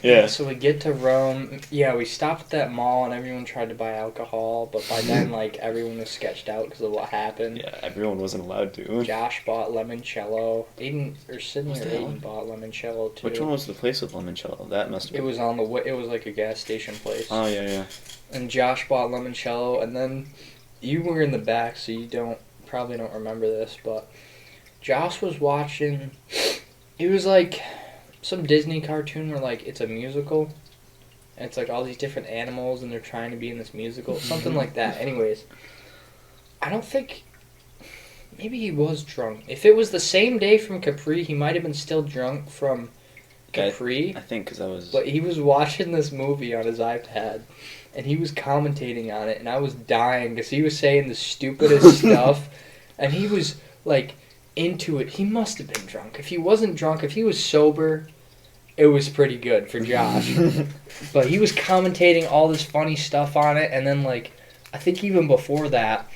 Yeah. So we get to Rome. Yeah, we stopped at that mall and everyone tried to buy alcohol, but by then, everyone was sketched out because of what happened. Yeah, everyone wasn't allowed to. Josh bought limoncello. Aiden or Sydney What or the hell? Aiden bought limoncello too. Which one was the place with limoncello? That must have It been. was on the way. It was like a gas station place. Oh yeah, yeah. And Josh bought limoncello, and then you were in the back, so you probably don't remember this, but Josh was watching. It was like some Disney cartoon where it's a musical, and it's all these different animals, and they're trying to be in this musical, something like that. Anyways, I don't think. Maybe he was drunk. If it was the same day from Capri, he might have been still drunk from Capri. I think because I was. But he was watching this movie on his iPad, and he was commentating on it, and I was dying because he was saying the stupidest stuff, and he was into it. He must have been drunk. If he wasn't drunk, if he was sober, it was pretty good for Josh. But he was commentating all this funny stuff on it, and then I think even before that,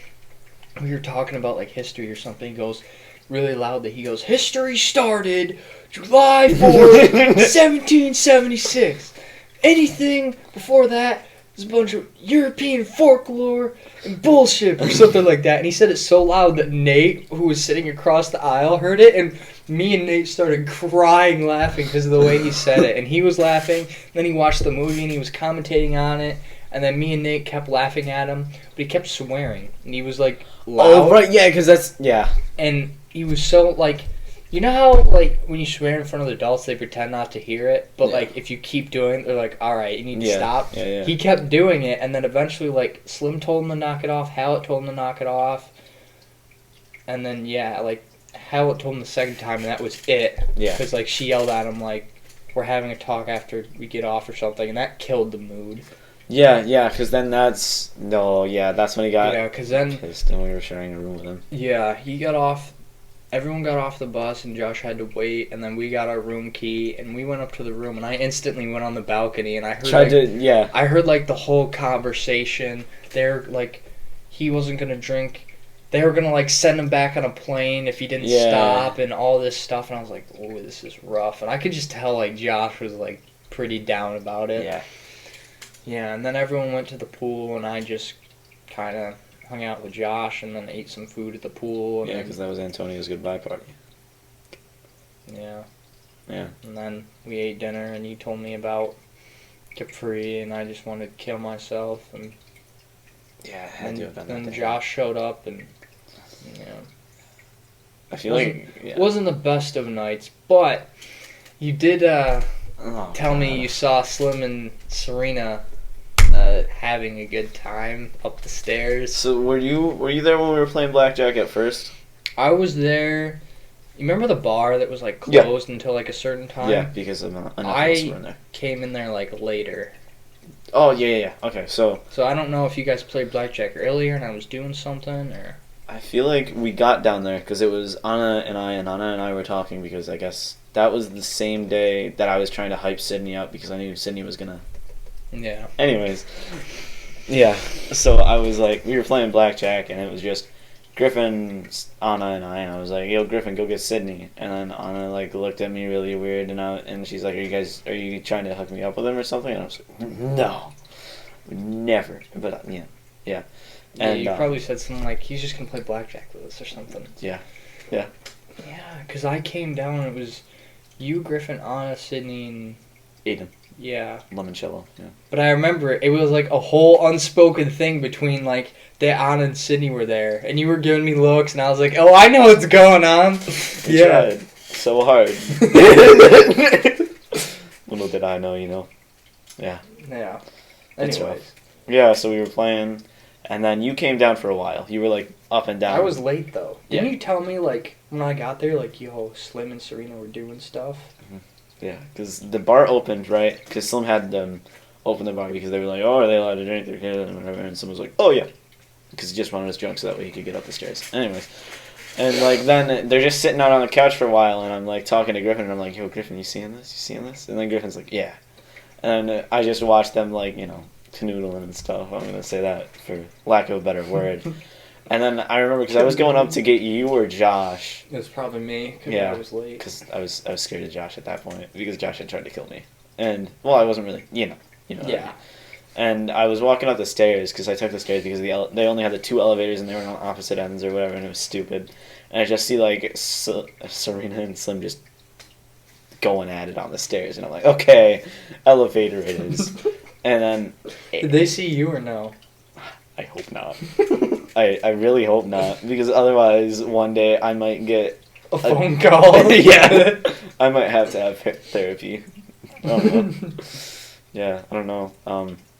we were talking about history or something. He goes really loudly. He goes, "History started July 4th, 1776. Anything before that is a bunch of European folklore and bullshit," or something like that. And he said it so loud that Nate, who was sitting across the aisle, heard it, and me and Nate started crying laughing because of the way he said it. And he was laughing. Then he watched the movie and he was commentating on it. And then me and Nate kept laughing at him, but he kept swearing. And he was loud. Oh right, yeah, because that's And he was so you know how when you swear in front of the adults they pretend not to hear it, but Yeah. if you keep doing it, they're like, all right, you need to Yeah, stop. yeah. He kept doing it, and then eventually Slim told him to knock it off, Hallett told him to knock it off, and then Hallett told him the second time, and that was it. Yeah. Because she yelled at him we're having a talk after we get off or something, and that killed the mood. Yeah, because then that's when he got Because then pissed and we were sharing a room with him. yeah, he got off. Everyone got off the bus and Josh had to wait, and then we got our room key and we went up to the room, and I instantly went on the balcony and I heard I heard the whole conversation. They're he wasn't gonna drink they were gonna like send him back on a plane if he didn't stop and all this stuff, and I was like, oh, this is rough. And I could just tell like Josh was like pretty down about it. Yeah. Yeah, and then everyone went to the pool, and I just kind of hung out with Josh, and then ate some food at the pool. And Yeah, because that was Antonio's goodbye party. Yeah. Yeah. And then we ate dinner, and you told me about Capri, and I just wanted to kill myself. And Yeah, I had to have been that then day. Josh showed up, and I feel like it wasn't the best of nights, but you did tell me you saw Slim and Serena having a good time up the stairs. So were you there when we were playing blackjack at first? I was there. You remember the bar that was like closed until like a certain time? Yeah, because of enough of us were in there. Came in there like later. Oh yeah. Okay, so I don't know if you guys played blackjack earlier and I was doing something or. I feel like we got down there because it was Anna and I were talking because I guess that was the same day that I was trying to hype Sydney up because I knew Sydney was gonna. Yeah. Anyways, yeah. So I was like, we were playing blackjack and it was just Griffin, Anna, and I was like, yo, Griffin, go get Sydney. And then Anna like looked at me really weird and she's like, are you trying to hook me up with him or something? And I was like, no, never. But yeah. Yeah, And you probably said something like, he's just gonna play blackjack with us or something. Yeah. Yeah, because I came down and it was you, Griffin, Anna, Sydney, and Aiden. Yeah. Limoncello, yeah. But I remember it was like a whole unspoken thing between like that Anna and Sydney were there, and you were giving me looks, and I was like, "Oh, I know what's going on." We tried so hard. Little did I know, Yeah. Yeah. That's Anyways. rough. Yeah, so we were playing, and then you came down for a while. You were like up and down. I was late though. Didn't Yeah. you tell me like when I got there, like yo, Slim and Serena were doing stuff? Yeah, because the bar opened, right? Because Slim had them open the bar because they were like, oh, are they allowed to drink their kid and whatever? And Slim was like, oh, yeah. Because he just wanted us drunk so that way he could get up the stairs. Anyways. And, like, then they're just sitting out on the couch for a while, and I'm, like, talking to Griffin, and I'm like, yo, Griffin, you seeing this? You seeing this? And then Griffin's like, yeah. And I just watched them, like, canoodling and stuff. I'm going to say that for lack of a better word. And then I remember because I was going up to get you or Josh. It was probably me because Yeah, I was late. because I was scared of Josh at that point because Josh had tried to kill me, and well, I wasn't really, you know. Yeah. What I mean. And I was walking up the stairs because I took the stairs because they only had the two elevators and they were on opposite ends or whatever, and it was stupid. And I just see like Serena and Slim just going at it on the stairs, and I'm like, okay, elevator it is. And then Did they see you or no? I hope not. I really hope not, because otherwise one day I might get a phone call. Yeah, I might have to have therapy. I don't know. Yeah, I don't know.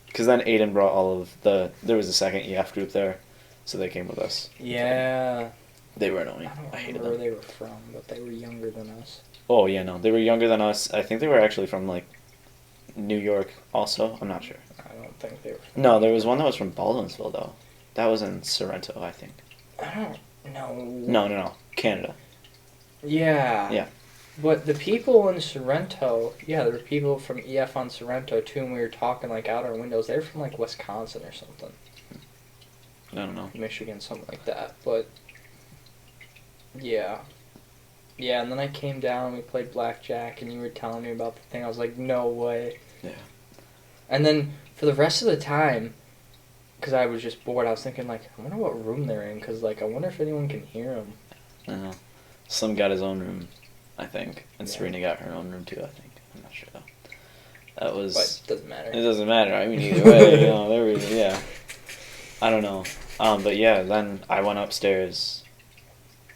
Because then Aiden brought there was a second EF group there, so they came with us. Yeah. They were annoying. I don't I hated remember where them. they were from, but they were younger than us. Oh yeah, no, they were younger than us. I think they were actually from like New York. Also, I'm not sure. I don't think they were. From No, there was one that was from Baldwinsville though. That was in Sorrento, I think. I don't know. No, Canada. Yeah. Yeah. But the people in Sorrento, yeah, there were people from EF on Sorrento too, and we were talking like out our windows. They were from like Wisconsin or something. I don't know. Michigan, something like that. But yeah. Yeah, and then I came down, we played blackjack, and you were telling me about the thing. I was like, no way. Yeah. And then for the rest of the time, because I was just bored, I was thinking, like, I wonder what room they're in, because, like, I wonder if anyone can hear them. I don't know. Slim got his own room, I think. And Yeah. Serena got her own room, too, I think. I'm not sure, though. That was... But it doesn't matter. It doesn't matter. I mean, either way, there was... Yeah. I don't know. But, yeah, then I went upstairs.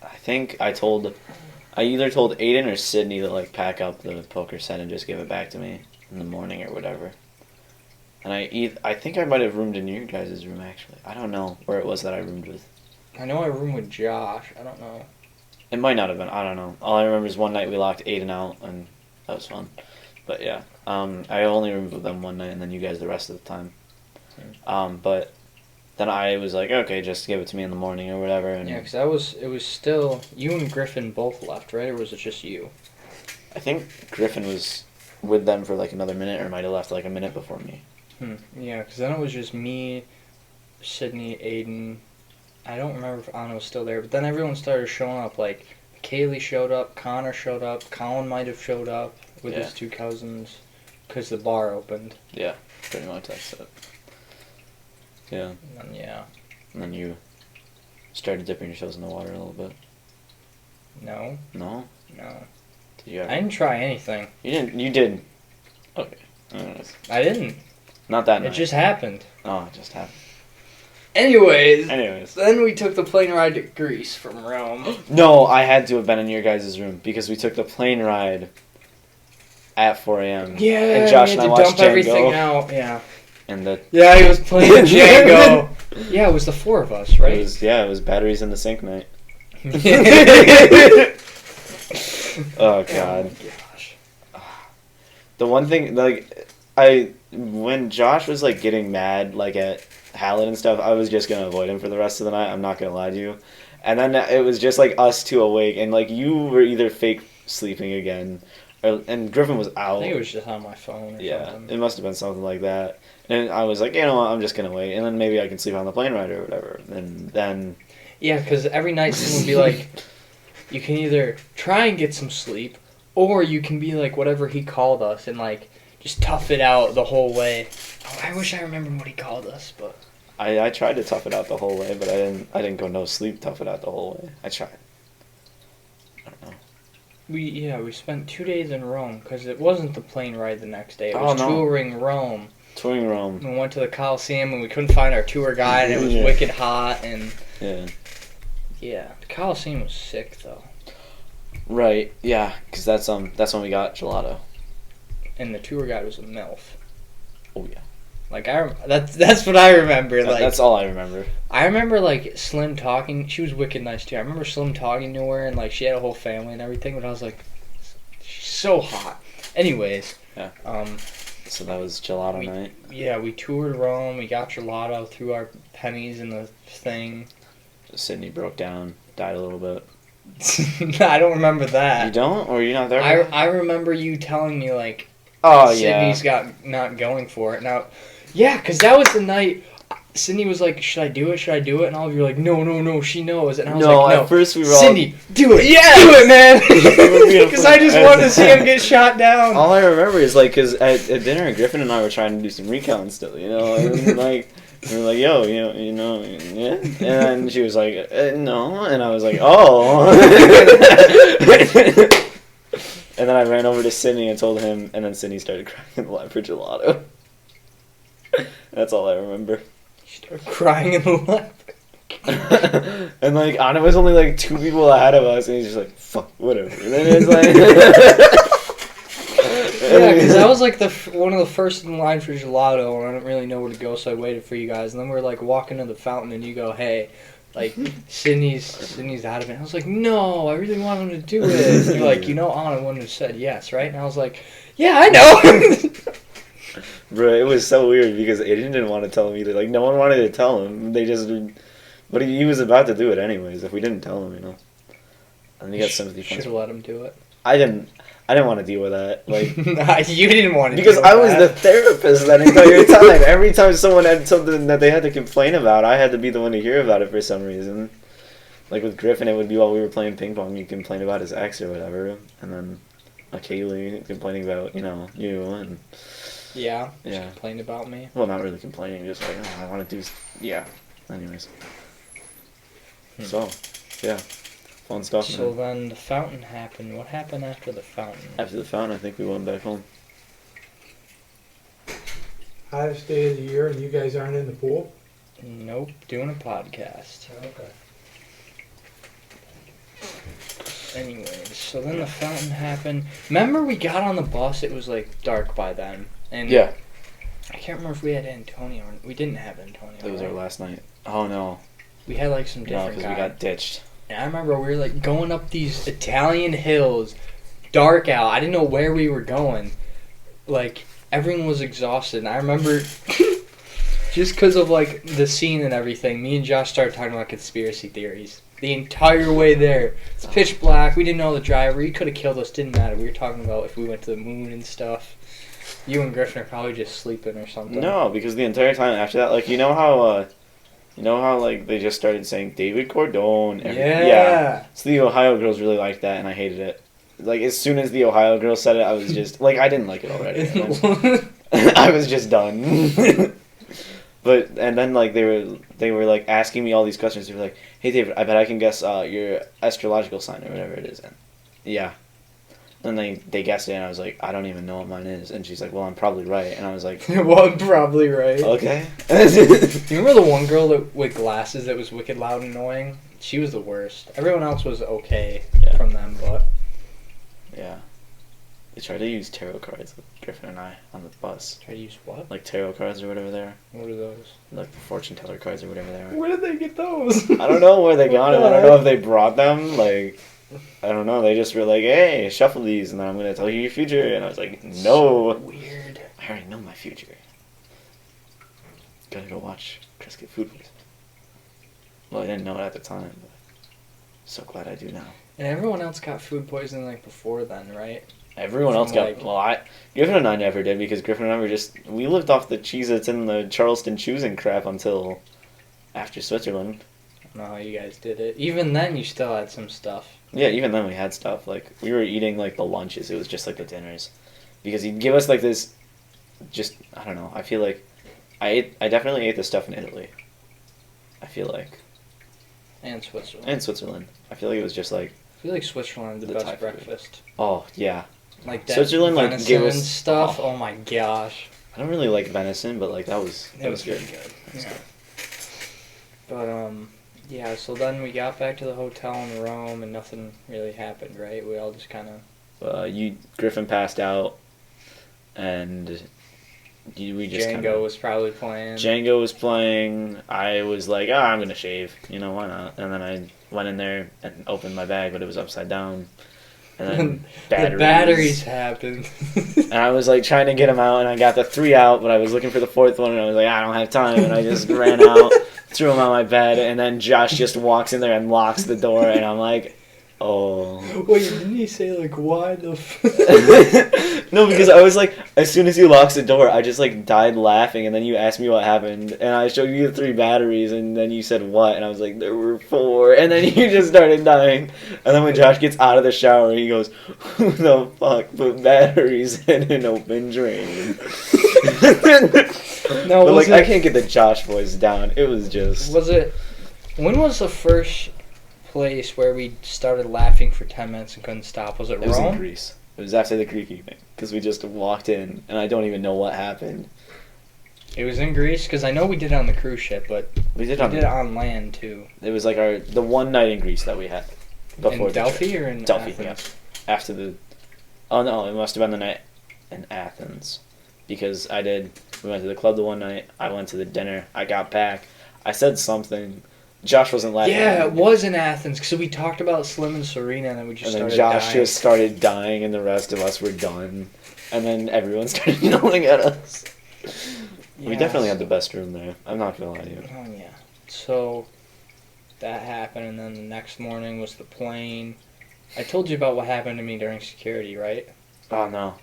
I think I either told Aiden or Sydney to, like, pack up the poker set and just give it back to me in the morning or whatever. And I think I might have roomed in your guys' room, actually. I don't know where it was that I roomed with. I know I roomed with Josh. I don't know. It might not have been. I don't know. All I remember is one night we locked Aiden out, and that was fun. But, yeah. I only roomed with them one night, and then you guys the rest of the time. But then I was like, okay, just give it to me in the morning or whatever. And Yeah, because it was still... You and Griffin both left, right? Or was it just you? I think Griffin was with them for, like, another minute, or might have left, like, a minute before me. Yeah, because then it was just me, Sydney, Aiden, I don't remember if Anna was still there, but then everyone started showing up. Like, Kaylee showed up, Connor showed up, Colin might have showed up with his 2 cousins, because the bar opened. Yeah, pretty much that's it. Yeah. And then, And then you started dipping your toes in the water a little bit. No. No? No. Did you ever? I didn't try anything. You didn't? You did. Okay. I didn't. Not that It night. just happened. Oh, it just happened. Anyways, then we took the plane ride to Greece from Rome. No, I had to have been in your guys' room because we took the plane ride at 4 a.m. Yeah, and Josh we and I had to watched dump Django. everything out. Yeah. And the Yeah, he was playing Django. Yeah, it was the 4 of us, right? It was batteries in the sink night. Oh God. Oh my gosh. The one thing, like, when Josh was like getting mad, like at Hallett and stuff, I was just gonna avoid him for the rest of the night. I'm not gonna lie to you. And then it was just like us two awake, and like you were either fake sleeping again, and Griffin was out. I think it was just on my phone or something. It must have been something like that. And I was like, you know what, I'm just gonna wait, and then maybe I can sleep on the plane ride or whatever. And then Yeah, because every night someone would be like, you can either try and get some sleep, or you can be like whatever he called us and like just tough it out the whole way. Oh, I wish I remembered what he called us, but I tried to tough it out the whole way, but I didn't go no sleep tough it out the whole way. I tried. I don't know. we spent 2 days in Rome because it wasn't the plane ride the next day. It Oh, was no. touring Rome. Touring Rome. We went to the Coliseum and we couldn't find our tour guide and it was Yeah. wicked hot and Yeah. the Coliseum was sick though. Right. Yeah. Because that's when we got gelato. And the tour guide was a MILF. Oh yeah. Like that's what I remember. Like That's all I remember. I remember like Slim talking. She was wicked nice too. I remember Slim talking to her and like she had a whole family and everything. But I was like, she's so hot. Anyways. Yeah. So that was gelato night. Yeah, we toured Rome. We got gelato, threw our pennies in the thing. Sydney broke down, died a little bit. I don't remember that. You don't, or you're not there? I remember you telling me like, oh Sydney's got not going for it now. Yeah, because that was the night Sydney was like, should I do it? Should I do it? And all of you were like, no, she knows. And I was like, no. At first we were Sydney, do it. Yeah, do it, man. Because I just wanted to see him get shot down. All I remember is like, because at dinner, Griffin and I were trying to do some recon still, you know, and like we were like, yo, you know, yeah, and then she was like, no, and I was like, oh, and then I ran over to Sydney and told him, and then Sydney started crying in the line for gelato. That's all I remember. Started crying in the left. And like Anna was only like 2 people ahead of us, and he's just like, "Fuck, whatever." And then it's like, yeah, because I was like one of the first in line for gelato, and I didn't really know where to go, so I waited for you guys. And then we were like walking to the fountain, and you go, "Hey, like Sydney's out of it." And I was like, "No, I really want him to do it." And you're like, "You know, Anna wouldn't have said yes, right?" And I was like, "Yeah, I know." Bro, it was so weird because Aiden didn't want to tell him either. Like, no one wanted to tell him. They just... But he was about to do it anyways, if we didn't tell him, you know. And he got sympathy Should points. have let him do it. I didn't want to deal with that. Like, you didn't want to because deal I with was that. the therapist that entire time. Every time someone had something that they had to complain about, I had to be the one to hear about it for some reason. Like with Griffin, it would be while we were playing ping pong, he'd complain about his ex or whatever. And then Kaylee complaining about, you know, you and... Yeah, she Yeah. complained about me. Well, not really complaining, just like, oh, I want to do... Yeah. Anyways. So, yeah. Fun stuff, So man. then the fountain happened. What happened after the fountain? After the fountain, I think we went back home. Hottest day of the year, and you guys aren't in the pool? Nope, doing a podcast. Okay. Anyways, so then the fountain happened. Remember we got on the bus, it was like dark by then. And Yeah. I can't remember if we had Antonio or... We didn't have Antonio. That was our right? last night. Oh, no. We had like some No, different because we guy. got ditched. And I remember we were like going up these Italian hills, dark out. I didn't know where we were going. Like, everyone was exhausted. And I remember, just because of like the scene and everything, me and Josh started talking about conspiracy theories. The entire way there. It's pitch black. We didn't know the driver. He could have killed us. Didn't matter. We were talking about if we went to the moon and stuff. You and Griffin are probably just sleeping or something. No, because the entire time after that, like, you know how You know how like they just started saying David Cordone? Yeah. So the Ohio girls really liked that, and I hated it. Like as soon as the Ohio girl said it, I was just like I didn't like it already. I was just done. But and then like they were like asking me all these questions. They were like, "Hey David, I bet I can guess your astrological sign or whatever it is." And yeah. And they guessed it, and I was like, I don't even know what mine is. And she's like, well, I'm probably right. And I was like, Well, I'm probably right. okay. You remember the one girl with glasses that was wicked loud and annoying? She was the worst. Everyone else was okay from them, but... Yeah. They tried to use tarot cards with Griffin and I on the bus. Try to use what? Like tarot cards or whatever they are. What are those? Like the fortune teller cards or whatever they are. Where did they get those? I don't know where they got them. I don't know if they brought them. Like, I don't know. They just were like, hey, shuffle these, and then I'm going to tell you your future. And I was like, no. So weird. I already know my future. Gotta go watch Chris get food poisoning. Well, I didn't know it at the time, but so glad I do now. And everyone else got food poisoning like before then, right? Everyone else got... Well, Griffin and I never did, because Griffin and I were just... We lived off the Cheez-Its and the Charleston Chews and crap until after Switzerland. I don't know how you guys did it. Even then, you still had some stuff. Yeah, even then we had stuff. Like, we were eating, like, the lunches. It was just, like, the dinners. Because he'd give us, like, this... Just... I don't know. I feel like... I definitely ate the stuff in Italy. I feel like. And Switzerland. And Switzerland. I feel like it was just, like... I feel like Switzerland had the Thai best food. breakfast. Oh, yeah. Like that Switzerland, like, venison gave us... stuff. Oh my gosh. I don't really like venison, but, like, that was It was good. really good. That was Yeah. good. But, yeah, so then we got back to the hotel in Rome and nothing really happened, right? We all just kind of... Griffin passed out, and we just Django was probably playing. Django was playing. I was like, I'm gonna shave. You know, why not? And then I went in there and opened my bag, but it was upside down. And then The batteries happened. And I was like trying to get them out, and I got the 3 out, but I was looking for the 4th one, and I was like, I don't have time, and I just ran out, threw them on my bed, and then Josh just walks in there and locks the door, and I'm like, oh. Wait, didn't he say, like, why the f... No, because I was like, as soon as he locks the door, I just like died laughing, and then you asked me what happened, and I showed you the 3 batteries, and then you said what, and I was like, there were 4, and then you just started dying, and then when Josh gets out of the shower, he goes, who the fuck put batteries in an open drain? No, But was like, I can't get the Josh voice down. It was just... Was it... When was the first place where we started laughing for 10 minutes and couldn't stop? Was it Rome? It was in Greece. It was after the Greek evening, because we just walked in, and I don't even know what happened. It was in Greece? Because I know we did it on the cruise ship, but We did it on land, too. It was like the one night in Greece that we had. Before In Delphi or in Delphi, Athens? yeah. After the... Oh, no, it must have been the night in Athens. Because we went to the club the one night, I went to the dinner, I got back, I said something... Josh wasn't laughing. Yeah, it was in Athens, because we talked about Slim and Serena, and then we just and then started Josh dying. just started dying, and the rest of us were done. And then everyone started yelling at us. We definitely had the best room there. I'm not gonna lie to you. Oh, yeah. So, that happened, and then the next morning was the plane. I told you about what happened to me during security, right? Oh, no.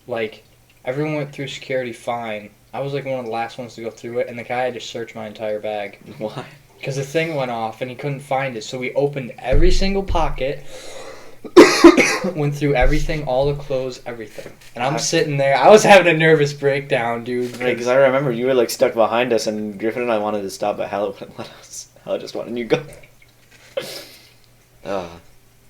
Like, everyone went through security fine. I was like one of the last ones to go through it, and the guy had to search my entire bag. Why? Because the thing went off, and he couldn't find it, so we opened every single pocket, went through everything, all the clothes, everything. And I'm sitting there, I was having a nervous breakdown, dude. Because I remember you were like stuck behind us, and Griffin and I wanted to stop, but Hella wouldn't let us. Hella just wanted you to go.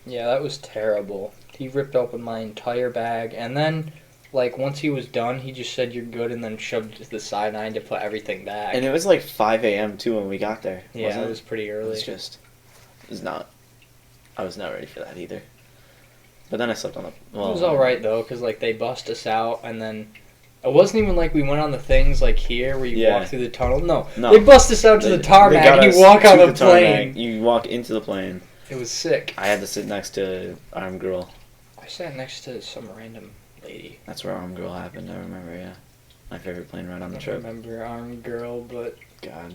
Yeah, that was terrible. He ripped open my entire bag, and then, like, once he was done, he just said, you're good, and then shoved it to the side, and I had to put everything back. And it was like 5 a.m. too when we got there. Yeah, wasn't it was pretty early. It was not. I was not ready for that either. But then I slept on the... Well, it was alright, though, because, like, they bust us out, and then... It wasn't even like we went on the things, like, here, where you walk through the tunnel. No. They bust us out to the tarmac, and you walk on the plane. You walk into the plane. It was sick. I had to sit next to Arm Girl. I sat next to some random lady. That's where Arm Girl happened, I remember, yeah. My favorite plane ride on the I trip. don't remember Arm Girl, but... God.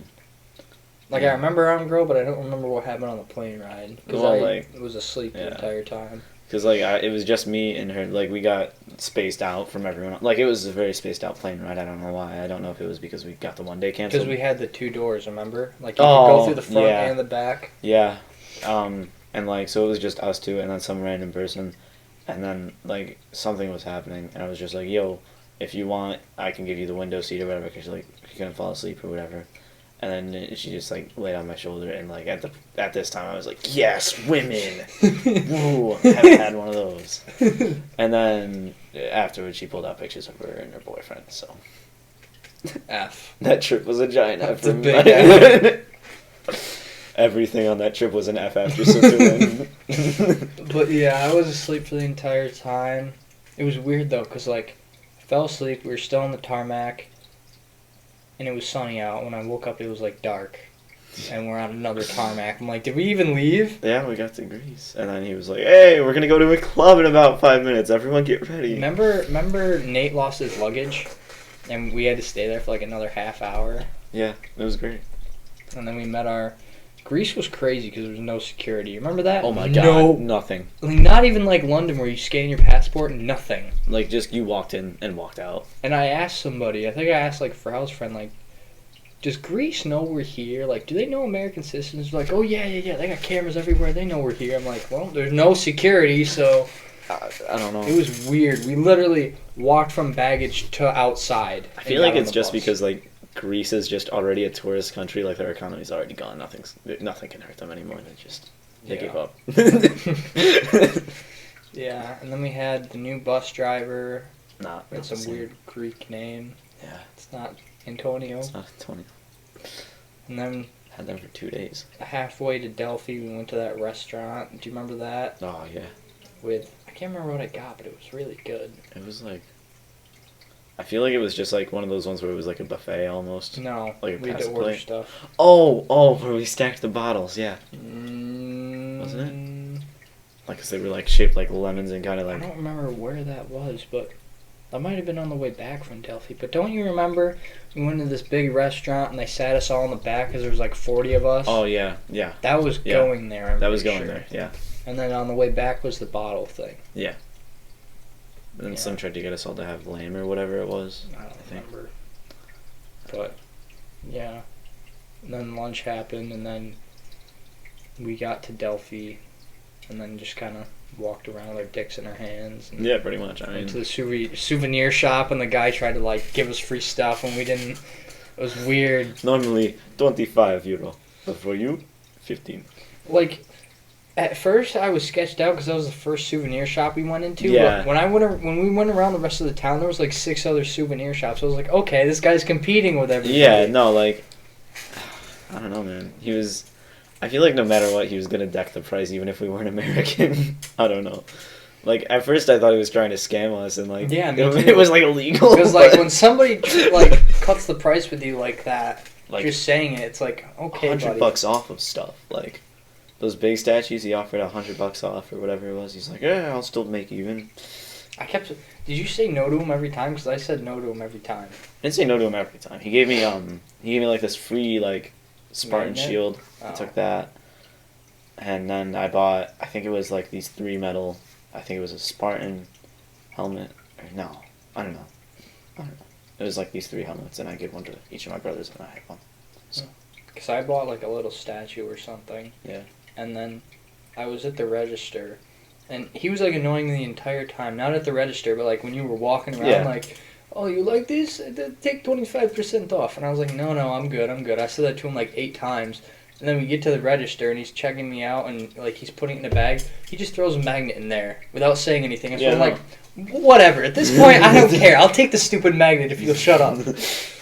Like, I remember Arm Girl, but I don't remember what happened on the plane ride. Because I was asleep the entire time. Because, like, it was just me and her. Like, we got spaced out from everyone. Like, it was a very spaced out plane ride. I don't know why. I don't know if it was because we got the one day canceled. Because we had the 2 doors, remember? Like, you could go through the front and the back. Yeah. And, like, so it was just us two and then some random person. And then, like, something was happening. And I was just like, yo, if you want, I can give you the window seat or whatever. Because, like, you couldn't fall asleep or whatever. And then she just, like, laid on my shoulder. And, like, at this time, I was like, yes, women! Woo! I haven't had one of those. And then afterwards, she pulled out pictures of her and her boyfriend, so. F. That trip was a giant F. That's a big F. Everything on that trip was an F after Switzerland. But yeah, I was asleep for the entire time. It was weird though, because like, I fell asleep, we were still on the tarmac, and it was sunny out. When I woke up, it was like dark, and we're on another tarmac. I'm like, did we even leave? Yeah, we got to Greece. And then he was like, hey, we're going to go to a club in about 5 minutes. Everyone get ready. Remember Nate lost his luggage, and we had to stay there for like another half hour? Yeah, it was great. And then we met our... Greece was crazy because there was no security. Remember that? Oh my god, no, nothing. Like, not even like London where you scan your passport, nothing. Like, just you walked in and walked out. And I asked somebody, I think I asked like Frau's friend, like, does Greece know we're here? Like, do they know American citizens? Like, oh yeah, they got cameras everywhere, they know we're here. I'm like, well, there's no security, so... I don't know. It was weird. We literally walked from baggage to outside. I feel like it's just because, like, Greece is just already a tourist country. Like, their economy's already gone. Nothing can hurt them anymore. They gave up. Yeah, and then we had the new bus driver. Not It's a weird Greek name. Yeah. It's not Antonio. It's not Antonio. And then Had them for 2 days. halfway to Delphi, we went to that restaurant. Do you remember that? Oh, yeah. I can't remember what I got, but it was really good. It was like... I feel like it was just like one of those ones where it was like a buffet almost. No, Like a we had to past order plate. stuff. Oh, where we stacked the bottles, yeah. Wasn't it? Like, 'cause they were like shaped like lemons and kind of I like... don't remember where that was, but that might have been on the way back from Delphi. But don't you remember we went to this big restaurant and they sat us all in the back because there was like 40 of us? Oh, yeah. That was Yeah. going there, I'm That was pretty going sure. there, yeah. And then on the way back was the bottle thing. Yeah. And then Yeah. some tried to get us all to have lamb or whatever it was. I don't think. remember. But, yeah. And then lunch happened, and then we got to Delphi, and then just kind of walked around with our dicks in our hands. And Yeah, pretty much. I mean... went to the souvenir shop, and the guy tried to, like, give us free stuff, and we didn't. It was weird. Normally, 25 euro. But for you, 15. Like... At first, I was sketched out because that was the first souvenir shop we went into. Yeah. But when we went around the rest of the town, there was like 6 other souvenir shops. I was like, okay, this guy's competing with everybody. Yeah, no, like... I don't know, man. He was... I feel like no matter what, he was going to deck the price even if we weren't American. I don't know. Like, at first I thought he was trying to scam us and, like... Yeah, me it too. was, like, illegal. Because, like, when somebody, like, cuts the price with you like that, like, just saying it, it's like, okay, buddy. $100 off of stuff, like... Those big statues, he offered $100 off or whatever it was. He's like, yeah, I'll still make even. Did you say no to him every time? Because I said no to him every time. I didn't say no to him every time. He gave me like this free like Spartan Magnet? shield. I Oh. took that, and then I bought. I think it was like these 3 metal. I think it was a Spartan helmet. Or no, I don't know. It was like these 3 helmets, and I gave one to each of my brothers, and I had one. So Because I bought, like, a little statue or something. yeah. And then I was at the register, and he was like annoying me the entire time. Not at the register, but like when you were walking around, Yeah. like, "Oh, you like this? Take 25% off." And I was like, "No, I'm good. I said that to him like 8 times. And then we get to the register, and he's checking me out, and like he's putting it in a bag. He just throws a magnet in there without saying anything. And so Yeah, I'm no. like, whatever. At this point, I don't care. I'll take the stupid magnet if you'll shut up.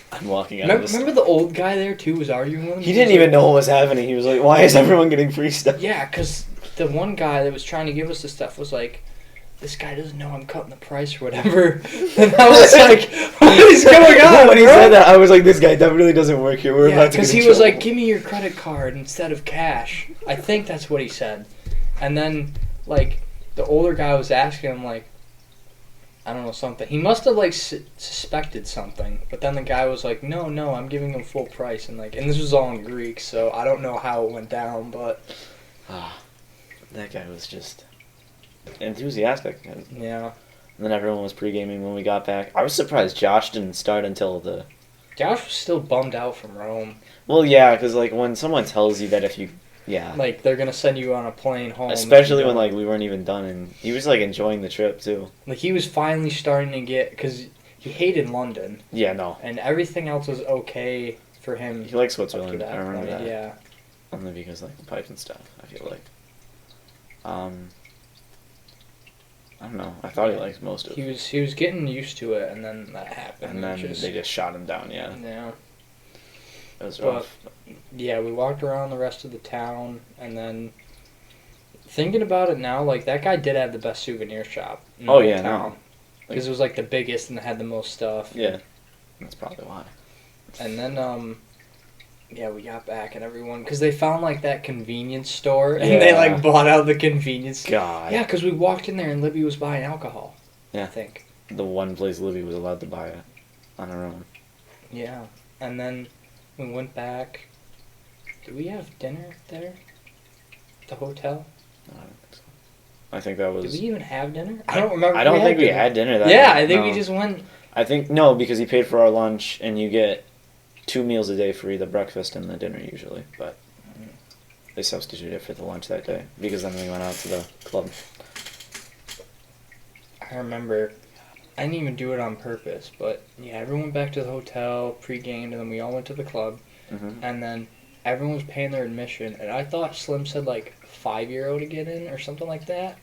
I'm walking out of this. Remember the old guy there too was arguing with him? He didn't even know what was happening. He was like, why is everyone getting free stuff? Yeah, because the one guy that was trying to give us the stuff was like, this guy doesn't know I'm cutting the price or whatever. And I was like, what is going on, When he bro? said that, I was like, this guy definitely doesn't work here. We're Yeah, about to because get in he was trouble. like, give me your credit card instead of cash. I think that's what he said. And then, like, the older guy was asking him, like, I don't know, something. He must have, like, suspected something. But then the guy was like, no, I'm giving him full price. And, like, and this was all in Greek, so I don't know how it went down, but... That guy was just enthusiastic. And Yeah. then everyone was pre-gaming when we got back. I was surprised Josh didn't start until the... Josh was still bummed out from Rome. Well, yeah, because, like, when someone tells you that if you... Yeah. Like, they're going to send you on a plane home. Especially when, like, we weren't even done, and he was, like, enjoying the trip, too. Like, he was finally starting to get... Because he hated London. Yeah, no. And everything else was okay for him. He likes up to Switzerland. I remember point, that. Yeah. Only because, like, the pipes and stuff, I feel like. I don't know. I thought he liked most of it. He was getting used to it, and then that happened. And then just, they just shot him down, yeah. Yeah. It was rough. Yeah, we walked around the rest of the town, and then... Thinking about it now, like, that guy did have the best souvenir shop in the Oh, whole yeah, town. no. Because it was, like, the biggest and had the most stuff. Yeah. That's probably why. And then, yeah, we got back and everyone... Because they found, like, that convenience store, and they, like, bought out the convenience... God. Yeah, because we walked in there and Libby was buying alcohol. Yeah. I think. The one place Libby was allowed to buy it on her own. Yeah. And then we went back... Did we have dinner there? The hotel? No, I don't think so. I think that was... Did we even have dinner? I don't remember. I don't think we had dinner that Yeah, night. I think No. we just went... I think... No, because he paid for our lunch, and you get 2 meals a day free, the breakfast and the dinner usually. But they substituted it for the lunch that day, because then we went out to the club. I remember... I didn't even do it on purpose, but yeah, everyone went back to the hotel, pre-gamed, and then we all went to the club. Mm-hmm. And then everyone was paying their admission, and I thought Slim said like €5 to get in or something like that,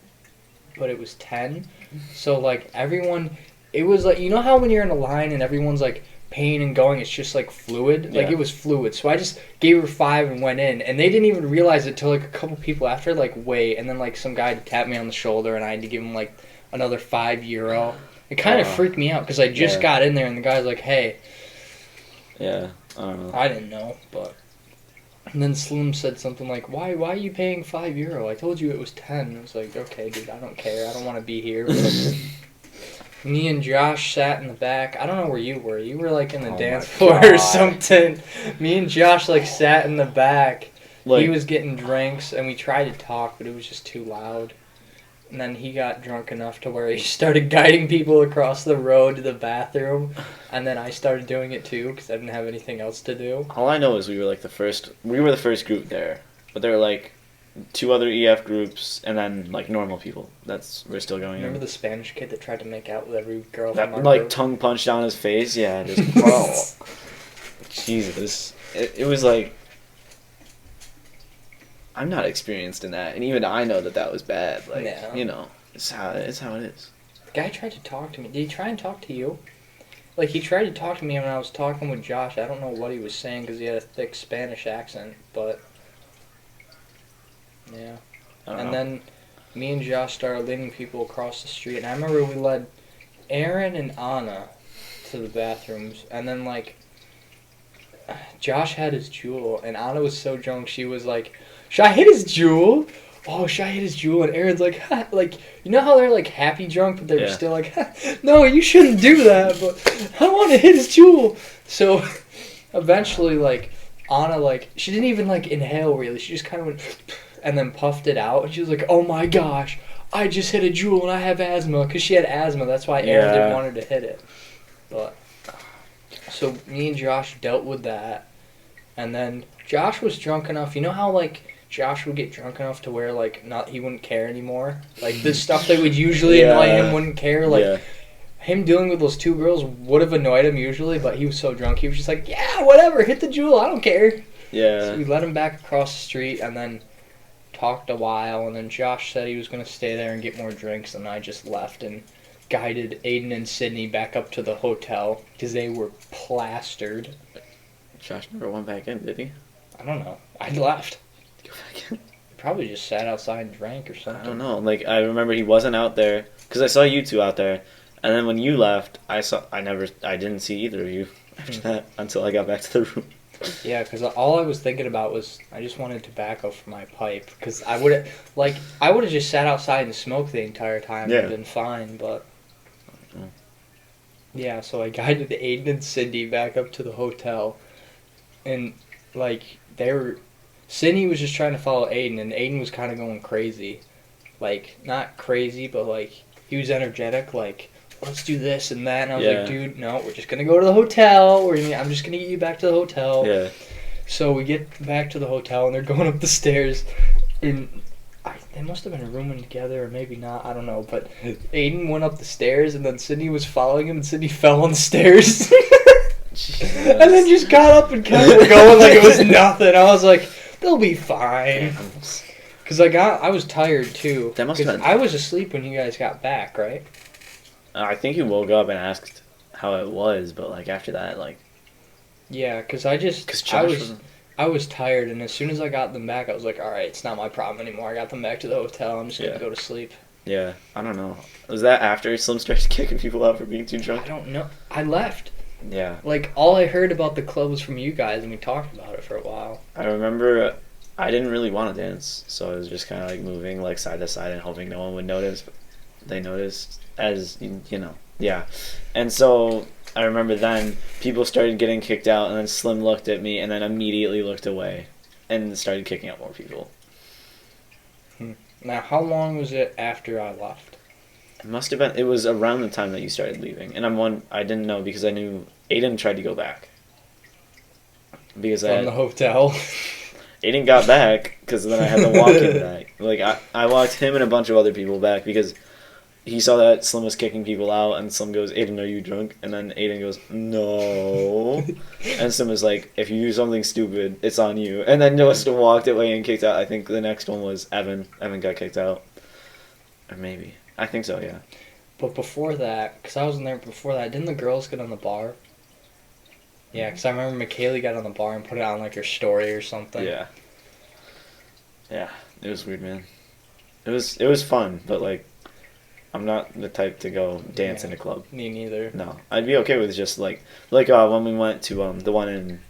but it was 10. So like everyone, it was like, you know how when you're in a line and everyone's like paying and going, it's just like fluid. Like Yeah. it was fluid. So I just gave her 5 and went in, and they didn't even realize it till like a couple people after, like wait, and then like some guy tapped me on the shoulder, and I had to give him like another €5. It kind of freaked me out because I just got in there, and the guy's like, hey. Yeah, I don't know. I didn't know, but... And then Slim said something like, why are you paying €5? I told you it was 10. I was like, okay, dude, I don't care. I don't want to be here. Me and Josh sat in the back. I don't know where you were. You were, like, in the dance floor or something. Me and Josh, like, sat in the back. Like, He was getting drinks, and we tried to talk, but it was just too loud. And then he got drunk enough to where he started guiding people across the road to the bathroom. And then I started doing it too because I didn't have anything else to do. all I know is we were the first group there, but there were like 2 other EF groups and then like normal people. We're still going Remember in. the Spanish kid that tried to make out with every girl That from our like group? tongue punch down his face, yeah, just bro. Jesus. It was like, I'm not experienced in that, and even I know that was bad. Like, Yeah. you know, it's how it is. Guy tried to talk to me. Did he try and talk to you? Like, he tried to talk to me when I was talking with Josh. I don't know what he was saying because he had a thick Spanish accent, but... Yeah. I don't And know. then me and Josh started leading people across the street, and I remember we led Aaron and Anna to the bathrooms, and then, like, Josh had his jewel, and Anna was so drunk, she was like, should I hit his jewel? Oh, should I hit his jewel? And Aaron's like, ha. Like, you know how they're, like, happy drunk, but they're Yeah. still like, ha, no, you shouldn't do that, but I want to hit his jewel. So, eventually, like, Anna, like, she didn't even, like, inhale, really. She just kind of went, and then puffed it out, and she was like, oh my gosh, I just hit a jewel, and I have asthma, because she had asthma. That's why Aaron didn't want her to hit it. But, so, me and Josh dealt with that, and then Josh was drunk enough, you know how, like, Josh would get drunk enough to where, like, he wouldn't care anymore? Like, the stuff that would usually annoy him wouldn't care. Like, yeah. him dealing with those 2 girls would have annoyed him usually, but he was so drunk, he was just like, yeah, whatever, hit the jewel, I don't care. Yeah. So we let him back across the street and then talked a while, and then Josh said he was going to stay there and get more drinks, and I just left and guided Aiden and Sydney back up to the hotel because they were plastered. Josh never went back in, did he? I don't know. I left. Go back in. Probably just sat outside and drank or something. I don't know. Like, I remember he wasn't out there because I saw you 2 out there, and then when you left, I didn't see either of you after that until I got back to the room. Yeah, because all I was thinking about was I just wanted tobacco for my pipe. Because I would have just sat outside and smoked the entire time Yeah. and been fine. But yeah, so I guided Aiden and Cindy back up to the hotel, and like Sydney was just trying to follow Aiden, and Aiden was kind of going crazy. like, not crazy, but, like, he was energetic, like, let's do this and that. And I was Yeah. like, dude, no, we're just going to go to the hotel. I'm just going to get you back to the hotel. Yeah. So we get back to the hotel, and they're going up the stairs. And they must have been rooming together, or maybe not. I don't know. But Aiden went up the stairs, and then Sydney was following him, and Sydney fell on the stairs. And then just got up and kept going like it was nothing. I was like, they'll be fine. Because I was tired, too. That must have been... I was asleep when you guys got back, right? I think you woke up and asked how it was, but, like, after that, like... Yeah, because I was tired, and as soon as I got them back, I was like, all right, it's not my problem anymore. I got them back to the hotel. I'm just going to go to sleep. Yeah, I don't know. Was that after Slim started kicking people out for being too drunk? I don't know. I left. Yeah. Like, all I heard about the club was from you guys, and we talked about it for a while. I remember I didn't really want to dance, so I was just kind of, like, moving, like, side to side and hoping no one would notice. But they noticed, as, you know. Yeah. And so... I remember then people started getting kicked out, and then Slim looked at me and then immediately looked away and started kicking out more people. Now, how long was it after I left? It was around the time that you started leaving. And I didn't know because I knew Aiden tried to go back. Because From the hotel? Aiden got back because then I had to walk him back. Like, I walked him and a bunch of other people back because... He saw that Slim was kicking people out, and Slim goes, Aiden, are you drunk? And then Aiden goes, no. And Slim was like, if you do something stupid, it's on you. And then just walked away and kicked out. I think the next one was Evan. Evan got kicked out. Or maybe. I think so, yeah. But before that, because I wasn't there before that, didn't the girls get on the bar? Yeah, because I remember McKaylee got on the bar and put it on, like, her story or something. Yeah. Yeah, it was weird, man. It was fun, but, like, I'm not the type to go dance in a club. Me neither. No, I'd be okay with just when we went to the one in,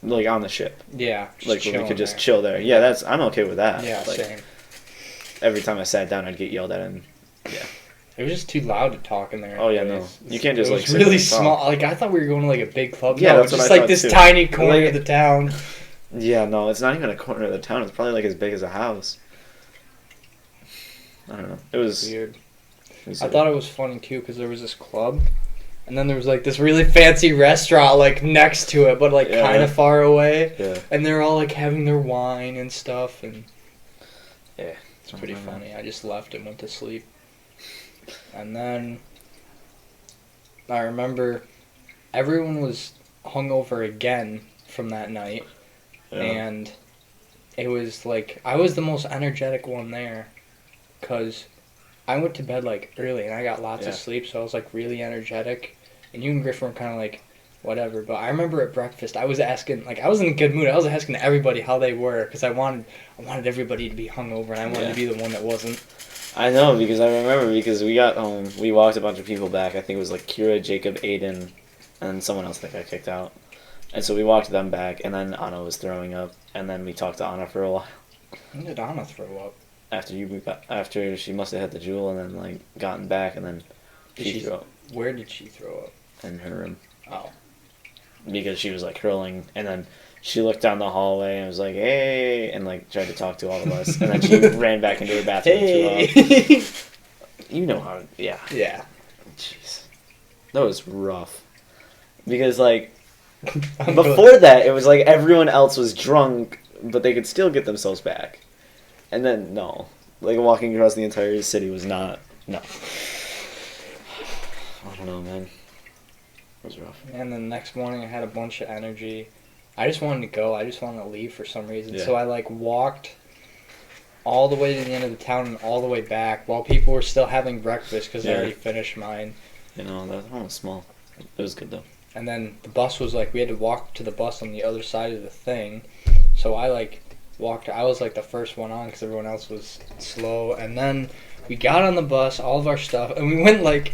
like, on the ship. Yeah, like where we could just chill there. Yeah, I'm okay with that. Yeah, like, same. Every time I sat down, I'd get yelled at, and yeah. It was just too loud to talk in there. Oh yeah, no, you can't just it like. Was really small. Like I thought we were going to like a big club. Yeah, no, that's it's what just I like thought this too. tiny corner Like, of the town. Yeah, no, it's not even a corner of the town. It's probably like as big as a house. I don't know. It was weird. I thought it was funny too because there was this club, and then there was like this really fancy restaurant like next to it, but like kind of far away. Yeah. And they're all like having their wine and stuff, and yeah, it's pretty funny. I just left and went to sleep, and then I remember everyone was hungover again from that night, and it was like I was the most energetic one there, because I went to bed like early and I got lots of sleep, so I was like really energetic. And you and Griffin were kind of like whatever. But I remember at breakfast I was asking, like I was in a good mood. I was asking everybody how they were because I wanted everybody to be hungover and I wanted to be the one that wasn't. I know because I remember because we got home, we walked a bunch of people back. I think it was like Kira, Jacob, Aiden, and someone else that got kicked out. And so we walked them back, and then Anna was throwing up, and then we talked to Anna for a while. When did Anna throw up? After she must have hit the jewel and then like gotten back and then she threw up. Where did she throw up? In her room. Oh. Because she was like hurling and then she looked down the hallway and was like, hey, and like tried to talk to all of us and then she ran back into her bathroom and threw up. You know how, yeah. Yeah. Jeez. That was rough. Because like before that it was like everyone else was drunk but they could still get themselves back. And then, no. Like, walking across the entire city was not... No. I don't know, man. It was rough. And then the next morning I had a bunch of energy. I just wanted to go. I just wanted to leave for some reason. Yeah. So I, like, walked all the way to the end of the town and all the way back while people were still having breakfast because I already finished mine. You know, that one was small. It was good, though. And then the bus was, like, we had to walk to the bus on the other side of the thing. So I, like... I was like the first one on because everyone else was slow, and then we got on the bus, all of our stuff, and we went like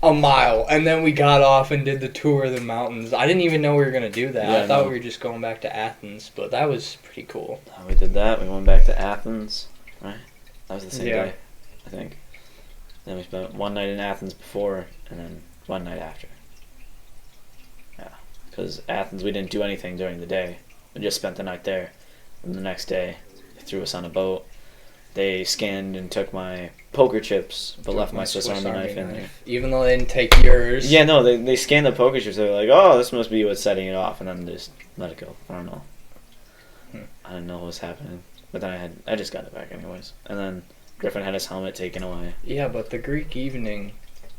a mile, and then we got off and did the tour of the mountains. I didn't even know we were gonna do that. I thought we were just going back to Athens, but that was pretty cool. We did that. We went back to Athens, right? That was the same day, I think. Then we spent one night in Athens before, and then one night after. Yeah, because Athens we didn't do anything during the day. We just spent the night there. And the next day, they threw us on a boat, they scanned and took my poker chips, but left my Swiss Army knife in there. Even though they didn't take yours. Yeah, no, they scanned the poker chips. They were like, oh, this must be what's setting it off, and then they just let it go. I don't know. I didn't know what was happening, but then I just got it back anyways. And then Griffin had his helmet taken away. Yeah, but the Greek evening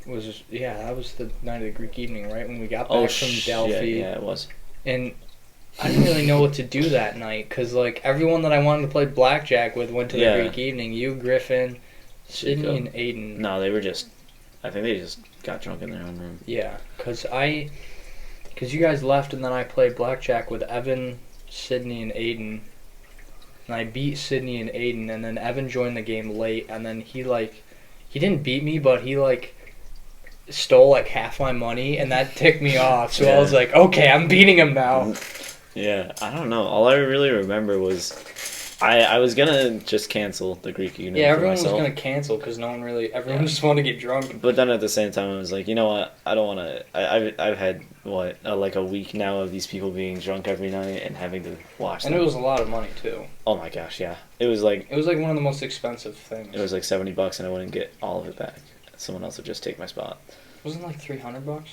was that was the night of the Greek evening, right? When we got back from Delphi. Yeah, it was. And I didn't really know what to do that night because like everyone that I wanted to play blackjack with went to the Greek evening. You, Griffin, Sydney, and Aiden. No, I think they just got drunk in their own room. Yeah, because you guys left and then I played blackjack with Evan, Sydney, and Aiden. And I beat Sydney and Aiden, and then Evan joined the game late, and then he didn't beat me, but he stole like half my money, and that ticked me off. So I was like, okay, I'm beating him now. Yeah, I don't know. All I really remember was I was gonna just cancel the Greek evening. Yeah, everyone was gonna cancel because everyone just wanted to get drunk. But then at the same time, I was like, you know what? I don't want to. I've had like a week now of these people being drunk every night and having to watch them. And it was a lot of money too. Oh my gosh, yeah. It was like one of the most expensive things. It was like $70, and I wouldn't get all of it back. Someone else would just take my spot. Wasn't it like $300?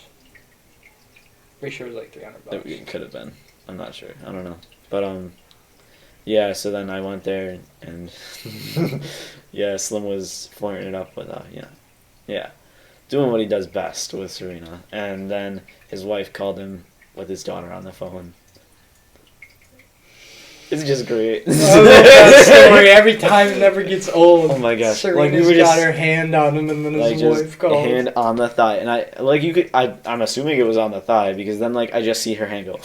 Pretty sure it was like $300. It could have been. I'm not sure. I don't know. But yeah. So then I went there, and yeah, Slim was flirting it up with doing what he does best with Serena. And then his wife called him with his daughter on the phone. It's just great. I love that story. Every time it never gets old. Oh my gosh! Serena's got her hand on him, and then his wife calls. Hand on the thigh, and I'm assuming it was on the thigh because then I just see her hand go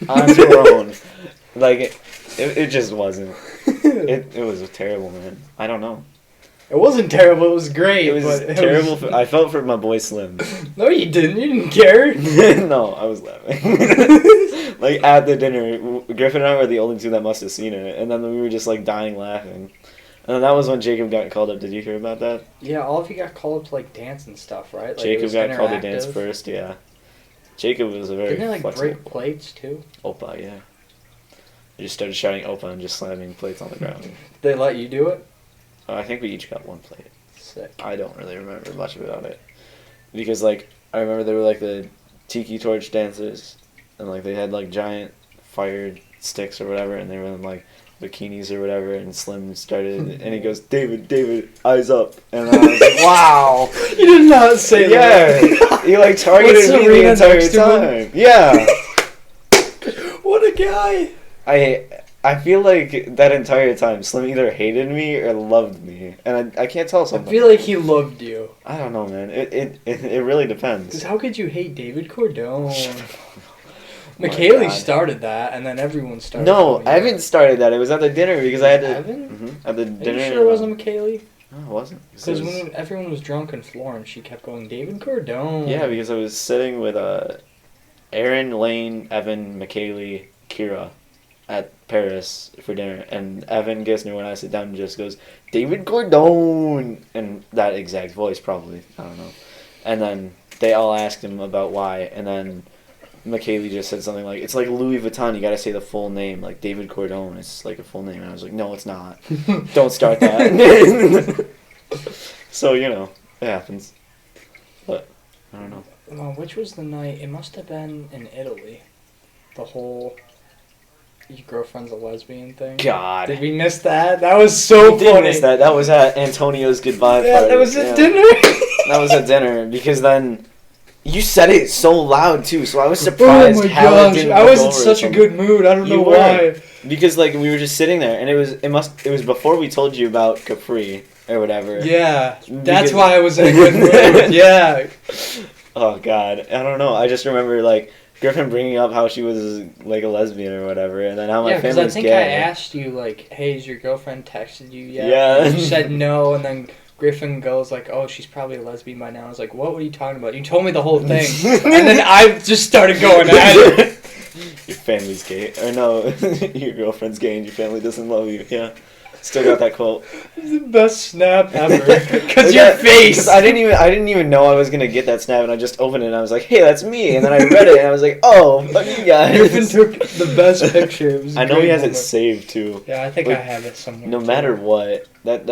onto her own. It just wasn't. It was terrible, man. I don't know. It wasn't terrible. It was great. It was terrible. I felt for my boy Slim. No, you didn't. You didn't care. No, I was laughing. At the dinner, Griffin and I were the only two that must have seen it, and then we were just dying laughing. And then that was when Jacob got called up. Did you hear about that? Yeah, all of you got called up to dance and stuff, right? Jacob got called to dance first. Yeah. Jacob was a very Didn't they flexible. break plates too? Opa, yeah. They just started shouting Opa and just slamming plates on the ground. They let you do it? I think we each got one plate. Sick. I don't really remember much about it. Because, I remember there were, the tiki torch dancers, and, they had, giant fire sticks or whatever, and they were in, bikinis or whatever, and Slim started, and he goes, David, eyes up. And I was like, wow. You did not say that. Yeah. He, targeted me the entire time. Yeah. What a guy. I feel like that entire time Slim either hated me or loved me, and I can't tell something. I feel like he loved you. I don't know, man. It really depends. Because how could you hate David Cordone? McKaylee started that, and then everyone started. No, Evan started that. It was at the dinner because I had to. Evan? Mm-hmm, at the dinner. Are you sure it wasn't McKaylee? No, it wasn't. Because when everyone was drunk in Florence, she kept going, David Cordone. Yeah, because I was sitting with Aaron, Lane, Evan, McKaylee, Kira at Paris for dinner, and Evan Gissner, when I sit down, just goes, David Cordone, and that exact voice, probably. I don't know. And then they all asked him about why, and then McKaylee just said something like, it's like Louis Vuitton, you gotta say the full name, like David Cordone, it's like a full name, and I was like, no, it's not. Don't start that. So, it happens. But, I don't know. Well, which was the night? It must have been in Italy. The whole... Your girlfriend's a lesbian thing. God. Did we miss that? That was so funny. Did miss that. That was at Antonio's goodbye party. That was at dinner. That was at dinner because then you said it so loud too, so I was surprised. Oh my how gosh! it didn't I was go in over such a good mood. I don't know why. Because we were just sitting there, and it was before we told you about Capri or whatever. Yeah, that's why I was in a good mood. Yeah. Oh God, I don't know. I just remember Griffin bringing up how she was a lesbian or whatever, and then how my family's gay. Yeah, because I think I asked you hey, has your girlfriend texted you yet? Yeah. And you said no, and then Griffin goes oh, she's probably a lesbian by now. I was like, what were you talking about? You told me the whole thing, and then I just started going at it. Your family's gay, or no, your girlfriend's gay, and your family doesn't love you. Yeah. Still got that quote. It's the best snap ever. Because your face. Because I didn't even know I was gonna get that snap, and I just opened it and I was like, "Hey, that's me." And then I read it and I was like, "Oh, fuck you guys." Griffin took the best picture. It was a I know great he has moment. it saved too. Yeah, I think I have it somewhere. No too. matter what, that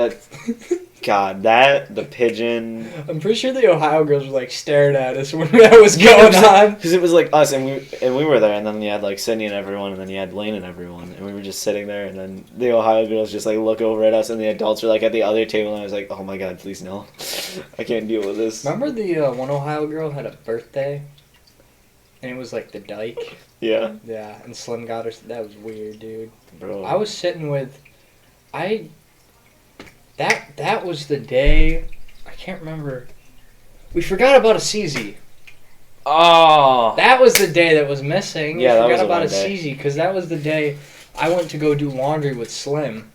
God, the pigeon. I'm pretty sure the Ohio girls were like staring at us when that was going on. Because it was like us, and we were there, and then you had like Sydney and everyone, and then you had Lane and everyone, and we were just sitting there, and then the Ohio girls just like look over at us, and the adults were like at the other table, and I was like, oh my God, please no, I can't deal with this. Remember the one Ohio girl had a birthday, and it was like the Dyke. Yeah, Yeah, and Slim got her. That was weird, dude. bro. I was sitting with, That was the day. I can't remember. We forgot about a CZ. Oh. That was the day that was missing. Yeah, that we was forgot the about a one day. CZ because that was the day I went to go do laundry with Slim.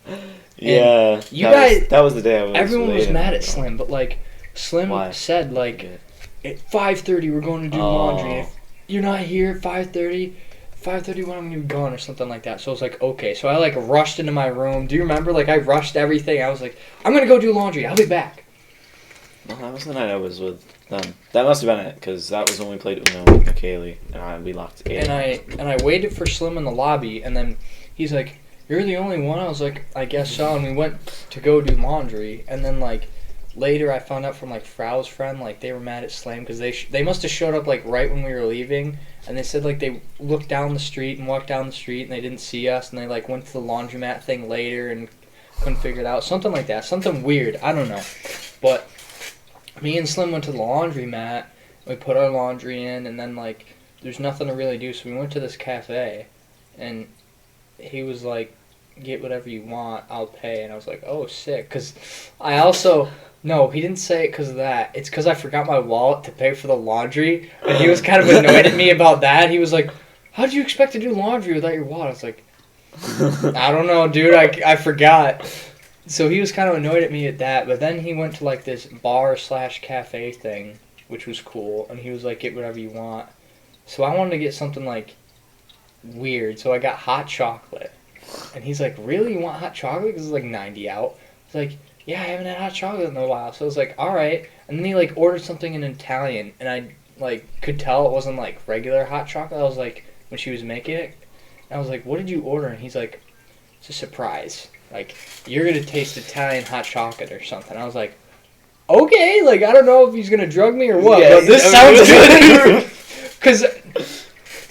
Yeah, you that guys- was, that was the day I was. Everyone was waiting, mad at bro. Slim, but like Slim Why? said like at 5:30 we're going to do laundry. And if you're not here at 5:30 when I'm gonna be gone or something like that. So I was like, okay. So I like rushed into my room. Do you remember? Like I rushed everything. I was like, I'm gonna go do laundry. I'll be back. No, that was the night I was with them. That must have been it, because that was when we played Uno with McKaylee, and we locked it. And I waited for Slim in the lobby, and then he's like, "You're the only one." I was like, "I guess so." And we went to go do laundry, and then like later I found out from like Frau's friend, like they were mad at Slim because they must have showed up like right when we were leaving, and they said like they looked down the street and walked down the street and they didn't see us, and they like went to the laundromat thing later and couldn't figure it out, something like that, something weird. I don't know, but me and Slim went to the laundromat. We put our laundry in, and then like there's nothing to really do, so we went to this cafe, and he was like, "Get whatever you want, I'll pay." And I was like, "Oh, sick," because I also. No, he didn't say it because of that. It's because I forgot my wallet to pay for the laundry, and he was kind of annoyed at me about that. He was like, "How'd you expect to do laundry without your wallet?" I was like, "I don't know, dude. I forgot." So he was kind of annoyed at me at that. But then he went to like this bar/cafe thing, which was cool, and he was like, "Get whatever you want." So I wanted to get something like weird, so I got hot chocolate. And he's like, "Really? You want hot chocolate? Because it's like 90 out." I was like, "Yeah, I haven't had hot chocolate in a while." So I was like, "All right." And then he like ordered something in Italian, and I like could tell it wasn't like regular hot chocolate. I was like, when she was making it, I was like, "What did you order?" And he's like, "It's a surprise. Like, you're gonna taste Italian hot chocolate or something." I was like, "Okay." Like, I don't know if he's gonna drug me or what, Yeah, but this I mean, sounds good. Because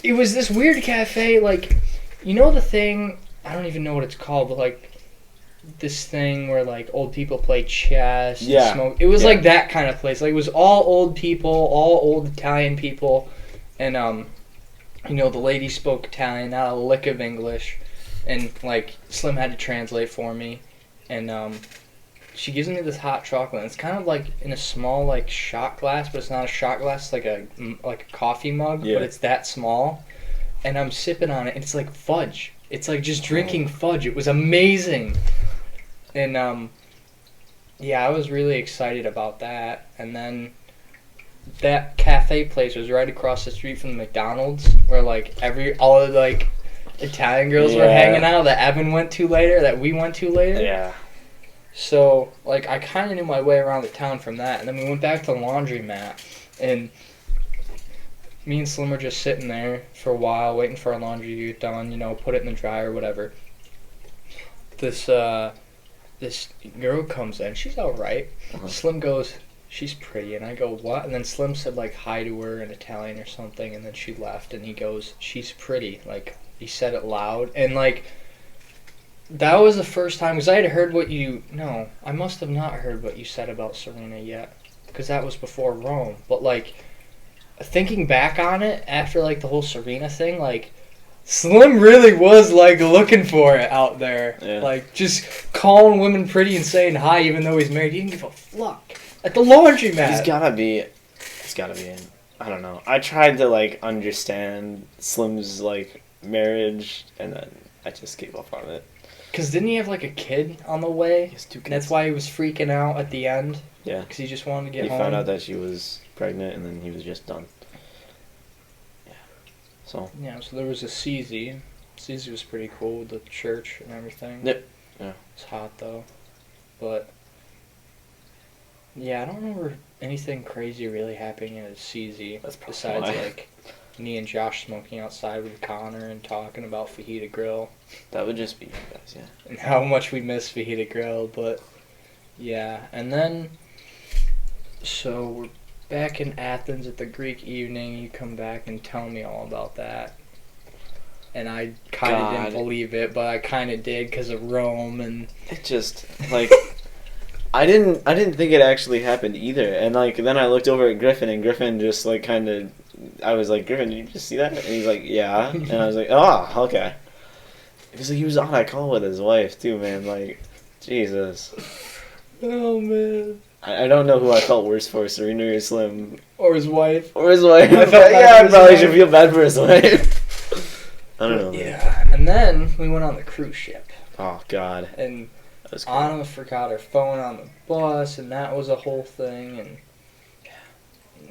it was this weird cafe, like, you know the thing. I don't even know what it's called, but like this thing where like old people play chess and smoke. It was like that kind of place. Like it was all old people, all old Italian people, and you know the lady spoke Italian, not a lick of English, and like Slim had to translate for me, and she gives me this hot chocolate. And it's kind of like in a small like shot glass, but it's not a shot glass. It's like a coffee mug, but it's that small, and I'm sipping on it, and it's like fudge. It's like just drinking fudge. It was amazing. And, yeah, I was really excited about that. And then that cafe place was right across the street from the McDonald's where, like, all the, like, Italian girls were hanging out that Evan went to later, that we went to later. Yeah. So, like, I kind of knew my way around the town from that. And then we went back to the laundromat, and me and Slim were just sitting there for a while, waiting for our laundry to get done, you know, put it in the dryer or whatever. This girl comes in. She's all right. Slim goes, "She's pretty." And I go, "What?" And then Slim said, like, hi to her in Italian or something, and then she left. And he goes, "She's pretty." Like, he said it loud. And, like, that was the first time, because I had heard what you... No, I must have not heard what you said about Serena yet, because that was before Rome. But, like, thinking back on it, after, like, the whole Serena thing, like, Slim really was, like, looking for it out there. Yeah. Like, just calling women pretty and saying hi even though he's married. He didn't give a fuck. At the laundromat. He's gotta be in. I don't know. I tried to, like, understand Slim's, like, marriage, and then I just gave up on it. Because didn't he have, like, a kid on the way? He has 2 kids. And that's why he was freaking out at the end? Yeah. Because he just wanted to get home? He found out that she was pregnant, and then he was just done. So. Yeah, so there was a CZ. CZ was pretty cool with the church and everything. Yep. Yeah. It's hot though. But yeah, I don't remember anything crazy really happening at CZ That's probably besides why. like me and Josh smoking outside with Connor and talking about Fajita Grill That would just be you guys, yeah. and how much we miss Fajita Grill. But yeah, and then so we're back in Athens at the Greek evening. You come back and tell me all about that. And I kind of didn't believe it, but I kind of did because of Rome and. It just like I didn't think it actually happened either. And like then I looked over at Griffin, and Griffin just like kind of. I was like, Griffin, did you just see that? And he's like, yeah. And I was like, oh, okay. Because he was on that call with his wife too, man. Like, Jesus. Oh man. I don't know who I felt worse for, Serena or Slim. Or his wife. Or his wife. I felt bad Yeah, for I his probably wife. should feel bad for his wife. I don't know. Man. Yeah. And then we went on the cruise ship. Oh, God. And That was cool. Anna forgot her phone on the bus, and that was a whole thing. And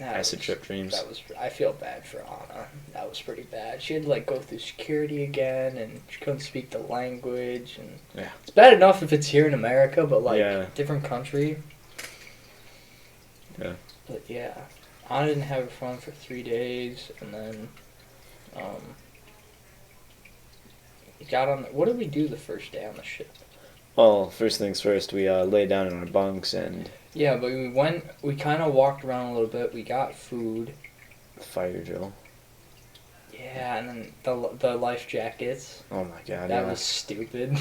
that Acid was- trip dreams. That was. I feel bad for Anna. That was pretty bad. She had to like go through security again, and she couldn't speak the language. And Yeah. it's bad enough if it's here in America, but like Yeah. different country. Yeah. But yeah, Anna didn't have her phone for 3 days, and then got on. What did we do the first day on the ship? Well, first things first, we laid down in our bunks and Yeah, but we kind of walked around a little bit. We got food. fire drill. Yeah, and then the life jackets. Oh my God, That yeah. was stupid.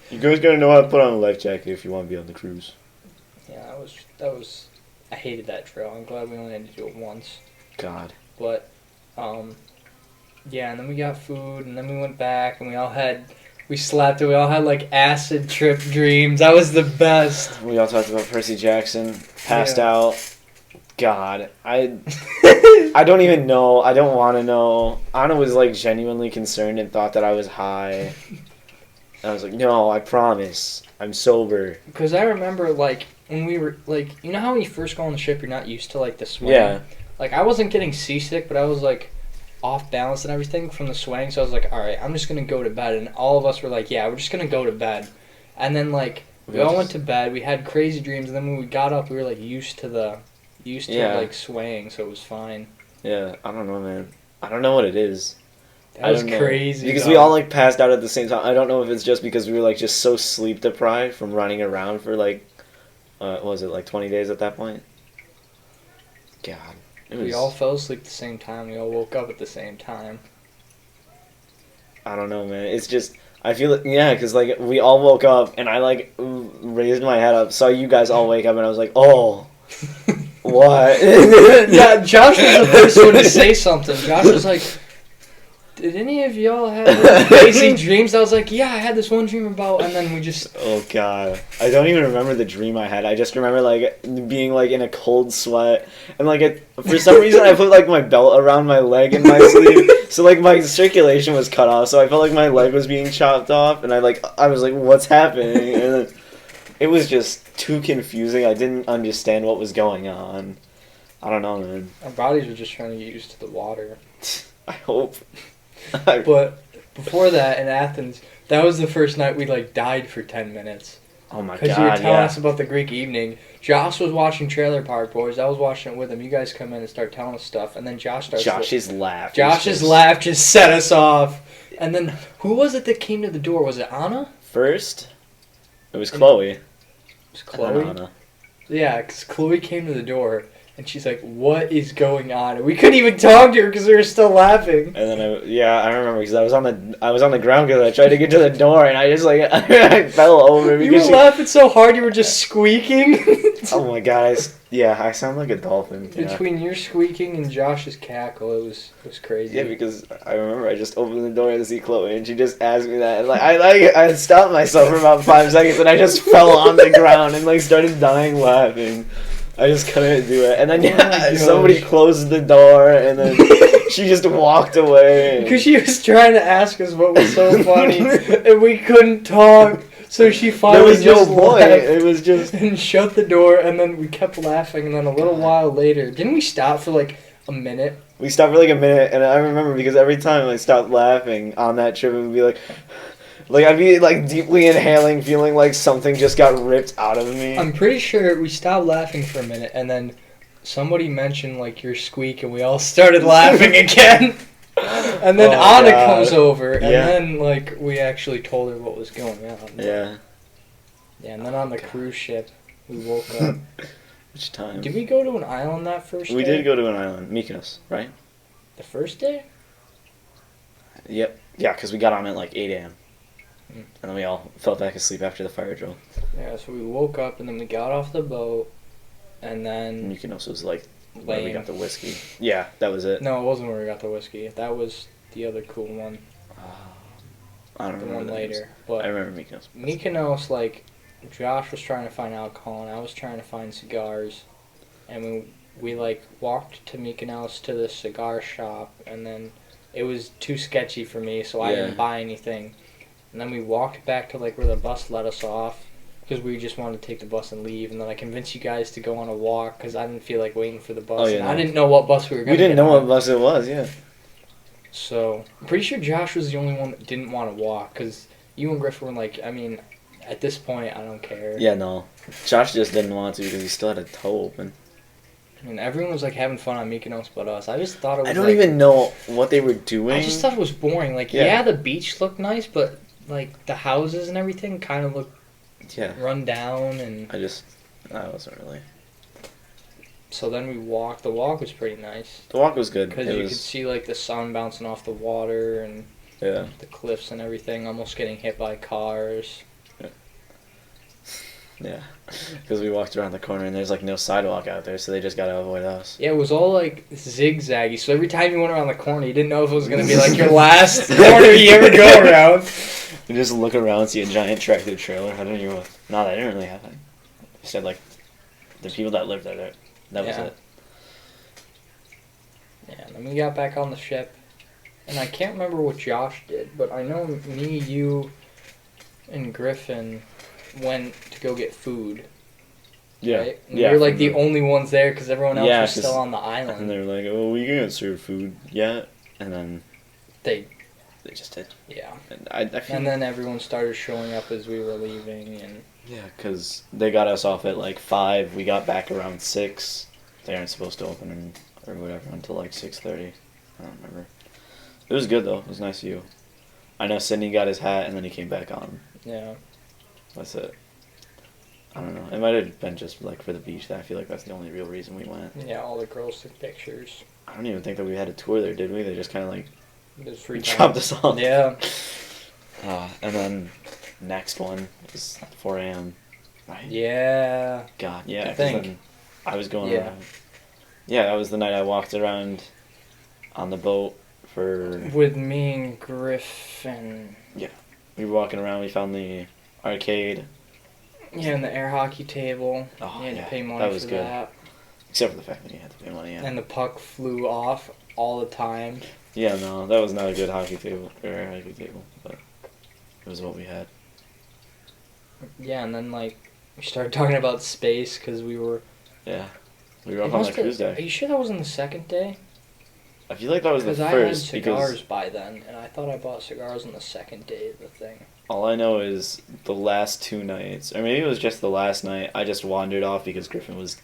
You guys gotta know how to put on a life jacket if you want to be on the cruise. Yeah, that was. I hated that drill. I'm glad we only had to do it once. God. But, yeah, and then we got food, and then we went back, and we slept, and we all had like acid trip dreams. That was the best. We all talked about Percy Jackson, passed Yeah. out. God, I don't even know. I don't want to know. Anna was like genuinely concerned and thought that I was high. And I was like, no, I promise, I'm sober. Because I remember, like, when we were, like, you know how when you first go on the ship, you're not used to, like, the swing? Yeah. Like, I wasn't getting seasick, but I was, like, off balance and everything from the swing, so I was like, alright, I'm just gonna go to bed. And all of us were like, yeah, we're just gonna go to bed. And then, like, we all went to bed, we had crazy dreams, and then when we got up, we were, like, used to Yeah. like, swaying, so it was fine. Yeah, I don't know, man. I don't know what it is. That was don't know. crazy. Because though. we all like passed out at the same time. I don't know if it's just because we were like just so sleep deprived from running around for like, what was it, like 20 days at that point? God. It was, We all fell asleep at the same time, we all woke up at the same time. I don't know, man. It's just, I feel it, yeah, because like we all woke up and I like raised my head up, saw you guys all wake up and I was like, oh, what? Yeah, Josh was the first one to say something. Josh was like, did any of y'all have like, crazy dreams? I was like, yeah, I had this one dream about, and then we just... Oh, God. I don't even remember the dream I had. I just remember, like, being, like, in a cold sweat. And, like, for some reason, I put, like, my belt around my leg in my sleep. So, like, my circulation was cut off. So I felt like my leg was being chopped off. And I was like, what's happening? And then it was just too confusing. I didn't understand what was going on. I don't know, man. Our bodies were just trying to get used to the water. I hope. But before that, in Athens, that was the first night we, like, died for 10 minutes. Oh, my God, Because you were telling yeah. us about the Greek evening. Josh was watching Trailer Park Boys. I was watching it with him. You guys come in and start telling us stuff. And then Josh starts... Josh's laugh. Josh's laugh just set us off. And then, who was it that came to the door? Was it Anna? First, it was Chloe. It was And then Chloe? Anna. Yeah, because Chloe came to the door, and she's like, what is going on? And we couldn't even talk to her because we were still laughing. And then I remember because I was on the ground because I tried to get to the door and I just like I fell over You because were laughing so hard you were just squeaking. oh my God, I sound like a dolphin. Yeah. Between your squeaking and Josh's cackle, it was crazy. Yeah, because I remember I just opened the door to see Chloe and she just asked me that and like I stopped myself for about 5 seconds and I just fell on the ground and like started dying laughing. I just couldn't do it. And then my somebody gosh. closed the door and then she just walked away. Because she was trying to ask us what was so funny, and we couldn't talk. So she There finally was no just point. left It was just and shut the door, and then we kept laughing. And then a little while later, didn't we stop for like a minute? we stopped for like a minute and I remember because every time I stopped laughing on that trip it would be like Like, I'd be, like, deeply inhaling, feeling like something just got ripped out of me. I'm pretty sure we stopped laughing for a minute, and then somebody mentioned, like, your squeak, and we all started laughing again. And then Anna comes over, and then, like, we actually told her what was going on. Yeah. Yeah, and then on the cruise ship, we woke up. Which time? Did we go to an island that first day? We did go to an island, Mykonos, right? The first day? Yep. Yeah, because we got on at, like, 8 a.m. Mm. And then we all fell back asleep after the fire drill. Yeah, so we woke up, and then we got off the boat, and then... Mykonos was, like, Lame. where we got the whiskey. Yeah, that was it. No, it wasn't where we got the whiskey. That was the other cool one. I don't The remember one the names. later. But I remember Mykonos. Mykonos, like, Josh was trying to find alcohol, and I was trying to find cigars. And we like, walked to Mykonos to the cigar shop, and then it was too sketchy for me, so I didn't buy anything. And then we walked back to, like, where the bus let us off, because we just wanted to take the bus and leave. And then I convinced you guys to go on a walk, because I didn't feel like waiting for the bus. Oh, yeah, and no. I didn't know what bus we were going to We didn't know what bus it was, yeah. So, I'm pretty sure Josh was the only one that didn't want to walk, because you and Griffin were like, I mean, at this point, I don't care. Yeah, no. Josh just didn't want to because he still had a toe open. I mean, everyone was, like, having fun on Mykonos but us. I just thought it was, I don't like, even know what they were doing. I just thought it was boring. Like, yeah, the beach looked nice, but, like, the houses and everything kind of looked run down, and... I wasn't really... So then we walked. The walk was pretty nice. The walk was good. Because you could see, like, the sun bouncing off the water, and the cliffs and everything, almost getting hit by cars. Yeah, because we walked around the corner and there's like no sidewalk out there, so they just gotta avoid us. Yeah, it was all like zigzaggy. So every time you went around the corner, you didn't know if it was gonna be like your last corner you ever go around. You just look around, see a giant tractor trailer. I don't know what. No, that didn't really happen. Just had like the people that lived there. That was it. Yeah, and then we got back on the ship, and I can't remember what Josh did, but I know me, you, and Griffin went to go get food. Yeah. Right? And we were like the only ones there because everyone else was still on the island. And they were like, "Oh, we can't serve food yet," and then they just did. Yeah. And I feel. And then everyone started showing up as we were leaving, and yeah, because they got us off at like 5. We got back around 6. They aren't supposed to open or whatever until like 6:30. I don't remember. It was good though. It was nice of you. I know Sydney got his hat and then he came back on. Yeah. That's it. I don't know. It might have been just like for the beach. I feel like that's the only real reason we went. Yeah, all the girls took pictures. I don't even think that we had a tour there, did we? They just kind of like free dropped us off. Yeah. And then next one was 4 a.m. Right? Yeah. God, yeah. I think. I was going around. Yeah, that was the night I walked around on the boat for... With me and Griffin. Yeah. We were walking around. We found the arcade. Yeah, and the air hockey table. Oh, you had to pay money that was for good. that. Except for the fact that you had to pay money, yeah. And the puck flew off all the time. Yeah, no, that was not a good hockey table, or air hockey table, but it was what we had. Yeah, and then, like, we started talking about space because we were... Yeah. We were up on the cruise deck. Are you sure that wasn't the second day? I feel like that was the first, because I had cigars by then, and I thought I bought cigars on the second day of the thing. All I know is the last 2 nights, or maybe it was just the last night, I just wandered off because Griffin was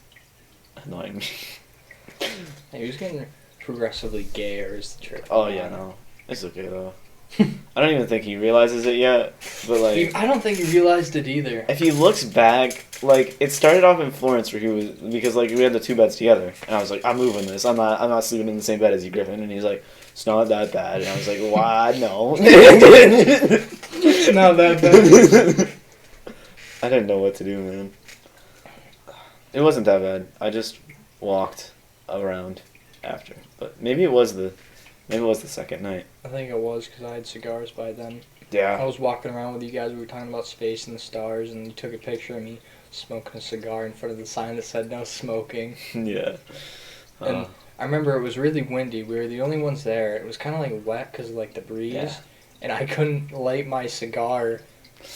annoying me. He was getting progressively gayer as the trip Oh, went yeah, on. no. It's okay, though. I don't even think he realizes it yet, but, like... I don't think he realized it either. If he looks back, like, it started off in Florence where he was... Because, like, we had the 2 beds together, and I was like, I'm moving this. I'm not sleeping in the same bed as you, Griffin. And he's like, it's not that bad. And I was like, why? No. It's not that bad. I didn't know what to do, man. It wasn't that bad. I just walked around after. But maybe it was the second night. I think it was because I had cigars by then. Yeah. I was walking around with you guys. We were talking about space and the stars, and you took a picture of me smoking a cigar in front of the sign that said no smoking. Yeah. And I remember it was really windy. We were the only ones there. It was kind of like wet because of like the breeze. Yeah. And I couldn't light my cigar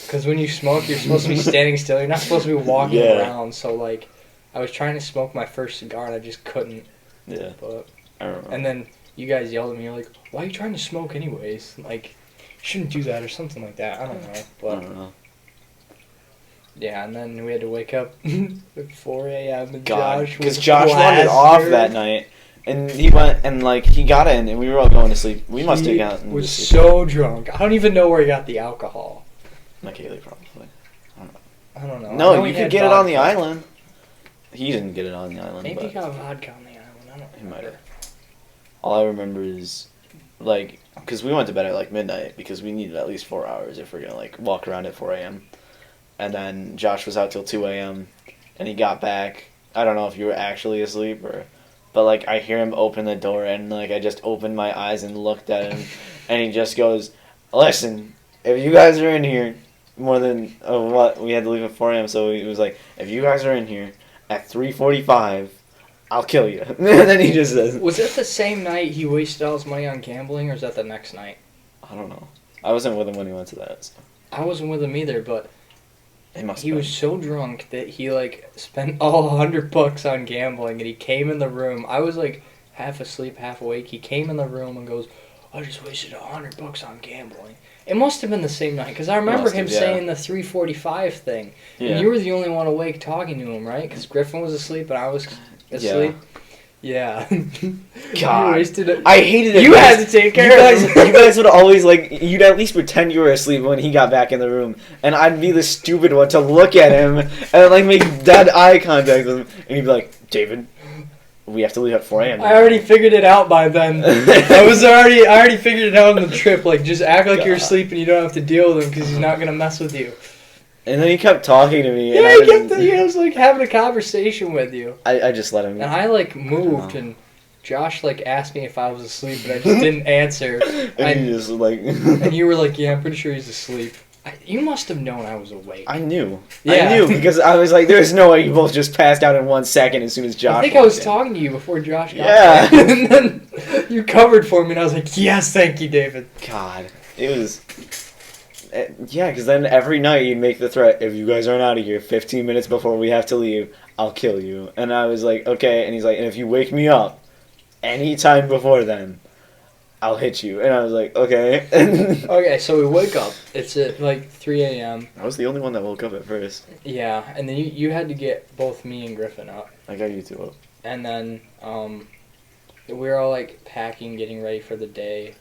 because when you smoke, you're supposed to be standing still. You're not supposed to be walking around. So like, I was trying to smoke my first cigar and I just couldn't. Yeah. But I remember. and then you guys yelled at me. You're like, "Why are you trying to smoke anyways?" Like, shouldn't do that or something like that. I don't know, I but don't know. yeah. And then we had to wake up at 4 a.m. and God, Josh because was Josh wandered off plastered. that night, and he went and like he got in, and we were all going to sleep. We must have He gotten was to sleep. so drunk. I don't even know where he got the alcohol. McKaylee probably. I don't know. I No, know you he could had get it on the vodka. island. He didn't get it on the island. Maybe but he got vodka on the island. I don't he might remember. have. All I remember is, like, because we went to bed at like midnight because we needed at least 4 hours if we're gonna like walk around at 4 a.m. And then Josh was out till 2 a.m. and he got back. I don't know if you were actually asleep or, but like I hear him open the door and like I just opened my eyes and looked at him, and he just goes, "Listen, if you guys are in here more than what we had to leave at 4 a.m. So he was like, if you guys are in here at 3:45, I'll kill you." And then he just says, Was it the same night he wasted all his money on gambling, or is that the next night? I don't know. I wasn't with him when he went to that. So I wasn't with him either, but it must. he was so drunk that he like spent all $100 on gambling, and he came in the room. I was like half asleep, half awake. He came in the room and goes, "I just wasted $100 on gambling." It must have been the same night because I remember Must him have, yeah. saying the 3:45 thing. Yeah. And you were the only one awake talking to him, right? Because Griffin was asleep and I was asleep. Yeah. God. You wasted it. I hated it. You because had to take you care guys, of him. you guys would always like you'd at least pretend you were asleep when he got back in the room, and I'd be the stupid one to look at him and like make dead eye contact with him, and he'd be like, "David, we have to leave at 4 a.m. I already figured it out by then. I already figured it out on the trip. Like, just act like you're God. asleep and you don't have to deal with him because he's not gonna mess with you. And then he kept talking to me. Yeah, and I he didn't- kept. He was like having a conversation with you, I just let him. and I like moved, and Josh like asked me if I was asleep, but I just didn't answer. and he just like. And you were like, "Yeah, I'm pretty sure he's asleep." You must have known I was awake. I knew. Yeah. I knew because I was like, "There's no way you both just passed out in 1 second as soon as Josh." I think I was walked in. talking to you before Josh got Yeah. there. And then you covered for me, and I was like, "Yes, thank you, David." God, it was. Yeah, because then every night you'd make the threat: if you guys aren't out of here 15 minutes before we have to leave, I'll kill you. And I was like, okay. And he's like, and if you wake me up any time before then, I'll hit you. And I was like, okay. Okay, so we wake up. It's at like 3 a.m. I was the only one that woke up at first. Yeah, and then you had to get both me and Griffin up. I got you two up. And then we were all like packing, getting ready for the day.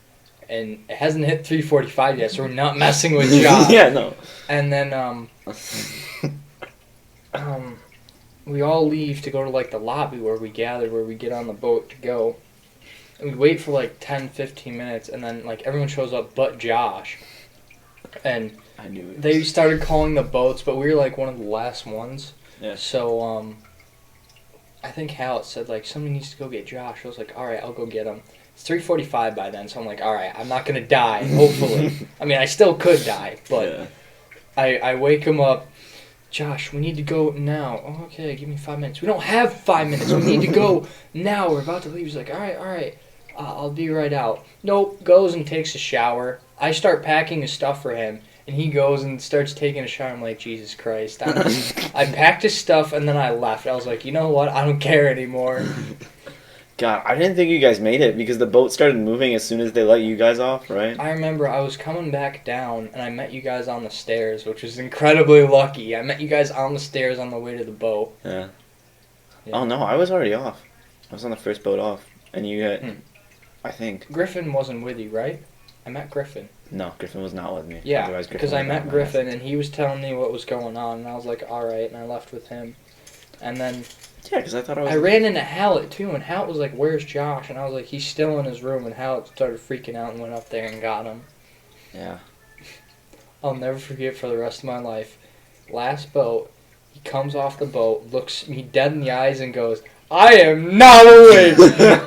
And it hasn't hit 3:45 yet, so we're not messing with Josh. Yeah, no. And then we all leave to go to like the lobby where we gather, where we get on the boat to go. And we wait for like 10, 15 minutes, and then like everyone shows up but Josh. And I knew it. they started calling the boats, but we were like one of the last ones. Yeah. So I think Hal said like somebody needs to go get Josh. I was like, all right, I'll go get him. It's 3:45 by then, so I'm like, all right, I'm not gonna die. Hopefully, I mean, I still could die, but Yeah. I wake him up. Josh, we need to go now. Oh, okay, give me 5 minutes. We don't have 5 minutes. We need to go now. We're about to leave. He's like, all right. I'll be right out. Nope. Goes and takes a shower. I start packing his stuff for him, and he goes and starts taking a shower. I'm like, Jesus Christ. I packed his stuff, and then I left. I was like, you know what? I don't care anymore. God, I didn't think you guys made it because the boat started moving as soon as they let you guys off, right? I remember I was coming back down, and I met you guys on the stairs, which was incredibly lucky. I met you guys on the stairs on the way to the boat. Yeah. Yeah. Oh no, I was already off. I was on the first boat off, and you had, I think. Griffin wasn't with you, right? I met Griffin. No, Griffin was not with me. Yeah, Otherwise, Griffin because I would have met gone with Griffin, and he was telling me what was going on, and I was like, all right, and I left with him. And then us. Yeah, because I thought I was. I ran into Hallett, too, and Hallett was like, where's Josh? And I was like, he's still in his room, and Hallett started freaking out and went up there and got him. Yeah. I'll never forget for the rest of my life. Last boat, he comes off the boat, looks me dead in the eyes, and goes, I am not awake!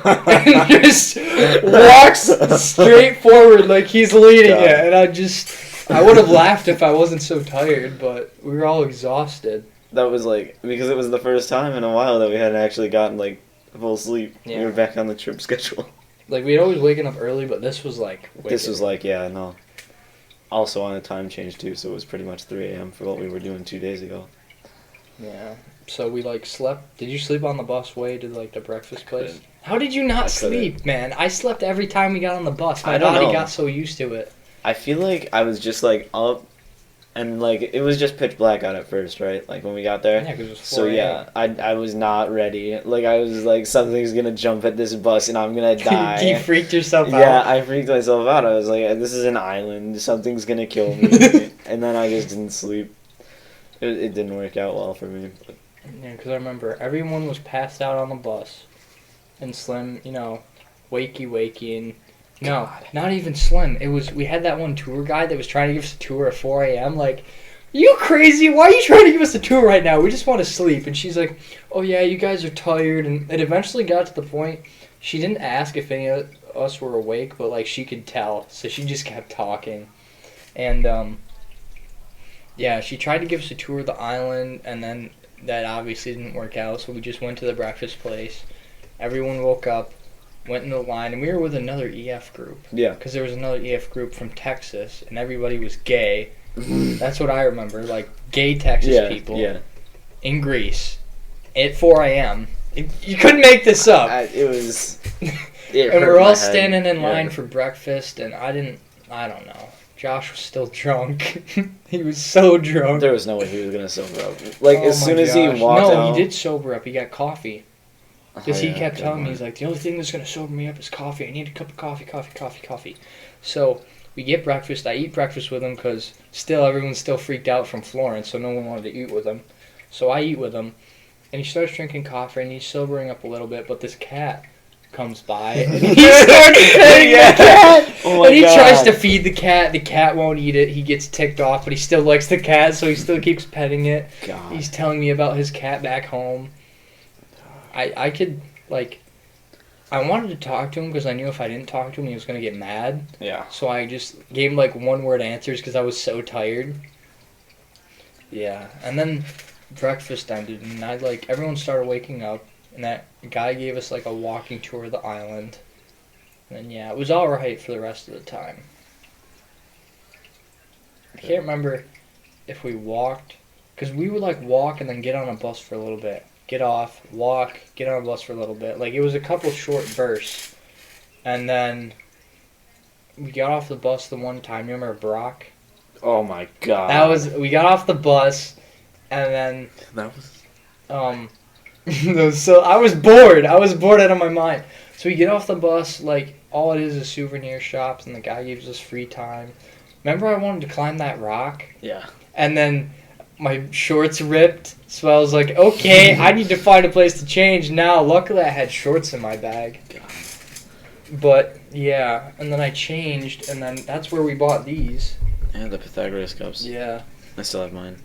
And just walks straight forward like he's leading God. it. And I would have laughed if I wasn't so tired, but we were all exhausted. That was like because it was the first time in a while that we hadn't actually gotten like full sleep. Yeah. We were back on the trip schedule. Like, we'd always waken up early, but this was like wicked. This was like no. Also on a time change too, so it was pretty much 3 a.m. for what we were doing 2 days ago. Yeah. So we like slept. Did you sleep on the bus way to like the breakfast place? couldn't. How did you I not couldn't. sleep, man? I slept every time we got on the bus. My I don't body know. got so used to it. I feel like I was just like up, and like it was just pitch black out at first, right? Like when we got there. Yeah, because it was 4 So yeah, I was not ready. Like I was like something's gonna jump at this bus and I'm gonna die. You freaked yourself out. Yeah, I freaked myself out. I was like, this is an island. Something's gonna kill me. And then I just didn't sleep. It didn't work out well for me. But. Yeah, because I remember everyone was passed out on the bus, and Slim, wakey, and no, God. not even Slim. It was we had that one tour guide that was trying to give us a tour at 4 a.m. Like, you crazy? Why are you trying to give us a tour right now? We just want to sleep. And she's like, oh yeah, you guys are tired. And it eventually got to the point she didn't ask if any of us were awake, but like she could tell, so she just kept talking, and yeah, she tried to give us a tour of the island, and then that obviously didn't work out, so we just went to the breakfast place. Everyone woke up, went in the line, and we were with another EF group. Yeah. Because there was another EF group from Texas, and everybody was gay. That's what I remember, like gay Texas people in Greece at 4 a.m. You couldn't make this up. It was... And we're all standing in line for breakfast, and I don't know. Josh was still drunk. He was so drunk. There was no way he was going to sober up. Like, as soon as he walked out... No, he did sober up. He got coffee. Because he kept telling me, he's like, the only thing that's going to sober me up is coffee. I need a cup of coffee. So, we get breakfast. I eat breakfast with him because everyone's still freaked out from Florence, so no one wanted to eat with him. So I eat with him, and he starts drinking coffee, and he's sobering up a little bit, but this cat comes by, and he starts petting the cat, and he tries to feed the cat won't eat it, he gets ticked off, but he still likes the cat, so he still keeps petting it. God. He's telling me about his cat back home. I could, like, I wanted to talk to him, because I knew if I didn't talk to him, he was going to get mad. Yeah. So I just gave him, like, one-word answers, because I was so tired. Yeah, and then breakfast ended, and everyone started waking up, and that guy gave us, like, a walking tour of the island. And then, yeah, it was alright for the rest of the time. I can't remember if we walked, because we would, like, walk and then get on a bus for a little bit. Get off, walk, get on a bus for a little bit. Like, it was a couple short bursts. And then we got off the bus the one time. You remember Brock? Oh, my God. We got off the bus, and then... That was... So I was bored. I was bored out of my mind. So we get off the bus, like, all it is souvenir shops, and the guy gives us free time. Remember I wanted to climb that rock? Yeah. And then my shorts ripped, so I was like, okay, I need to find a place to change now. Luckily I had shorts in my bag. God. But, yeah, and then I changed, and then that's where we bought these. Yeah, the Pythagoras cups. Yeah. I still have mine.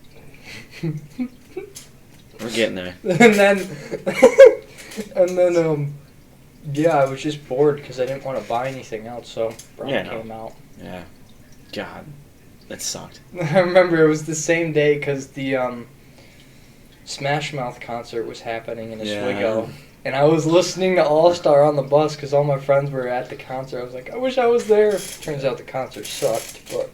We're getting there. and then, yeah, I was just bored because I didn't want to buy anything else, so Brown came out. Yeah. God, that sucked. I remember it was the same day because the Smash Mouth concert was happening in Oswego, and I was listening to All Star on the bus because all my friends were at the concert. I was like, I wish I was there. Turns out the concert sucked, but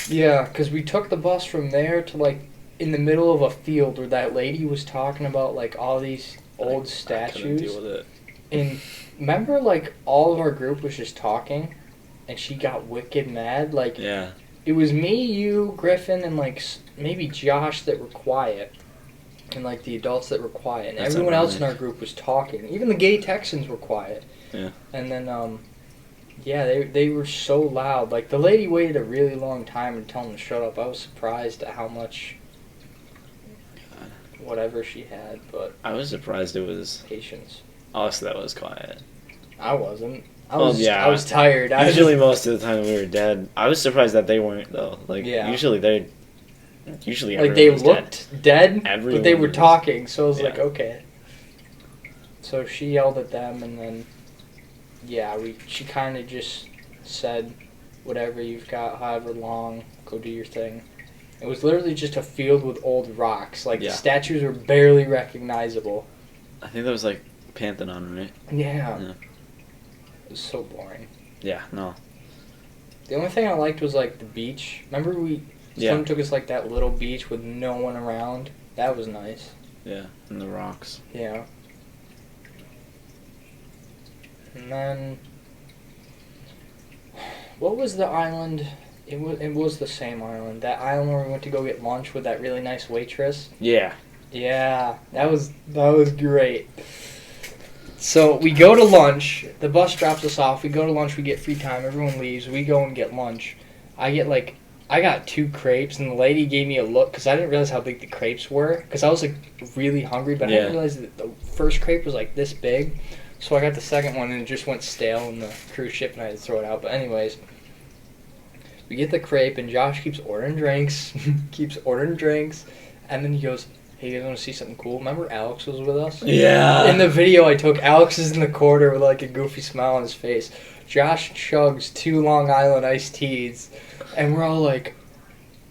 yeah, because we took the bus from there to like in the middle of a field where that lady was talking about like all these old statues. I couldn't deal with it. And remember, like all of our group was just talking, and she got wicked mad. Like, it was me, you, Griffin, and like maybe Josh that were quiet, and like the adults that were quiet, and everyone else in our group was talking. Even the gay Texans were quiet. Yeah. And then they were so loud. Like the lady waited a really long time to tell them to shut up. I was surprised at how much whatever she had, but I was surprised it was patience. us that was quiet. I wasn't. I was tired. Usually most of the time we were dead. I was surprised that they weren't though. Like usually like they looked dead, but they were talking. So I was like, okay. So she yelled at them, and then she kind of just said, "Whatever you've got, however long, go do your thing." It was literally just a field with old rocks. Like the statues were barely recognizable. I think that was like Pantheon, right? Yeah. It was so boring. Yeah, no. The only thing I liked was like the beach. Remember someone took us like that little beach with no one around? That was nice. Yeah, and the rocks. Yeah. And then What was the island? It was the same island. That island where we went to go get lunch with that really nice waitress. Yeah. Yeah, that was great. So we go to lunch. The bus drops us off. We go to lunch. We get free time. Everyone leaves. We go and get lunch. I got 2 crepes, and the lady gave me a look because I didn't realize how big the crepes were. Because I was like really hungry, but I didn't realize that the first crepe was like this big. So I got the second one, and it just went stale in the cruise ship, and I had to throw it out. But anyways, we get the crepe, and Josh keeps ordering drinks, and then he goes, "Hey, you guys want to see something cool? Remember Alex was with us?" Yeah. In the video I took, Alex is in the corner with like a goofy smile on his face. Josh chugs 2 Long Island iced teas, and we're all like,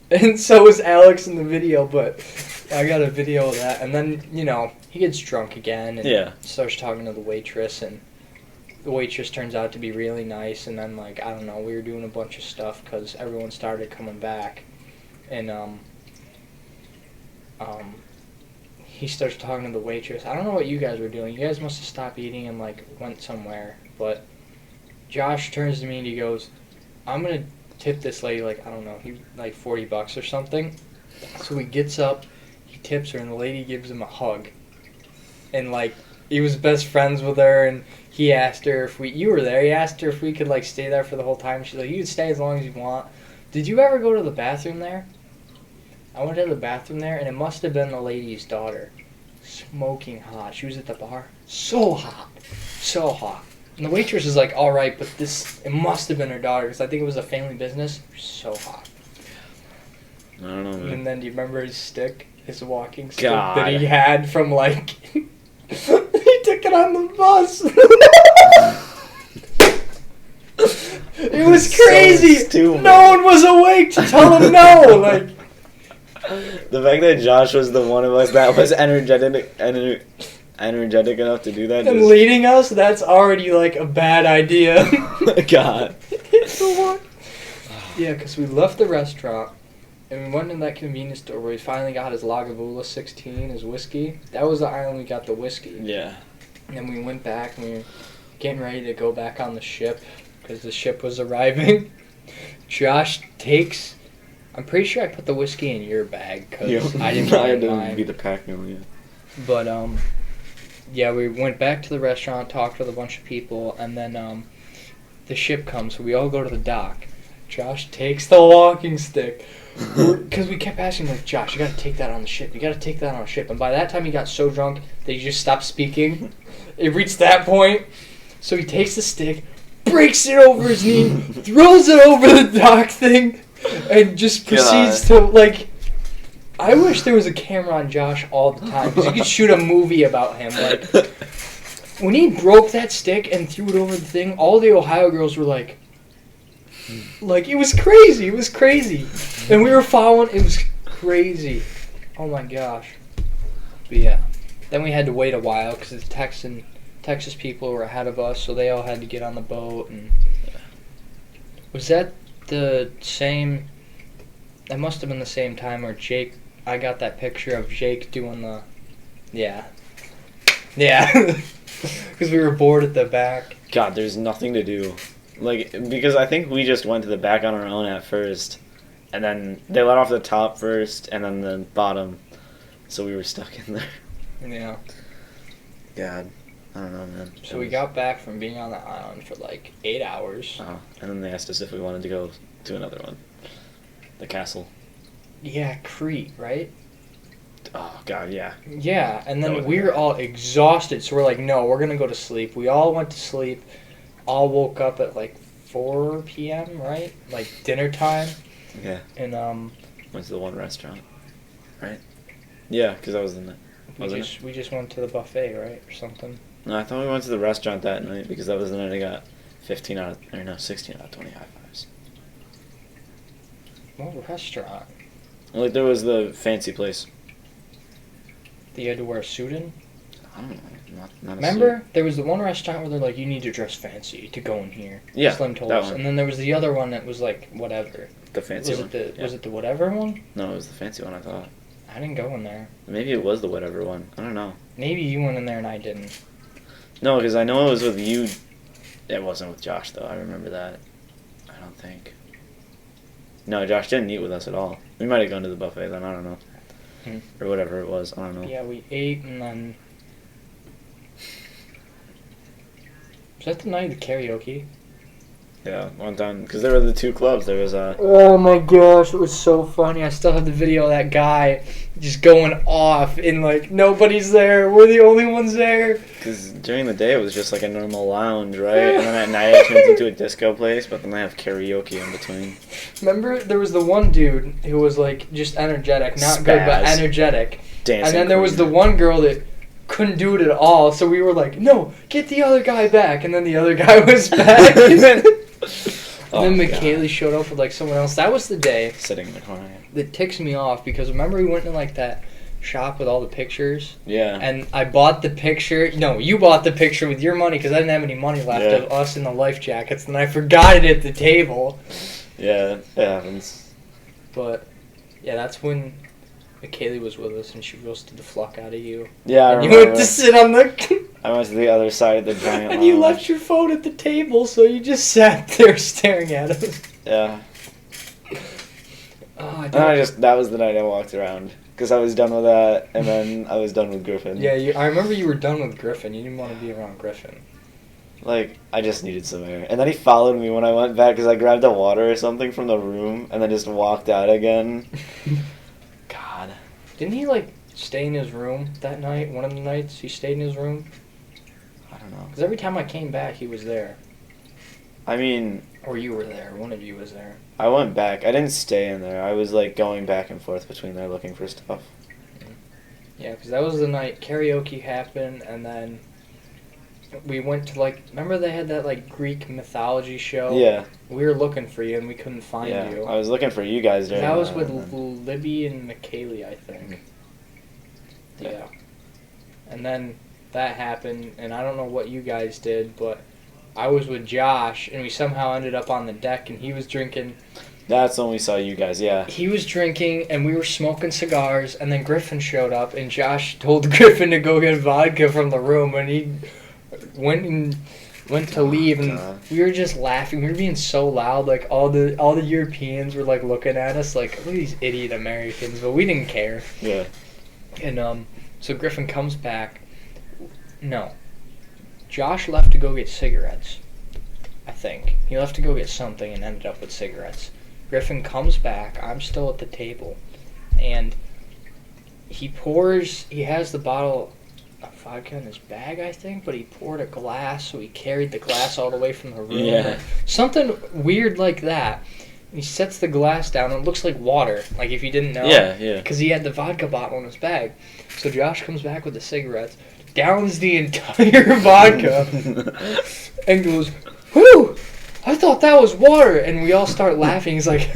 and so is Alex in the video, but I got a video of that. And then, he gets drunk again and starts talking to the waitress, and the waitress turns out to be really nice. And then, like, I don't know, we were doing a bunch of stuff because everyone started coming back. And, he starts talking to the waitress. I don't know what you guys were doing. You guys must have stopped eating and, like, went somewhere. But Josh turns to me and he goes, "I'm going to tip this lady, like, I don't know, like $40 or something." So he gets up, he tips her, and the lady gives him a hug. And, like, he was best friends with her, and he asked her if you were there, he asked her if we could, like, stay there for the whole time. She's like, "You can stay as long as you want." Did you ever go to the bathroom there? I went to the bathroom there, and it must have been the lady's daughter. Smoking hot. She was at the bar. So hot. So hot. And the waitress is like, "All right, but it must have been her daughter, because I think it was a family business." So hot. I don't know, man. And then do you remember his stick? His walking stick God. that he had from, like... he took it on the bus. It was crazy. So stupid. No one was awake to tell him no. Like, The fact that Josh was the one of us that was energetic enough to do that. and leading us, that's already, like, a bad idea. God. Yeah, because we left the restaurant, and we went in that convenience store where he finally got his Lagavulin 16, his whiskey. That was the island we got the whiskey. Yeah. And then we went back, and we were getting ready to go back on the ship, because the ship was arriving. Josh takes... I'm pretty sure I put the whiskey in your bag, because I didn't I put had mine. to be the pack mule, yeah. But, yeah, we went back to the restaurant, talked with a bunch of people, and then, the ship comes, so we all go to the dock. Josh takes the walking stick, because we kept asking, like, "Josh, you gotta take that on the ship, you gotta take that on the ship." And by that time, he got so drunk that he just stopped speaking. It reached that point, so he takes the stick, breaks it over his knee, throws it over the dock thing, and just proceeds to, like... I wish there was a camera on Josh all the time, because you could shoot a movie about him. Like, when he broke that stick and threw it over the thing, all the Ohio girls were like, it was crazy. And we were following, it was crazy. Oh my gosh. But yeah. Then we had to wait a while, because the Texas people were ahead of us, so they all had to get on the boat. And was that the same... That must have been the same time where I got that picture of Jake doing the... Yeah. Because we were bored at the back. God, there's nothing to do. Like, because I think we just went to the back on our own at first, and then they let off the top first, and then the bottom, so we were stuck in there. Yeah. God, I don't know, man. So we got back from being on the island for like 8 hours. Oh, and then they asked us if we wanted to go to another one. The castle. Yeah, Crete, right? Oh, God, yeah. Yeah, and then we were all exhausted, so we're like, no, we're going to go to sleep. We all went to sleep, all woke up at like 4 p.m., right? Like dinner time. Yeah. And, went to the one restaurant, right? Yeah, because I was in the... we just went to the buffet, right, or something. No, I thought we went to the restaurant that night, because that was the night I got 16 out of 20 high fives. What restaurant? Like, there was the fancy place. That you had to wear a suit in? I don't know. Not a Remember? There was the one restaurant where they're like, you need to dress fancy to go in here. Yeah, Slim told that us. one. And then there was the other one that was like, whatever. suit. The fancy one. Was it the whatever one? No, it was the fancy one, I thought. I didn't go in there. Maybe it was the whatever one. I don't know. Maybe you went in there and I didn't. No, because I know it was with you. It wasn't with Josh, though. I remember that. I don't think. No, Josh didn't eat with us at all. We might have gone to the buffet then, I don't know. Or whatever it was, I don't know. Yeah, we ate and then... Was that the night of the karaoke? Yeah, one time, because there were the two clubs. There was Oh my gosh, it was so funny. I still have the video of that guy just going off and like, nobody's there. We're the only ones there. Because during the day it was just like a normal lounge, right? And then at night it turns into a disco place, but then they have karaoke in between. Remember, there was the one dude who was like just energetic. Not good, but Spaz. energetic. Dancing And then there was the queen. one girl that couldn't do it at all. So we were like, no, get the other guy back. And then the other guy was back. Oh, And then God. McKaylee showed up with like someone else. That was the day Sitting in the corner. that ticks me off because remember we went to like that shop with all the pictures Yeah. and I bought the picture. No, you bought the picture with your money because I didn't have any money left Yeah. of us in the life jackets and I forgot it at the table. Yeah, it happens. But yeah, that's when McKaylee was with us and she roasted the fuck out of you. Yeah, I And you remember. went to sit on the I went to the other side of the giant and you lounge. left your phone at the table, so you just sat there staring at us. Yeah. Oh, I And don't- that was the night I walked around. Because I was done with that, and then I was done with Griffin. Yeah, I remember you were done with Griffin. You didn't want to be around Griffin. Like, I just needed some air. And then he followed me when I went back because I grabbed a water or something from the room and then just walked out again. God. Didn't he like stay in his room that night? One of the nights he stayed in his room. I don't know. Because every time I came back, he was there, I mean, or you were there. One of you was there. I went back. I didn't stay in there. I was, like, going back and forth between there looking for stuff. Yeah, because that was the night karaoke happened, and then we went to like. Remember they had that like Greek mythology show? Yeah. We were looking for you, and we couldn't find Yeah. you. I was looking for you guys during That was with and then- Libby and McKaylee, I think. Yeah. And then that happened, and I don't know what you guys did, but I was with Josh, and we somehow ended up on the deck, and he was drinking. That's when we saw you guys, yeah. He was drinking, and we were smoking cigars, and then Griffin showed up, and Josh told Griffin to go get vodka from the room, and he went to leave, and God. we were just laughing. We were being so loud, like all the Europeans were like looking at us, like look at these idiot Americans, but we didn't care. Yeah. And so Griffin comes back. No, Josh left to go get cigarettes. I think he left to go get something and ended up with cigarettes. Griffin comes back. I'm still at the table, and he has the bottle of vodka in his bag, I think, but he poured a glass, so he carried the glass all the way from the room. Yeah. Something weird like that. He sets the glass down, and it looks like water, like if you didn't know. Yeah, yeah. Because he had the vodka bottle in his bag. So Josh comes back with the cigarettes, downs the entire vodka, and goes, "Whew! I thought that was water." And we all start laughing. He's like,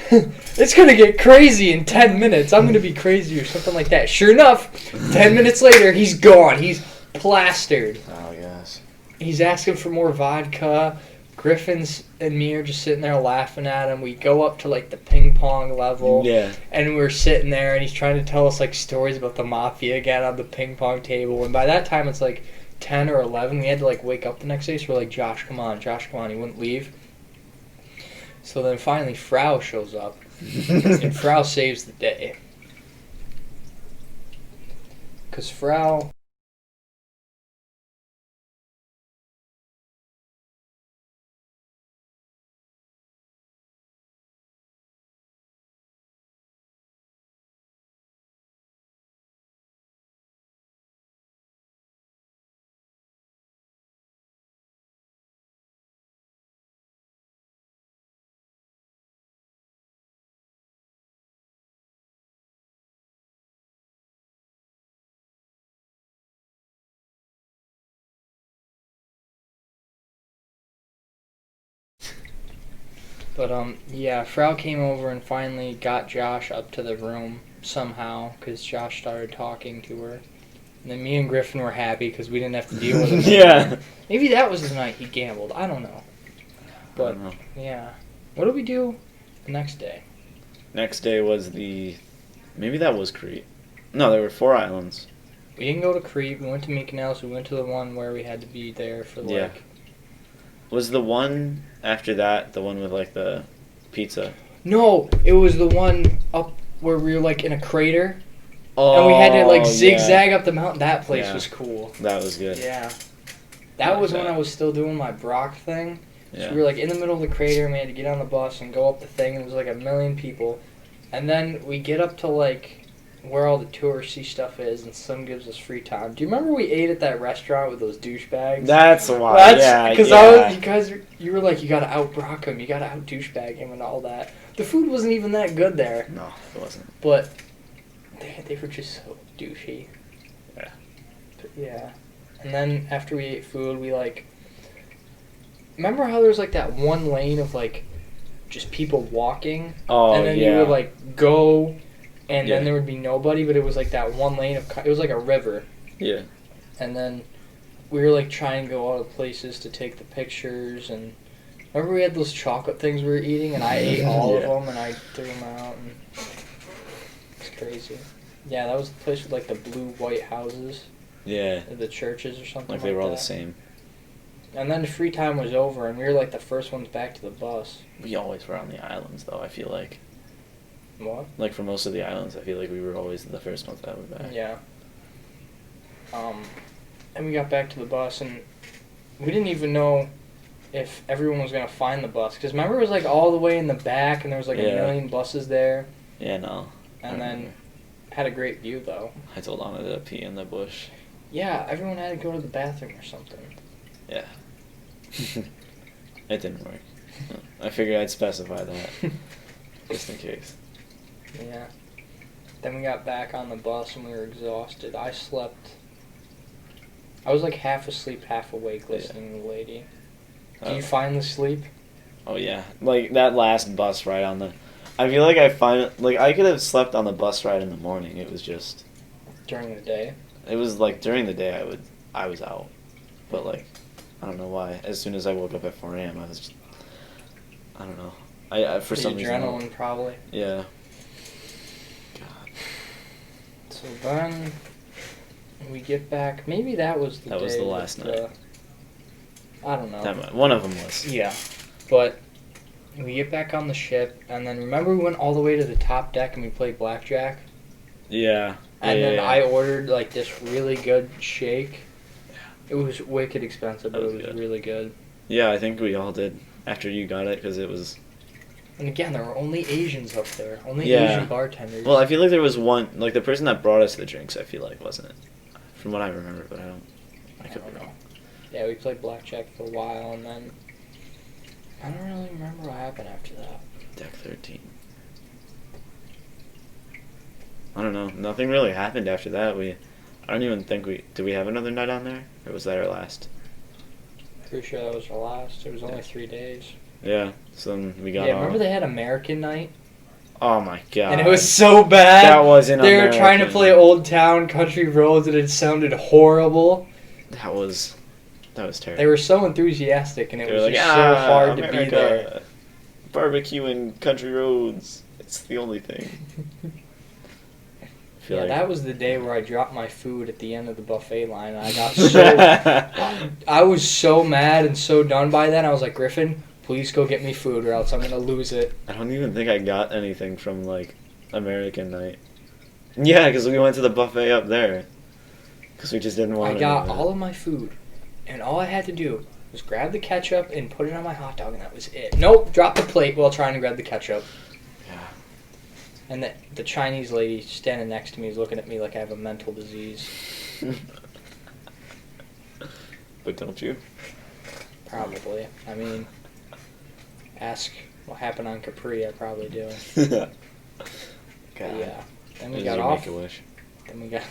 "It's going to get crazy in 10 minutes. I'm going to be crazy," or something like that. Sure enough, 10 minutes later, he's gone. He's plastered. Oh, yes. He's asking for more vodka. Griffin's and me are just sitting there laughing at him. We go up to like the ping pong level. Yeah. And we're sitting there, and he's trying to tell us like stories about the mafia again on the ping pong table. And by that time, it's like 10 or 11. We had to like wake up the next day, so we're like, Josh, come on. He wouldn't leave. So then finally, Frau shows up, and Frau saves the day. Because Frau. But yeah, Frau came over and finally got Josh up to the room somehow, because Josh started talking to her. And then me and Griffin were happy because we didn't have to deal with him. Yeah. Maybe that was the night he gambled. I don't know. I But don't know. yeah, what did we do the next day? Next day was maybe that was Crete. No, there were 4 islands. We didn't go to Crete. We went to Mykonos. We went to the one where we had to be there for like. Yeah. Was the one after that, the one with like the pizza. No, it was the one up where we were like in a crater. Oh, And we had to like yeah. zigzag up the mountain. That place Yeah. was cool. That was good. Yeah. I That like was when that. I was still doing my Brock thing. Yeah. So we were like in the middle of the crater and we had to get on the bus and go up the thing and it was like 1 million people. And then we get up to like where all the touristy stuff is and some gives us free time. Do you remember we ate at that restaurant with those douchebags? That's why. Yeah. Because you were like, you gotta out Brock him, you gotta out douchebag him and all that. The food wasn't even that good there. No, it wasn't. But they were just so douchey. Yeah. But yeah. And then after we ate food, we like... Remember how there was like that one lane of like just people walking? Oh, and then yeah. you would like go and Yeah. then there would be nobody, but it was like that one lane of... It was like a river. Yeah. And then we were like trying to go out of places to take the pictures and... Remember we had those chocolate things we were eating and I ate all of Yeah. them and I threw them out and... It's crazy. Yeah, that was the place with like the blue white houses. Yeah. The churches or something Like they were all that. the same. And then the free time was over and we were like the first ones back to the bus. We always were on the islands, though, I feel like. What? Like, for most of the islands, I feel like we were always the first ones that were back. Yeah. And we got back to the bus and we didn't even know if everyone was going to find the bus. Because remember it was like all the way in the back and there was like Yeah. 1 million buses there. Yeah, no. And then had a great view though. I told Anna to pee in the bush. Yeah, everyone had to go to the bathroom or something. Yeah. It didn't work. I figured I'd specify that. Just in case. Yeah. Then we got back on the bus and we were exhausted. I slept. I was like half asleep, half awake listening to the lady. Do you find the sleep? Oh, yeah. Like, that last bus ride on the... I feel like I could have slept on the bus ride in the morning. It was just... During the day? It was, like, during the day I was out. But, like, I don't know why. As soon as I woke up at 4 a.m., I was just... I don't know. I for The some reason... adrenaline, probably. Yeah. God. So then we get back. Maybe that was the That day. was the last night. I don't know. One of them was. Yeah. But we get back on the ship, and then remember we went all the way to the top deck and we played blackjack? Yeah. And yeah, then yeah. I ordered like this really good shake. It was wicked expensive, but That was it was good. really good. Yeah, I think we all did after you got it because it was... And again, there were only Asians up there. Only Yeah. Asian bartenders. Well, I feel like there was one... Like, the person that brought us the drinks, I feel like, wasn't it? From what I remember, but I could be wrong. Yeah, we played blackjack for a while, and then... I don't really remember what happened after that. Deck 13. I don't know. Nothing really happened after that. I don't even think did we have another night on there? Or was that our last? Pretty sure that was our last. It was only Yeah. 3 days. Yeah, so then we got Yeah, off. remember they had American night? Oh my god. And it was so bad. That wasn't They were trying to American. play Old Town Country Roads and it sounded horrible. That was terrible. They were so enthusiastic and it They was were just so hard to be America, there. Barbecue and country roads. It's the only thing. I feel Yeah, like- that was the day where I dropped my food at the end of the buffet line. And I got so... I was so mad and so done by then. I was like, Griffin, please go get me food or else I'm going to lose it. I don't even think I got anything from, like, American night. Yeah, because we went to the buffet up there. Because we just didn't want I to. got all of my food. And all I had to do was grab the ketchup and put it on my hot dog and that was it. Nope, drop the plate while trying to grab the ketchup. Yeah. And the Chinese lady standing next to me is looking at me like I have a mental disease. But don't you? Probably. I mean, ask what happened on Capri, I probably do. God. But yeah. Then we Is got your off. Make-A-Wish? Then we got...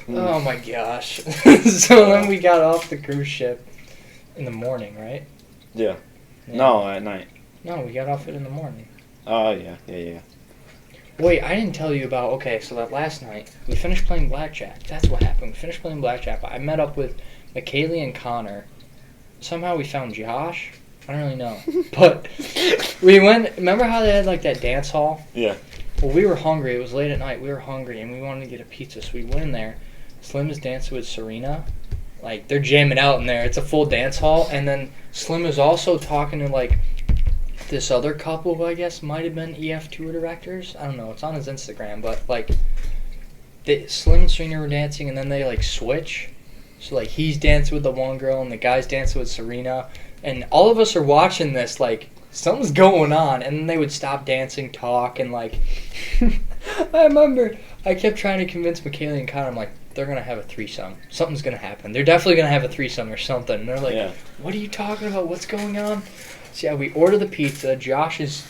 Oh my gosh. So then we got off the cruise ship in the morning, right? Yeah. Yeah. No, at night. No, we got off it in the morning. Oh, yeah. Wait, I didn't tell you about... Okay, so that last night, we finished playing blackjack. That's what happened. We finished playing blackjack. I met up with McKaylee and Connor. Somehow we found Josh. I don't really know. But we went... Remember how they had, like, that dance hall? Yeah. Well, we were hungry. It was late at night. We were hungry, and we wanted to get a pizza. So we went in there. Slim was dancing with Serena. Like, they're jamming out in there. It's a full dance hall. And then Slim is also talking to, like, this other couple who I guess might have been EF tour directors. I don't know. It's on his Instagram. But, like, Slim and Serena were dancing, and then they, like, switch. So, like, he's dancing with the one girl, and the guy's dancing with Serena. And all of us are watching this, like, something's going on. And then they would stop dancing, talk, and, like... I remember I kept trying to convince McKaylee and Connor, I'm like, they're going to have a threesome. Something's going to happen. They're definitely going to have a threesome or something. And they're like, What are you talking about? What's going on? So, yeah, we order the pizza. Josh is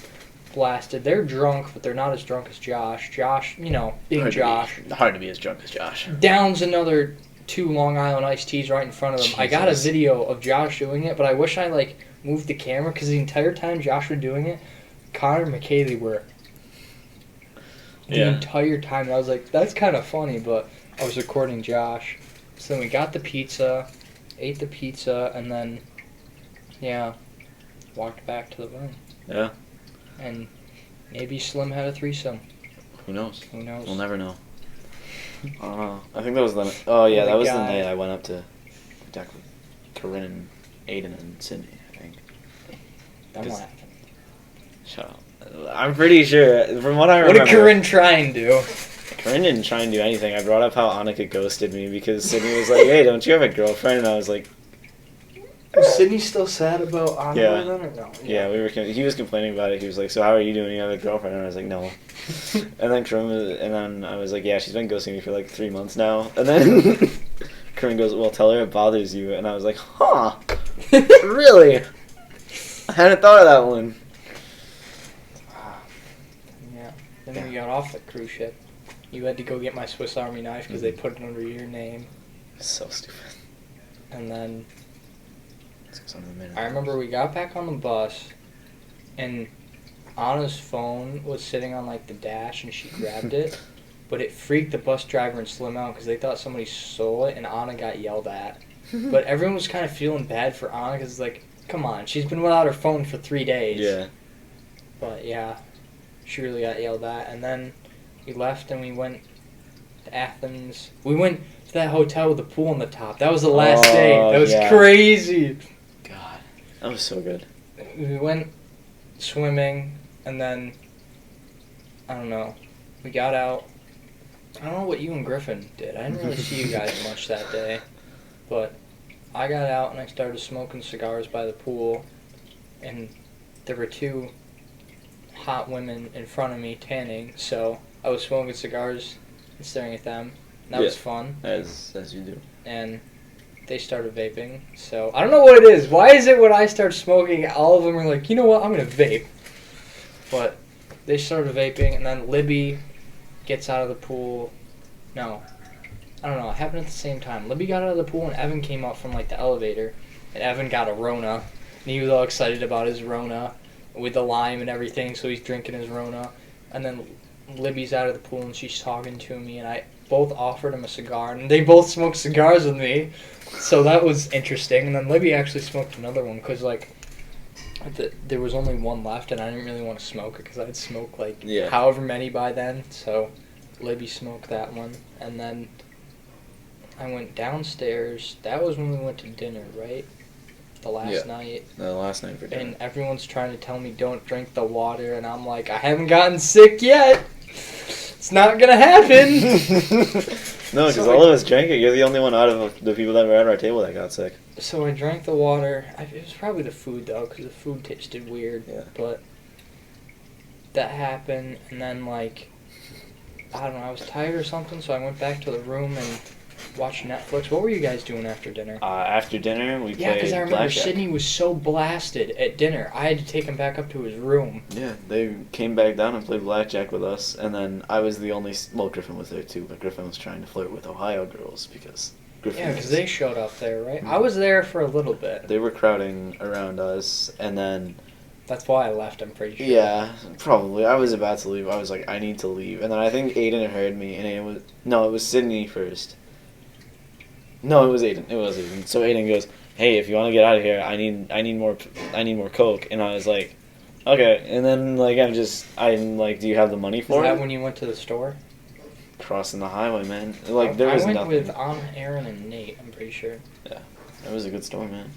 blasted. They're drunk, but they're not as drunk as Josh. Josh, you know, being Josh. Hard to be as drunk as Josh. Downs another 2 Long Island iced teas right in front of them. Jesus. I got a video of Josh doing it, but I wish I, like, moved the camera, because the entire time Josh was doing it, Connor and McKaylee were the entire time. And I was like, that's kind of funny, but I was recording Josh. So then we got the pizza, ate the pizza, and then, walked back to the room. Yeah. And maybe Slim had a threesome. Who knows? Who knows? We'll never know. I think that was the... Oh, yeah, that was the night I went up to deck with Corinne and Aiden and Sydney, I think. I'm laughing. Shut up. I'm pretty sure, from what I remember... What did Corinne try and do? Corinne didn't try and do anything. I brought up how Annika ghosted me because Sydney was like, hey, don't you have a girlfriend? And I was like... Was Sydney still sad about Annika then, or no? Yeah, he was complaining about it. He was like, so how are you doing? You have a girlfriend? And I was like, no. And then I was like, yeah, she's been ghosting me for like 3 months now. And then Corinne goes, well, tell her it bothers you. And I was like, huh, really? I hadn't thought of that one. Yeah. Then we got off the cruise ship. You had to go get my Swiss Army knife because they put it under your name. So stupid. And then I remember we got back on the bus, and Anna's phone was sitting on like the dash, and she grabbed it, but it freaked the bus driver and Slim out because they thought somebody stole it, and Anna got yelled at. But everyone was kind of feeling bad for Anna because, like, come on, she's been without her phone for 3 days. Yeah. But yeah, she really got yelled at, and then we left and we went to Athens. We went to that hotel with the pool on the top. That was the last day. That was crazy. God, that was so good. We went swimming, and then, I don't know, we got out. I don't know what you and Griffin did. I didn't really see you guys much that day. But I got out and I started smoking cigars by the pool, and there were 2 hot women in front of me tanning, so I was smoking cigars and staring at them. That was fun. As you do. And they started vaping, so I don't know what it is. Why is it when I start smoking, all of them are like, you know what, I'm going to vape. But they started vaping, and then Libby gets out of the pool. No. I don't know. It happened at the same time. Libby got out of the pool, and Evan came up from, like, the elevator. And Evan got a Rona. And he was all excited about his Rona with the lime and everything, so he's drinking his Rona. And then Libby's out of the pool, and she's talking to me, and I both offered him a cigar. And they both smoked cigars with me. So that was interesting. And then Libby actually smoked another one, because, like, there was only one left, and I didn't really want to smoke it, because I'd smoked, like, however many by then. So Libby smoked that one. And then I went downstairs. That was when we went to dinner, right? The last night. The last night for dinner. And everyone's trying to tell me don't drink the water, and I'm like, I haven't gotten sick yet. It's not gonna happen. No, because all of us drank it. You're the only one out of the people that were at our table that got sick. So I drank the water. It was probably the food, though, because the food tasted weird. Yeah. But that happened, and then, like, I don't know, I was tired or something, so I went back to the room and watched Netflix. What were you guys doing after dinner? After dinner, we played Yeah, because I remember blackjack. Sydney was so blasted at dinner. I had to take him back up to his room. Yeah, they came back down and played blackjack with us, and then I was the only... Well, Griffin was there too, but Griffin was trying to flirt with Ohio girls because Griffin... Yeah, because they showed up there, right? I was there for a little bit. They were crowding around us, and then... That's why I left, I'm pretty sure. Yeah, probably. I was about to leave. I was like, I need to leave. And then I think Aiden heard me, and it was... No, it was Sydney first. No, it was Aiden. It was Aiden. So Aiden goes, hey, if you want to get out of here, I need more Coke. And I was like, okay. And then, like, I'm like, do you have the money for it? Is that when you went to the store? crossing the highway, man. Like, there I was went nothing. with Anna, Aaron, and Nate. I'm pretty sure. That was a good story, man.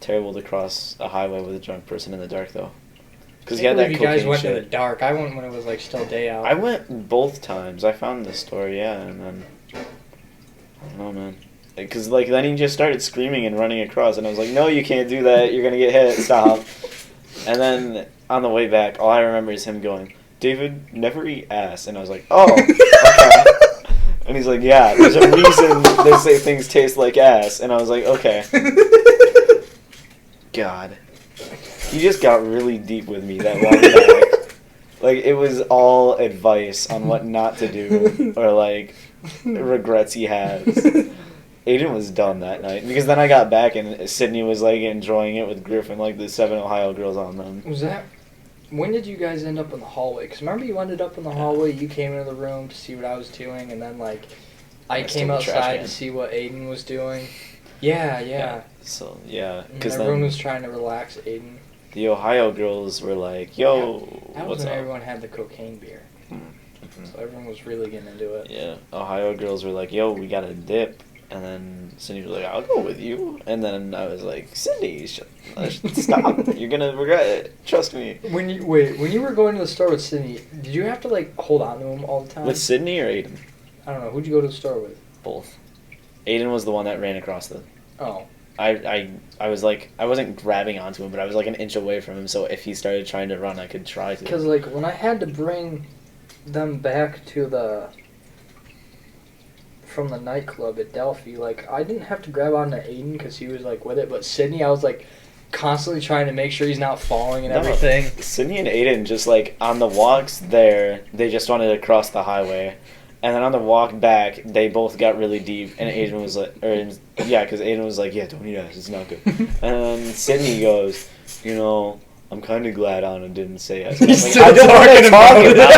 Terrible to cross a highway with a drunk person in the dark, though. Because you had that you guys cocaine went in shit. the dark. I went when it was like still day out. I went both times. I found this story, yeah, and then I don't know, man. Because like then he just started screaming and running across, and I was like, "No, you can't do that. You're gonna get hit. Stop." And then on the way back, all I remember is him going, "David, never eat ass," and I was like, "Oh, okay." And he's like, "Yeah, there's a reason they say things taste like ass," and I was like, "Okay." God. He just got really deep with me that long back. Like, it was all advice on what not to do, or, like, regrets he has. Aiden was done that night, because then I got back and Sydney was, like, enjoying it with Griffin, like, the 7 Ohio girls on them. Was that... When did you guys end up in the hallway? Because remember you ended up in the hallway, you came into the room to see what I was doing, and then, like, I came outside to see what Aiden was doing. Yeah. So, yeah. And Cause everyone then was trying to relax Aiden. the Ohio girls were like, yo, That what's was when up? everyone had the cocaine beer. Mm-hmm. So everyone was really getting into it. Yeah, Ohio girls were like, yo, we got a dip. And then Cindy was like, I'll go with you. And then I was like, Cindy, stop. You're going to regret it. Trust me. When you were going to the store with Sydney, did you have to like hold on to him all the time? With Sydney or Aiden? I don't know. Who'd you go to the store with? Both. Aiden was the one that ran across the... Oh. I was like, I wasn't grabbing onto him, but I was like an inch away from him, so if he started trying to run, I could try to. Because like when I had to bring them back to from the nightclub at Delphi, like I didn't have to grab onto Aiden because he was like with it, but Sydney, I was like constantly trying to make sure he's not falling and everything. Sydney and Aiden just like on the walks there, they just wanted to cross the highway. And then on the walk back, they both got really deep, and Aiden was like, because Aiden was like, yeah, don't eat ass, it's not good. And then Sydney goes, you know, I'm kind of glad Anna didn't say yes. I'm like, I don't want to talk about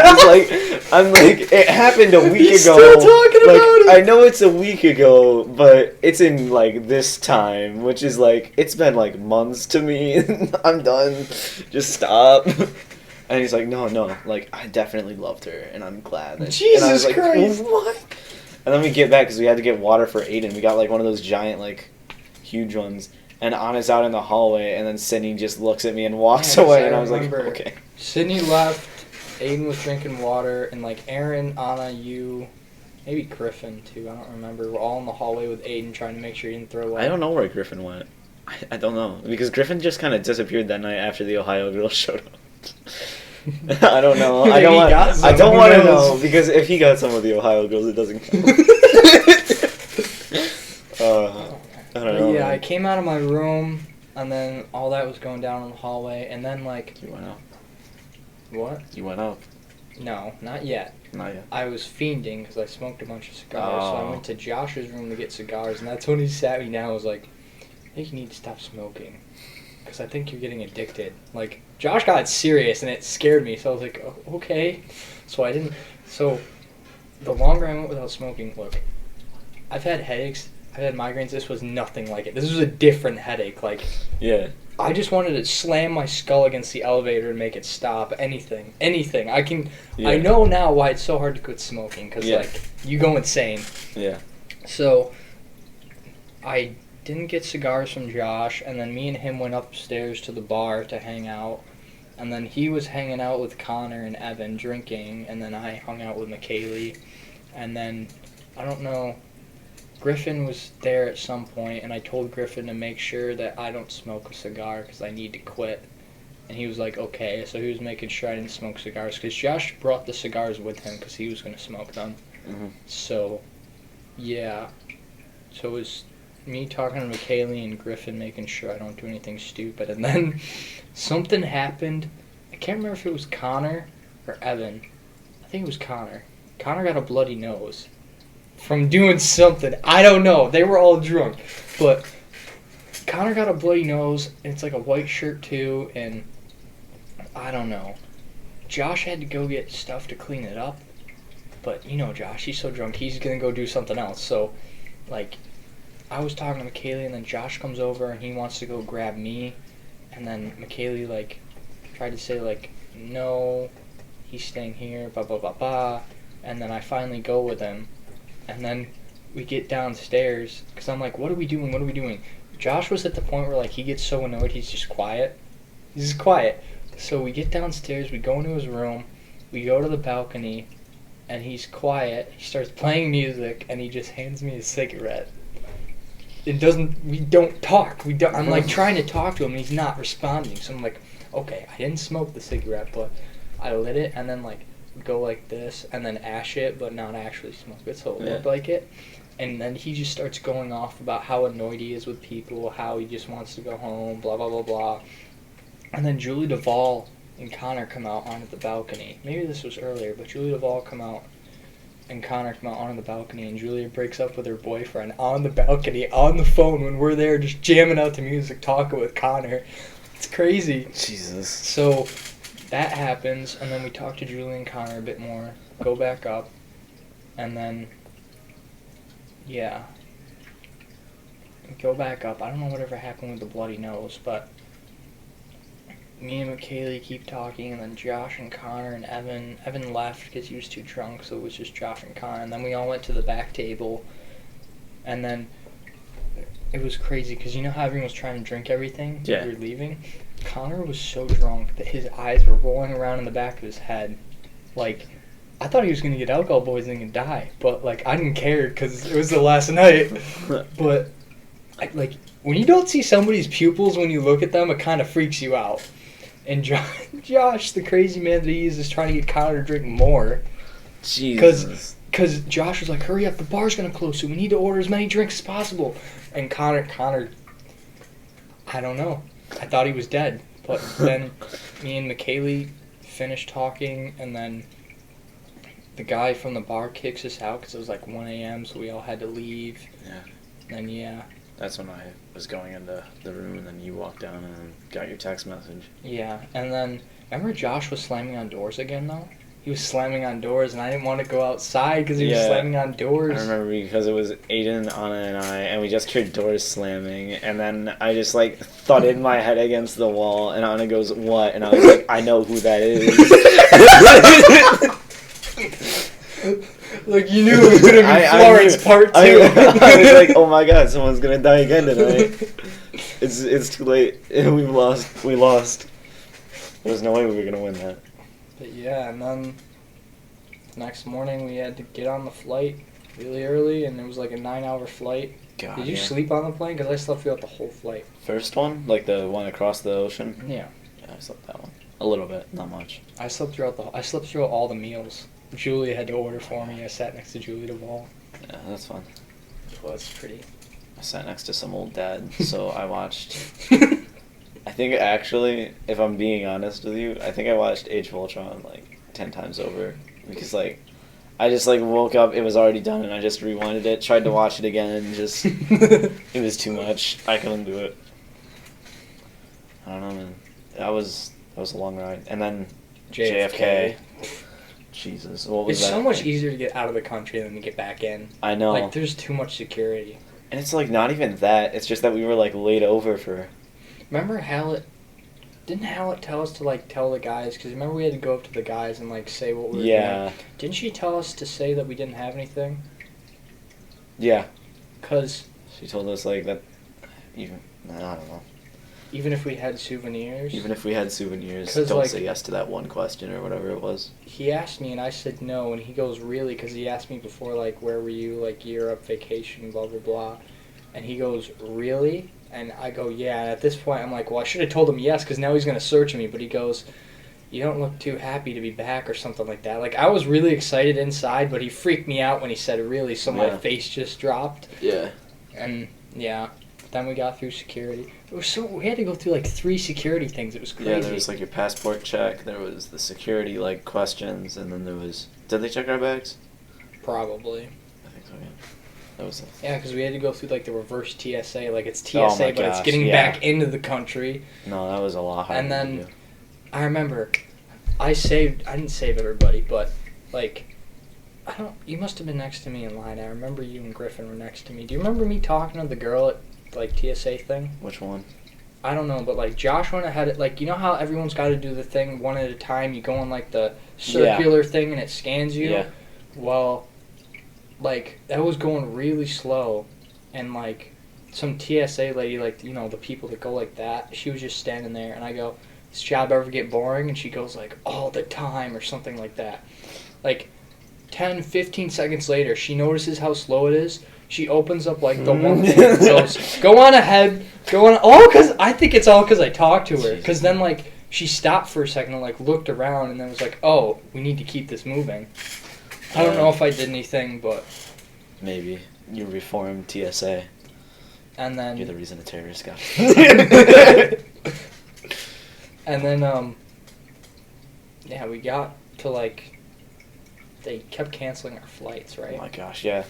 it. I'm like, it happened a week He's ago. still talking like, about it. I know it's a week ago, but it's in like this time, which is like, it's been like months to me. I'm done. Just stop. And he's like, no, like, I definitely loved her, and I'm glad that... Jesus and I was like, Christ! What? And then we get back, because we had to get water for Aiden. We got, like, one of those giant, like, huge ones. And Anna's out in the hallway, and then Sydney just looks at me and walks away, and I was like, okay. Sydney left, Aiden was drinking water, and, like, Aaron, Anna, you, maybe Griffin, too, I don't remember. We're all in the hallway with Aiden trying to make sure he didn't throw up. I don't know where Griffin went. I don't know. Because Griffin just kind of disappeared that night after the Ohio girls showed up. I don't know. I don't want to know, because if he got some of the Ohio girls, it doesn't count. I don't know. Yeah, man. I came out of my room, and then all that was going down in the hallway, and then, like... You went up. What? You went up. No, not yet. Not yet. I was fiending because I smoked a bunch of cigars, so I Oh. went to Josh's room to get cigars, and that's when he sat me down and was like, I think you need to stop smoking, because I think you're getting addicted. Like, Josh got serious, and it scared me, so I was like, oh, okay. So I didn't... So, the longer I went without smoking, look, I've had headaches, I've had migraines, this was nothing like it. This was a different headache, like... Yeah. I just wanted to slam my skull against the elevator and make it stop. Anything. I can... Yeah. I know now why it's so hard to quit smoking, because, Yeah. like, you go insane. Yeah. So, I didn't get cigars from Josh, and then me and him went upstairs to the bar to hang out, and then he was hanging out with Connor and Evan drinking, and then I hung out with McKaylee, and then, I don't know... Griffin was there at some point, and I told Griffin to make sure that I don't smoke a cigar because I need to quit. And he was like, okay. So he was making sure I didn't smoke cigars because Josh brought the cigars with him because he was going to smoke them. Mm-hmm. So, yeah. So it was me talking to McKaylee and Griffin making sure I don't do anything stupid. And then something happened. I can't remember if it was Connor or Evan. I think it was Connor. Connor got a bloody nose. From doing something. I don't know. They were all drunk. But Connor got a bloody nose, and it's like a white shirt too, and I don't know. Josh had to go get stuff to clean it up. But you know Josh, he's so drunk, he's gonna go do something else. So, like, I was talking to McKaylee, and then Josh comes over, and he wants to go grab me. And then McKaylee, like, tried to say, like, no, he's staying here, blah, blah, blah, blah. And then I finally go with him. And then we get downstairs. Because I'm like, what are we doing? What are we doing? Josh was at the point where, like, he gets so annoyed he's just quiet. He's just quiet. So we get downstairs. We go into his room. We go to the balcony. And he's quiet. He starts playing music. And he just hands me a cigarette. We don't talk. I'm like trying to talk to him and he's not responding. So I'm like, okay, I didn't smoke the cigarette, but I lit it and then like go like this and then ash it, but not actually smoke it, so it looked like it. And then he just starts going off about how annoyed he is with people, how he just wants to go home, blah, blah, blah, blah. And then Julie Duvall and Connor come out onto the balcony. Maybe this was earlier, but Julie Duvall come out and Connor come out onto the balcony, and Julia breaks up with her boyfriend on the balcony, on the phone, when we're there just jamming out to music, talking with Connor. It's crazy. Jesus. So that happens, and then we talk to Julia and Connor a bit more, go back up, and then, yeah. Go back up. I don't know whatever happened with the bloody nose, but me and McKaylee keep talking, and then Josh and Connor and Evan left because he was too drunk, so it was just Josh and Connor. And then we all went to the back table, and then it was crazy because you know how everyone was trying to drink everything when we were leaving? Connor was so drunk that his eyes were rolling around in the back of his head. Like, I thought he was going to get alcohol poisoning and die, but, like, I didn't care because it was the last night. But, like, when you don't see somebody's pupils when you look at them, it kind of freaks you out. And Josh, the crazy man that he is trying to get Connor to drink more. Jesus. Because Josh was like, hurry up, the bar's going to close, so we need to order as many drinks as possible. And Connor, I don't know. I thought he was dead. But then me and McKaylee finished talking, and then the guy from the bar kicks us out because it was like 1 a.m., so we all had to leave. Yeah. And yeah. That's when I was going into the room, and then you walked down and got your text message. Yeah, and then, remember Josh was slamming on doors again, though? He was slamming on doors, and I didn't want to go outside because he was slamming on doors. I remember because it was Aiden, Anna, and I, and we just heard doors slamming, and then I just, like, thudded my head against the wall, and Anna goes, what? And I was like, I know who that is. Like, you knew it was going to be Florence Part 2. I was like, oh my god, someone's going to die again tonight. It's too late. We lost. There's no way we were going to win that. But yeah, and then the next morning we had to get on the flight really early, and it was like a 9-hour flight. God, Did you sleep on the plane? Because I slept throughout the whole flight. First one? Like the one across the ocean? Yeah. Yeah, I slept that one. A little bit, not much. I slept throughout all the meals. Julie had to order for me. I sat next to Julie Duvall. Yeah, that's fun. It was pretty. I sat next to some old dad, so I watched... I think, actually, if I'm being honest with you, I think I watched Age of Ultron, like, 10 times over. Because, like, I just, like, woke up, it was already done, and I just rewinded it, tried to watch it again, and just... it was too much. I couldn't do it. I don't know, man. That was a long ride. And then JFK. Jesus, what was that? It's so much easier to get out of the country than to get back in. I know. Like, there's too much security. And it's, like, not even that. It's just that we were, like, laid over for... Remember didn't Hallett tell us to, like, tell the guys, because remember we had to go up to the guys and, like, say what we were doing? Didn't she tell us to say that we didn't have anything? Yeah. Because... She told us, like, that... I don't know. Even if we had souvenirs? Even if we had souvenirs, don't like, say yes to that one question or whatever it was. He asked me and I said no, and he goes, really? Because he asked me before, like, where were you, like, Europe, vacation, blah, blah, blah. And he goes, really? And I go, yeah. And at this point, I'm like, well, I should have told him yes, because now he's going to search me. But he goes, you don't look too happy to be back or something like that. Like, I was really excited inside, but he freaked me out when he said really, so my face just dropped. Yeah. And, yeah. Then we got through security. We had to go through, like, 3 security things. It was crazy. Yeah, there was, like, your passport check. There was the security, like, questions. And then there was... Did they check our bags? Probably. I think so, yeah. That was it. Yeah, because we had to go through, like, the reverse TSA. Like, it's TSA, but it's getting back into the country. No, that was a lot harder. And then, I remember, I didn't save everybody, but, like, you must have been next to me in line. I remember you and Griffin were next to me. Do you remember me talking to the girl at, like, TSA thing? Which one? I don't know, but, like, Josh went ahead, like, you know how everyone's got to do the thing one at a time? You go on, like, the circular thing and it scans you? Yeah. Well, like, that was going really slow, and, like, some TSA lady, like, you know, the people that go like that, she was just standing there, and I go, does this job ever get boring? And she goes, like, all the time, or something like that. Like, 10, 15 seconds later, she notices how slow it is. She opens up, like, the one thing and goes, go on ahead, go on. Oh, because I think it's all because I talked to her. Because then, like, she stopped for a second and, like, looked around and then was like, oh, we need to keep this moving. I don't know if I did anything, but... Maybe. You reformed TSA. And then... You're the reason a terrorist got And then, yeah, we got to, like... They kept canceling our flights, right? Oh my gosh, yeah.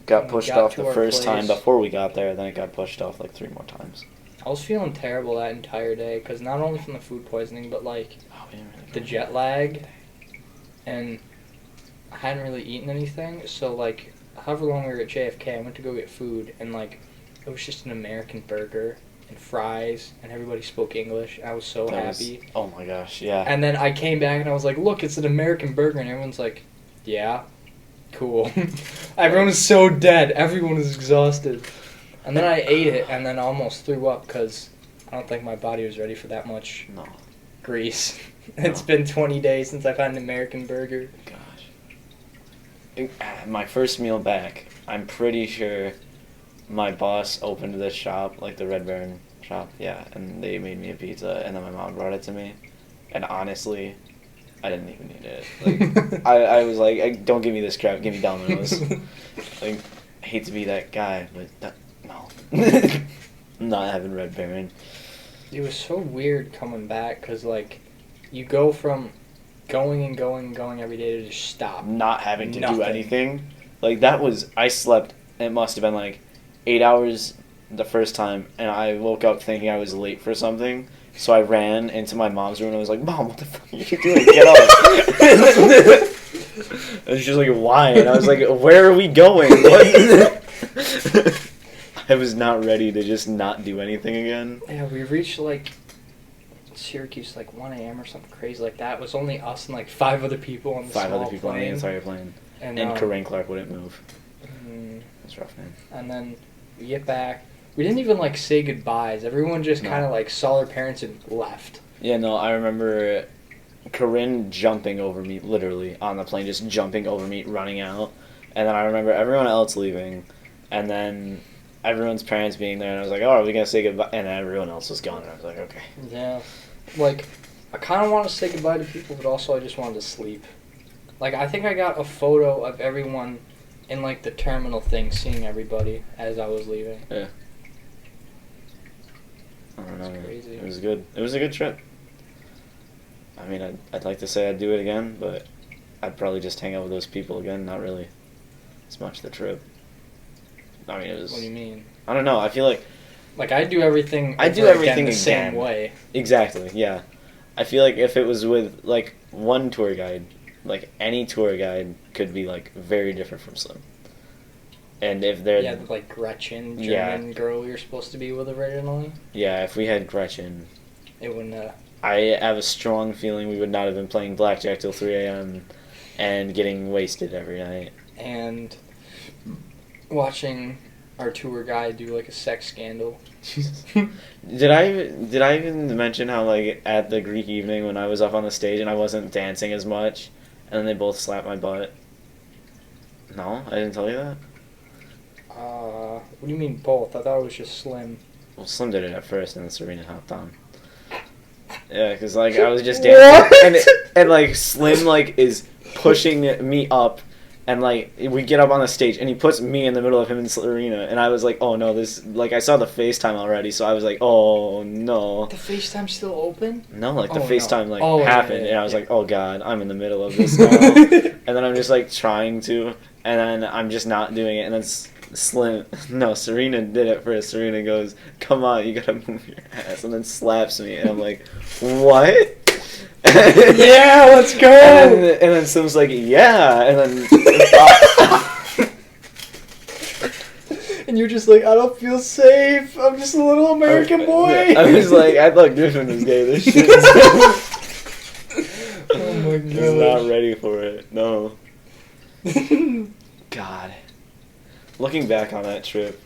Got pushed off the first time before we got there, then it got pushed off like 3 more times. I was feeling terrible that entire day, because not only from the food poisoning, but, like, the jet lag, and I hadn't really eaten anything, so, like, however long we were at JFK, I went to go get food, and, like, it was just an American burger and fries, and everybody spoke English. I was so happy. Oh my gosh, yeah. And then I came back and I was like, look, it's an American burger, and everyone's like, yeah, cool. Everyone was so dead. Everyone was exhausted. And then I ate it and then almost threw up because I don't think my body was ready for that much grease. It's been 20 days since I've had an American burger. Gosh. My first meal back, I'm pretty sure my boss opened this shop, like the Red Baron shop, yeah, and they made me a pizza, and then my mom brought it to me. And honestly, I didn't even need it. Like, I was like, don't give me this crap, give me Domino's. Like, I hate to be that guy, but no. I'm not having Red Baron. It was so weird coming back, because, like, you go from going and going and going every day to just stop. Not having to do anything. Like, that was, I slept, it must have been like 8 hours the first time, and I woke up thinking I was late for something. So I ran into my mom's room and I was like, Mom, what the fuck are you doing? Get up. And she's like, why? And I was like, where are we going? What? I was not ready to just not do anything again. Yeah, we reached, like, Syracuse, like, 1 a.m. or something crazy like that. It was only us and, like, 5 other people on the small plane. 5 other people on the entire plane. And Corinne Clark wouldn't move. That's rough, man. And then we get back. We didn't even, like, say goodbyes. Everyone just kind of, like, saw their parents and left. Yeah, no, I remember Corinne jumping over me, literally, on the plane, just jumping over me, running out. And then I remember everyone else leaving. And then everyone's parents being there. And I was like, oh, are we going to say goodbye? And everyone else was gone. And I was like, okay. Yeah. Like, I kind of want to say goodbye to people, but also I just wanted to sleep. Like, I think I got a photo of everyone in, like, the terminal thing, seeing everybody as I was leaving. Yeah. I don't know. Crazy. It was good. It was a good trip. I mean, I'd like to say I'd do it again, but I'd probably just hang out with those people again. Not really as much the trip. I mean, it was... What do you mean? I don't know. I feel like... Like, I do everything the same way. Exactly, yeah. I feel like if it was with, like, one tour guide, like, any tour guide could be, like, very different from Slim. And if they're... Yeah, like Gretchen, German girl you're supposed to be with originally. Yeah, if we had Gretchen... It wouldn't, I have a strong feeling we would not have been playing blackjack till 3 a.m. and getting wasted every night. And watching our tour guide do, like, a sex scandal. Did I even mention how, like, at the Greek evening when I was up on the stage and I wasn't dancing as much, and then they both slapped my butt? No? I didn't tell you that? What do you mean both? I thought it was just Slim. Well, Slim did it at first, and then Serena hopped on. Yeah, because, like, I was just dancing, and, like, Slim, like, is pushing me up, and, like, we get up on the stage, and he puts me in the middle of him and Serena, and I was like, oh, no, this, like, I saw the FaceTime already, so I was like, oh, no. The FaceTime's still open? No, like, the FaceTime, like, happened, and I was like, oh, God, I'm in the middle of this now. And then I'm just, like, trying to, and then I'm just not doing it, and then Serena did it first. Serena goes, come on, you gotta move your ass, and then slaps me, and I'm like, what? Yeah, let's go! And then Sim's like, yeah, and then... And you're just like, I don't feel safe, I'm just a little American boy! I was like, I thought Griffin was gay, this shit. Oh my god. He's not ready for it, no. God. Looking back on that trip.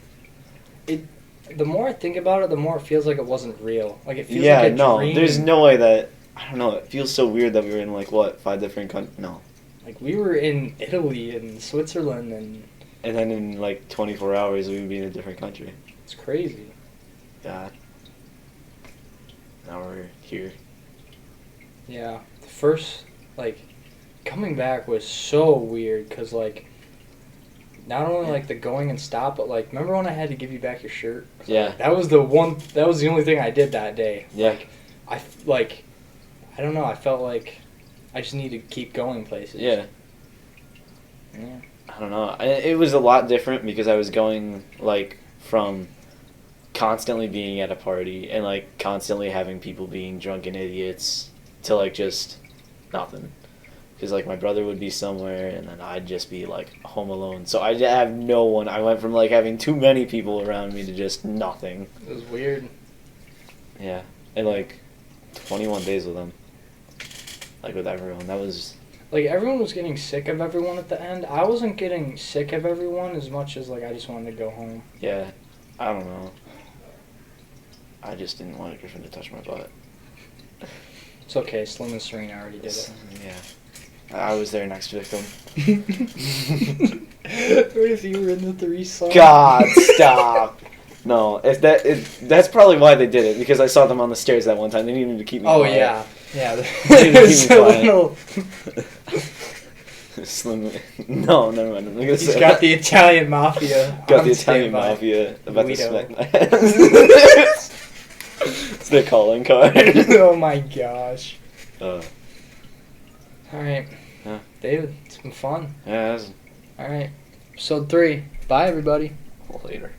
The more I think about it, the more it feels like it wasn't real. Like it feels Yeah, like a no. dream. There's no way that. I don't know. It feels so weird that we were in, like, what, 5 different countries? No. Like we were in Italy and Switzerland, and And then in, like, 24 hours, we would be in a different country. it's crazy. God. Now we're here. Yeah, the first coming back was so weird because not only the going and stop, but remember when I had to give you back your shirt? Yeah. That was the only thing I did that day. Yeah. I don't know. I felt like I just need to keep going places. Yeah. Yeah. I don't know. It was a lot different because I was going, from constantly being at a party and, constantly having people being drunken idiots to, just nothing. Because, my brother would be somewhere and then I'd just be, home alone. So I have no one. I went from, having too many people around me to just nothing. It was weird. Yeah. And, 21 days with them. With everyone. That was... Everyone was getting sick of everyone at the end. I wasn't getting sick of everyone as much as, I just wanted to go home. Yeah. I don't know. I just didn't want Griffin to touch my butt. It's okay. Slim and Serena already did it. Yeah. I was their next victim. What if you were in the threesome? God, stop. No, that's probably why they did it, because I saw them on the stairs that one time. They needed to keep me quiet. Yeah. Yeah. They needed to It's keep me a quiet. little... Slim. No, never mind. I'm not gonna He's say got that. the Italian mafia. Got on the Italian standby. mafia about to Guido. smack my ass. It's their calling card. Oh my gosh. Uh, Alright. Yeah. David, it's been fun. yeah, that's Alright. Episode 3. Bye, everybody. later.